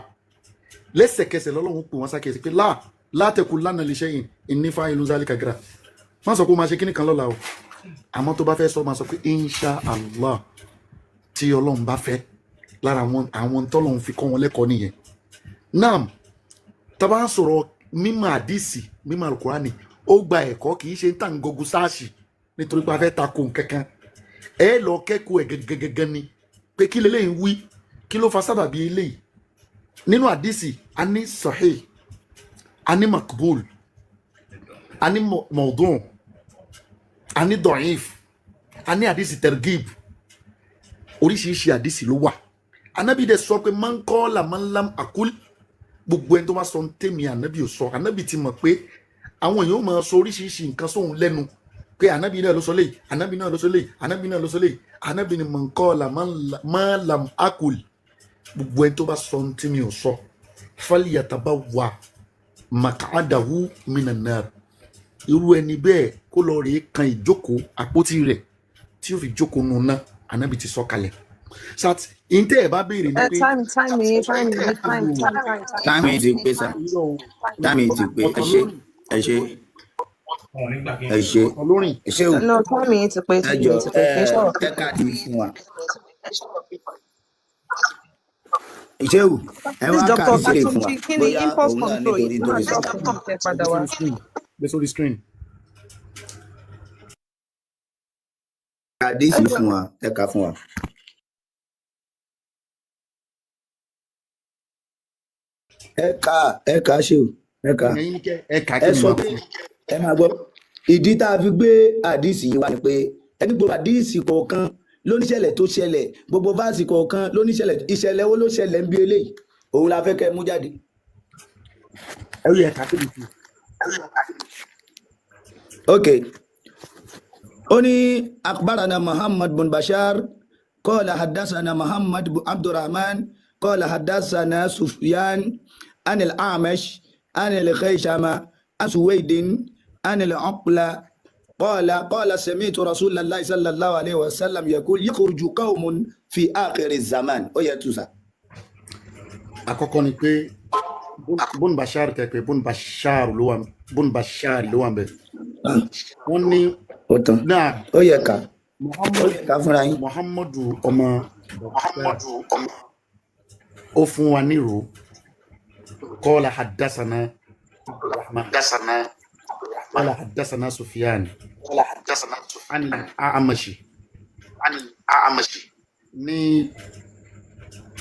lẹ́sẹ̀kẹsẹ̀ lọ́lọ́hun pè wọ́n sákẹ́sẹ̀ pé la taqulanna li shay'in inni fa'ilun dhalika gadan má sọ pé ó máa ṣe kíní kan lọ́la o àmọ́ tó bá fẹ́ sọ máa sọ pé insha Allah tí Ọlọ́run bá fẹ́ lára àwọn tọ́lọ́run fi kọ́ wọn lẹ́kọ̀ọ́ nìyẹn. Náà tá bá ń sọ̀rọ̀ mímọ̀ àdìsí mímọ̀ Al-Qur'ani ó gba ẹ̀kọ́ kì í ṣe tá ń gọgù sáàṣì nítorí pé a fẹ́ takò nǹkankan ẹ lọ kẹ́kọ̀ọ́ ẹ̀ gẹ́gẹ́gẹ́ ni pé kí lélẹ́yìn wí kí ló fa sábàbí eléyìí. Nínú àdìsí a ní sahih a ní makbul a ní mawdu' a ní da'if a ní àdìsí tergib oríṣiríṣi àdìsí ló wà. Ànábì dẹ̀ sọ pé man qala man lam aqul gbogbo ẹni tó bá sọ ń tèmi ànábì ò sọ. Ànábì ti mọ̀ pé àwọn èèyàn máa sọ oríṣiríṣi nǹkan sóhun lẹ́nu pé ànábì náà ló sọ léyìí ànábì náà ló sọ léyìí ànábì náà ló sọ léyìí. Ànábì ni man qala man lam aqul gbogbo ẹni tó bá sọ ń tèmi ò sọ falyatabawwa maq'adahu minan nar irú ẹni bẹ́ẹ̀ kó lọ rèé kan ìjókòó àpótí rẹ̀ tí ó fi jókòó nù náà. Ànábì ti sọ kalẹ̀. Sat inte ẹ bá béèrè ní pé time ti pé sá time ti pé ẹ ṣe o no time ti pé ẹjọ ẹ káàdì fún wa ṣé o ẹ wá káàdì sílẹ̀ fún wa bóyá òun náà nítorí tó lè gbé sórí screen. káàdì sí fún wa ẹ ká fún wa. ẹ ká ṣe o ẹ sọ pé ẹ máa gbọ́ ìdí tá a fi gbé àdìsí yìí wá ni pé ẹni gbogbo àdìsí kọ̀ọ̀kan lóníṣẹ̀lẹ̀ tó ṣẹlẹ̀ gbogbo fáàsì kọ̀ọ̀kan lóníṣẹ̀lẹ̀ ìṣẹ̀lẹ̀ wo ló ṣẹlẹ̀ ń bí eléyìí òun la fẹ́ kẹ́ mú jáde. ẹ yẹ ká tó dìbò. ok ó ní akbarana Muhammad bin Bashar qala haddathana Muhammad bin Abdurrahman qala haddathana Sufyan عن الأعمش عن الخيشمة عن سويد عن العقلة قال سمعت رسول الله صلى الله عليه وسلم يقول يخرج قوم في آخر الزمان ó yẹ tú sà. Àkọ́kọ́ ni pé Bun Bashar tẹ pé Bun Bashar ló wà ńbẹ̀. Wọ́n ní náà ó yẹ ká fúnra yín. Muhammadu ọmọ ó fún wa nírò. قال حدثنا سفيان عن الأعمش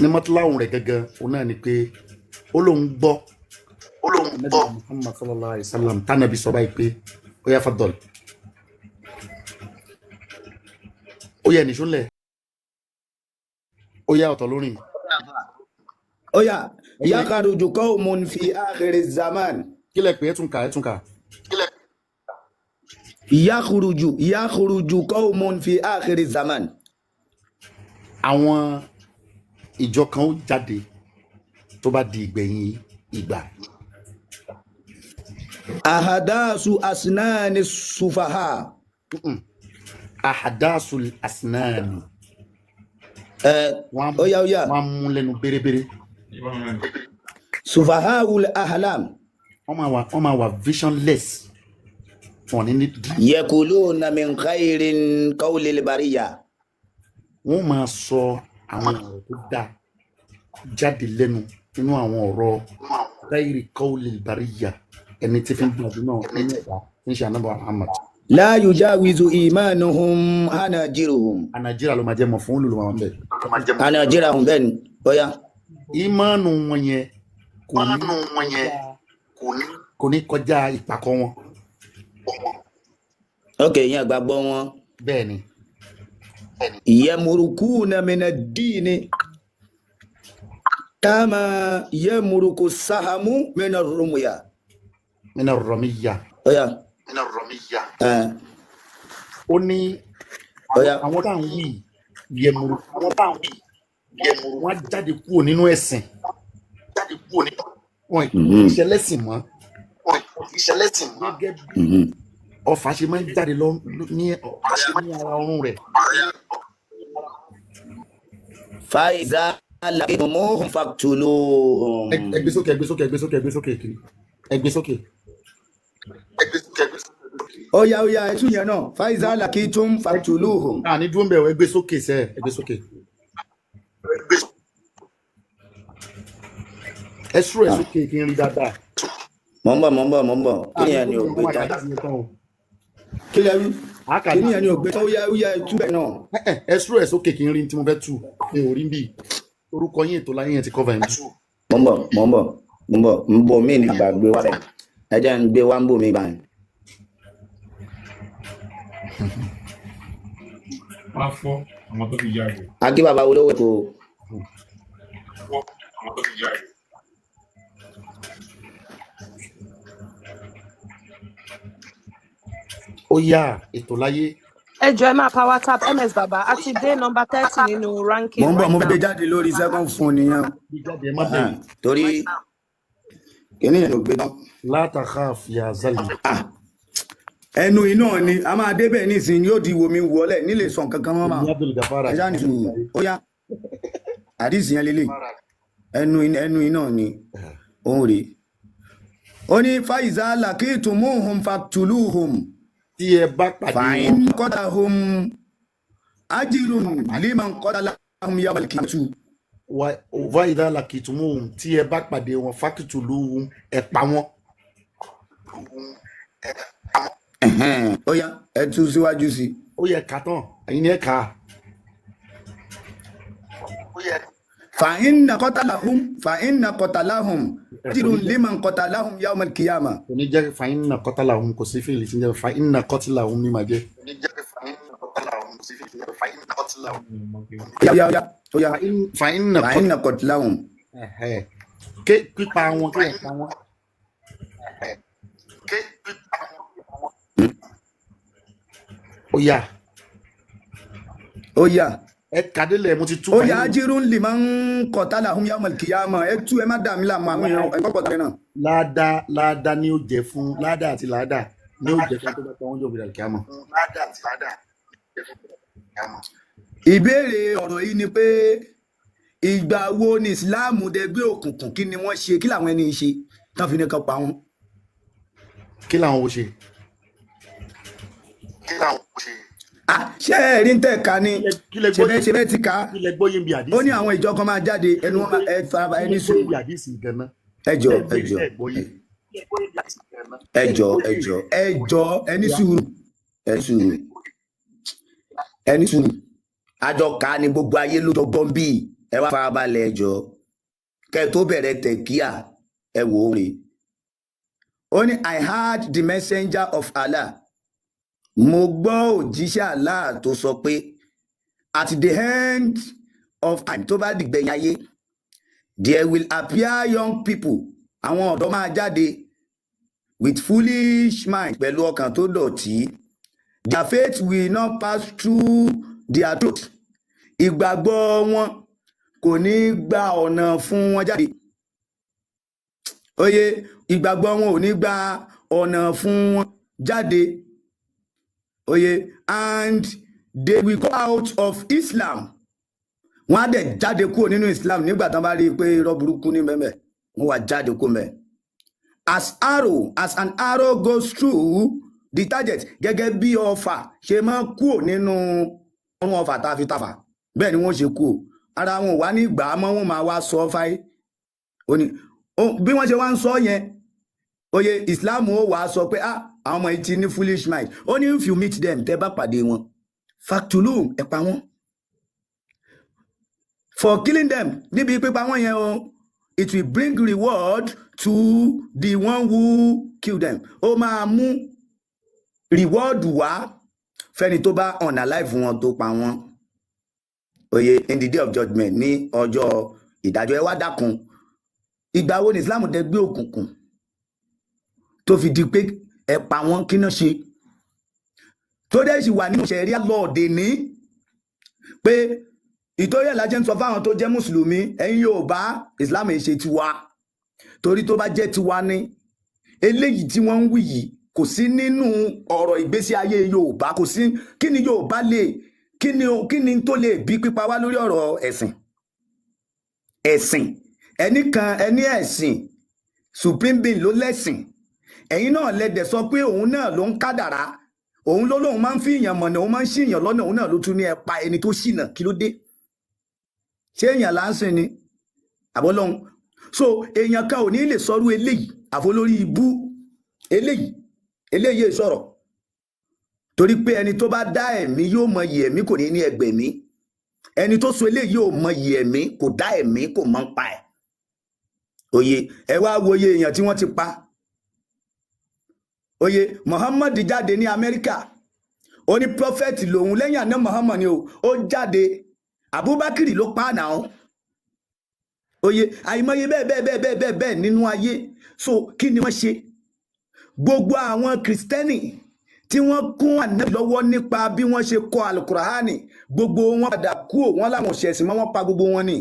ní mọ́tíláhùn rẹ̀ gẹ́gẹ́ òun náà ni pé ó lóun gbọ́ Muhammad sallallahu alaihi wasallam tánàbí sọ báyìí pé ó yá fadol ó yẹ nìṣúnlẹ̀ ó yá ọ̀tọ̀ lórí ó yá yakhruju qawmun fi akhir zaman. kílẹ̀ pé ẹ̀túnkà. yakhruju qawmun fi akhir zaman. àwọn ìjọ kan ó jáde tó bá di ìgbẹ̀yìn ìgbà. ahadasu asnani sufaha. ahadasu asnani. ó yá. wọ́n mú lẹ́nu bérebére. Sufaha'ul ahlam. wọ́n máa wà visionless. wọ́n ní yakuluna min khairin qawlil bariya. wọ́n máa sọ àwọn ọ̀rọ̀ tó dáa jáde lẹ́nu nínú àwọn ọ̀rọ̀ khairi qawlil bariya ẹni tí fi ń gbọ́dọ̀ náà nínú ẹ̀dá ní ṣe ànábọ̀ Muhammad. La yujawizu imanuhum hanajiruhum. Anajira ló máa jẹ́ mọ̀ fún olùlọ́wọ́ wọn bẹ́ẹ̀. Anajirahum bẹ́ẹ̀ ni bóyá. Ìmánu wọn yẹn kò ní kọjá ìpàkọ́ wọn. Ok, ìyẹn àgbàgbọ́ wọn. Bẹ́ẹ̀ ni. Yamurukuna mina dini kama yamuruku sahamu mina rumuya. Mina romiya. Oya. Ó ní àwọn táwọn wí yẹmuru wọ́n jáde kúrò nínú ẹ̀sìn wọ́n ìṣẹ̀lẹ̀sìn mọ́ gẹ́gẹ́ bí ọfà ṣe máa ń jáde lọ ní ara ọrùn rẹ̀. Faiza lakimuhum faqtuluhum. Ẹgbẹ́ sókè. Oya ẹtún yẹn náà. Faiza lakitum faqtuluhum. Ní dúró ń bẹ̀rẹ̀ ẹgbẹ́ sókè sẹ́ ẹgbẹ́ sókè. sùúrù ẹ̀ sókè kí n rí dáadáa. mọ̀ ń bọ̀ kí ni ẹni ò gbé tán kí lẹ rí kí ni ẹni ò gbé tán ó yá tú bẹ́ẹ̀ náà. ẹ sùúrù ẹ̀ sókè kí n rí tí mo fẹ́ tú mi ò rí bí orúkọ yín ètò láyé yẹn ti cover ẹ̀ ní. mọ̀ ń bọ̀ mí ní gbàgbé wa ẹ jẹ́ ń gbé wá ń bò mí báyìí. wá fọ́ àwọn tó fi yá rẹ̀. akí bàbá olówó kò. fọ́ àwọn tó fi yá rẹ̀. ó yá ètò láyé. ẹ jọ̀ọ́ ẹ máa power tap ms baba a ti dé number 30 nínú ranking. mo ń bọ̀ mo fi dé jáde lórí second phone nìyẹn. torí kíní yẹn ló gbé tán. látàkà fìyà zali. ẹnu iná ni a máa débẹ̀ nísìnyí yóò di wo mi wọlé nílé sàn kankan mọ́ máa. ẹja ní sùn ó yá àdìsí yẹn lélẹ̀ ẹnu iná ni òun rèé. ó ní faiza lakitumuhum faktuluhum. tí ẹ bá pàdé wọn. fàáyín kọ́dà hum ajirun liman kọ́dà lahum yawmal qiyamah. faiza lakitumuhum tí ẹ bá pàdé wọn faktuluhum ẹ pa wọn. ó yá ẹ tú síwájú sí. ó yẹ ká tán ẹ̀yin ni ẹ kà á. fàáyín kọ́tàláhùn ajirun liman kọ́tàláhùn yawmal qiyamah. kò ní jẹ́ fàáyín kọ́tàláhùn kò sí fèlè tí ń jẹ́ fàáyín kọ́tàláhùn ní màá jẹ́. ó yá fàáyín kọ́tàláhùn. ké pípa wọn kí ẹ pa wọn. ó yá ẹ kàdélẹ̀ mo ti tú. ó yá ajírún liman qatalahum yawmal qiyamah ẹ tú ẹ má dà mí láàmú àwọn èèyàn ẹ kọ́kọ́ tẹ̀lé náà. láàdá ni ó jẹ fún láàdá àti láàdá ni ó jẹ fún tó bá tọ́ wọn jọ gbìdàlì kíámọ̀. ìbéèrè ọ̀rọ̀ yìí ni pé ìgbà wo ni Islam dẹgbẹ́ òkùnkùn kí ni wọ́n ṣe kí làwọn ẹni ṣe tán fi ní kan pa wọn. kí làwọn wo ṣe. ṣé ẹ̀rí ń tẹ̀ka ni ṣe bẹ́ẹ̀ ti ka ó ní àwọn ìjọ kan máa jáde ẹnu ẹ fara ẹni sùn. ẹjọ ẹni sùúrù àjọ ká ni gbogbo ayé ló dọ́gbọ́n bí ẹ wá farabalẹ̀ ẹjọ kẹ tó bẹ̀rẹ̀ tẹ̀kíà ẹ wò ó rè ó ní I heard the messenger of Allah. Mo gbọ́ òjíṣẹ́ Allah tó sọ pé at the end of time tó bá dìgbẹ̀yìn ayé there will appear young people àwọn ọ̀dọ́ máa jáde with foolish mind pẹ̀lú ọkàn tó dọ̀tí their faith will not pass through their throat ìgbàgbọ́ wọn kò ní gba ọ̀nà fún wọn jáde oye ìgbàgbọ́ wọn ò ní gba ọ̀nà fún wọn jáde. Oye, and they will go out of Islam. Wọ́n á dẹ̀ jáde kúrò nínú Islam nígbà tán bá rí i pé irọ́ burúkú ní mẹ́mẹ́. Wọ́n wá jáde kúrò mẹ́. As an arrow goes through the target gẹ́gẹ́ bí ọfà ṣe máa kúrò nínú ọrùn ọfà tá a fi tàfà. Bẹ́ẹ̀ ni wọ́n ṣe kúrò. Ara wọn wá ní ìgbà mọ́ wọn máa wá sọ fáyé. Bí wọ́n ṣe wá ń sọ yẹn, oye Islam ó wàá sọ pé àwọn ọmọ yìí ti ní foolish mind ó ní if you meet them tẹ́ bá pàdé wọn faktulum ẹ pa wọn for killing them níbi pípa wọn yẹn o it will bring reward to the one who kill them ó máa mú reward wá fẹ́ni tó bá unalive wọn tó pa wọn oye in the day of judgment ní ọjọ́ ìdájọ́ ẹ wá dákun ìgbà wo ni Islam dẹ gbé òkùnkùn tó fi di pé ẹ pa wọn kí náà ṣe tó dẹ́ sì wà nínú ṣẹ̀ríà lọ́ọ̀dẹ̀ ní pé ìtorí ẹ̀ lájẹ́ ń sọ fáwọn tó jẹ́ mùsùlùmí ẹ̀yin Yorùbá Islam ẹ̀ ṣe tiwa torí tó bá jẹ́ tiwa ní eléyìí tí wọ́n ń wí yìí kò sí nínú ọ̀rọ̀ ìgbésí ayé Yorùbá kò sí kí ni Yorùbá lè kí ni tó lè bí pípa wá lórí ọ̀rọ̀ ẹ̀sìn ẹni ẹ̀sìn supreme being ló lẹ́sìn ẹ̀yin náà lẹ́dẹ̀ sọ pé òun náà ló ń kádàrá òun lóun máa ń fi èèyàn mọ̀nà òun máa ń ṣìyàn lọ́nà òun náà ló tún ní ẹ pa ẹni tó ṣìnà kí ló dé ṣé èèyàn là ń sìn ni àbọ́lọ́hún so èèyàn kan ò ní lè sọrú eléyìí àfolórí ibú eléyìí sọ̀rọ̀ torí pé ẹni tó bá dá ẹ̀mí yóò mọ iyì ẹ̀mí kò ní ní ẹgbẹ̀mí ẹni tó so eléyìí ò mọ iyì ẹ̀mí kò dá ẹ̀mí kò mọ ń pa ẹ̀ òye ẹ wá wo iye èèyàn tí wọ́n ti pa òye Muhammad jáde ní Amẹ́ríkà ó ní prophet lòun lẹ́yìn àná Muhammad ni ó jáde Abubakar ló pa náà òye àìmọye bẹ́ẹ̀ nínú ayé so kí ni wọ́n ṣe gbogbo àwọn Kristẹni tí wọ́n kún Ànábì lọ́wọ́ nípa bí wọ́n ṣe kọ alukurahani gbogbo wọn padà kúrò wọn láwọn ṣẹ̀sìn mọ́ wọn pa gbogbo wọn ni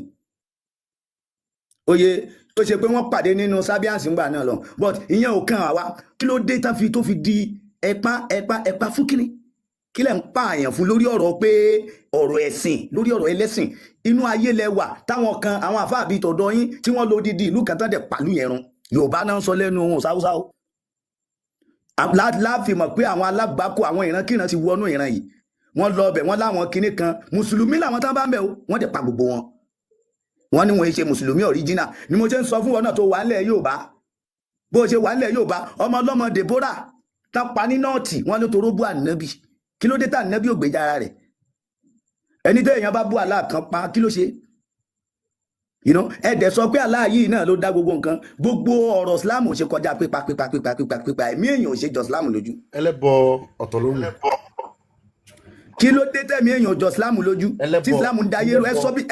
òye tó ṣe pé wọ́n pàdé nínú sábíànsì ńgbà náà lọ but ìyẹn ò kàn àwa kí ló dé tó fi di ẹ̀pá fún kíni kí lẹ̀ ń pa àyàn fún lórí ọ̀rọ̀ pé ọ̀rọ̀ ẹ̀sìn lórí ọ̀rọ̀ ẹlẹ́sìn inú ayé lẹ́wà táwọn kan àwọn àfáà bíi tọ̀dọ̀ yín tí wọ́n lo odidi ìlú kan tán dẹ̀ pàlú yẹn run Yorùbá náà ń sọ lẹ́nu ohun sáúsáú láàfin mọ̀ pé àwọn alágbàkó àwọn ìrankíran ti wọnú ìran yìí wọ́n lọ ọbẹ̀ wọ́n láwọn kinní kan mùsùlùmí làwọn tán bá ń bẹ̀ wọ́n dẹ̀ pa gbogbo wọn wọ́n ní wọ́n ṣe mùsùlùmí original ni mo ṣe ń sọ fún wọn náà tó wà nílẹ̀ Yorùbá bó ṣe wà nílẹ̀ Yorùbá ọmọ ọlọ́mọ Deborah tán pa ní nọ́ọ̀tì wọ́n ló toró bú ànábì kí ló dé tá ànábì ò gbèjà ara rẹ̀ ẹni tó èèyàn bá bú Allah kan pa kí ló ṣe ẹ̀dẹ̀ sọ pé Allah yìí náà ló dá gbogbo nǹkan gbogbo ọ̀rọ̀ Islam ò ṣe kọjá pípa ẹ̀mí èèyàn ò ṣe jọ Islam lójú. ẹlẹ́bọ ọ̀tọ̀ ló ń kí ló dé tẹ̀mí èèyàn jọ Islam lójú tí Islam ń dayé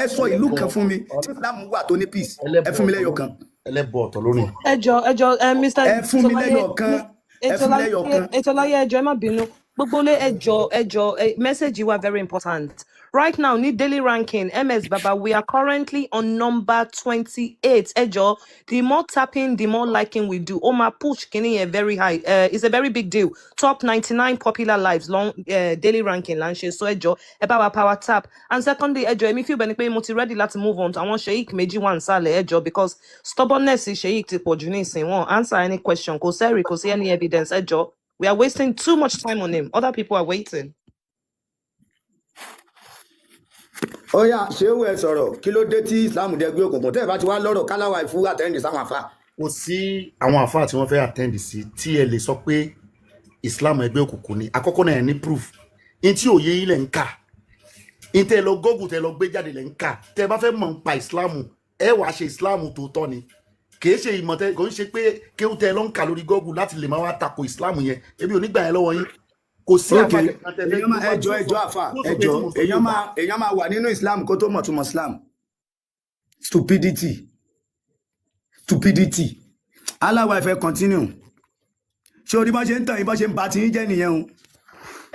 ẹ sọ ìlú kan fún mi tí Islam wà tó ní peace ẹ fún mi lẹ́yọ̀ kan. ẹlẹ́bọ ọ̀tọ̀ ló ń. ẹjọ Mr. ẹ fún mi lẹ́yọ̀ kan ẹ fún mi lẹ́yọ̀ kan. Ètòláyé ẹjọ ẹ má bínú gbogbo lé ẹjọ message wa very important. Right now, need daily ranking. MS Baba, we are currently on number 28. Ejo, the more tapping, the more liking we do. Oma push kini very high. It's a very big deal. Top 99 popular lives, long daily ranking. Lanche so Ejo, about power tap. And secondly, Ejo, if you benefit, multi ready, let's move on. I want Sheikh Meji one sale Ejo because stubbornness is Sheikh tipo Junisi won't answer any question. Cause see any evidence. Ejo, we are wasting too much time on him. Other people are waiting. Ó yá ṣéwù ẹ sọ̀rọ̀ kí ló dé tí Islam dẹgbẹ́ òkùnkùn tẹ́ ẹ bá ti wá lọ́rọ̀ káláwà ìfú àtẹ́ǹdì sáwọn àfà. kò sí àwọn àfà tí wọ́n fẹ́ àtẹ́ǹdì sí tí ẹ lè sọ pé Islam ẹgbẹ́ òkùnkùn ni àkọ́kọ́ náà ní proof in tí òye ilẹ̀ ń kà in tẹ́ lọ Google tẹ́ lọ gbé jáde lẹ̀ ń kà tẹ́ bá fẹ́ mọ̀ ń pa Islam ẹ wàá ṣe Islam tòótọ́ ni kìí ṣe ìmọ̀ tẹ́ kò ń ṣe pé kéwù tẹ́ lọ ń kà lórí Google láti lè máa wá tako Islam yẹn ebi ò ní gbà yẹn lọ́wọ́ yín kò sí ẹjọ́ àfà èèyàn máa wà nínú Islam kó tó mọ̀ túmọ̀ Islam stupidity aláwa ìfẹ́ continue ṣé orí bá ṣe ń tàn yín bá ṣe ń ba ti yín jẹ́ nìyẹn o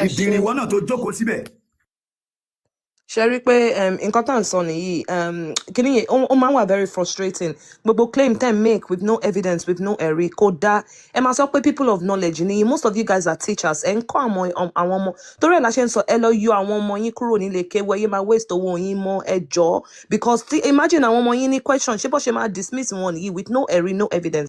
ìdìrín ìwọ náà tó jókòó síbẹ̀. ṣe rí pé nǹkan tá à ń sọ nìyí kíní yẹn ó máa ń wà very frustrating gbogbo claim ten make with no evidence with no ẹ̀rí kò dáa ẹ máa sọ pé people of knowledge ni most of you guys are teachers ẹ ń kọ́ àwọn ọmọ torí ẹ̀ la ṣe ń sọ ẹ lọ yọ àwọn ọmọ yín kúrò nílé kéwọ́ ẹ yé máa waste owó yín mọ́ ẹ jọ̀ọ́ because imagine àwọn ọmọ yín ní question ṣé bó ṣe máa dismiss wọn nìyí with no ẹ̀rí no evidence.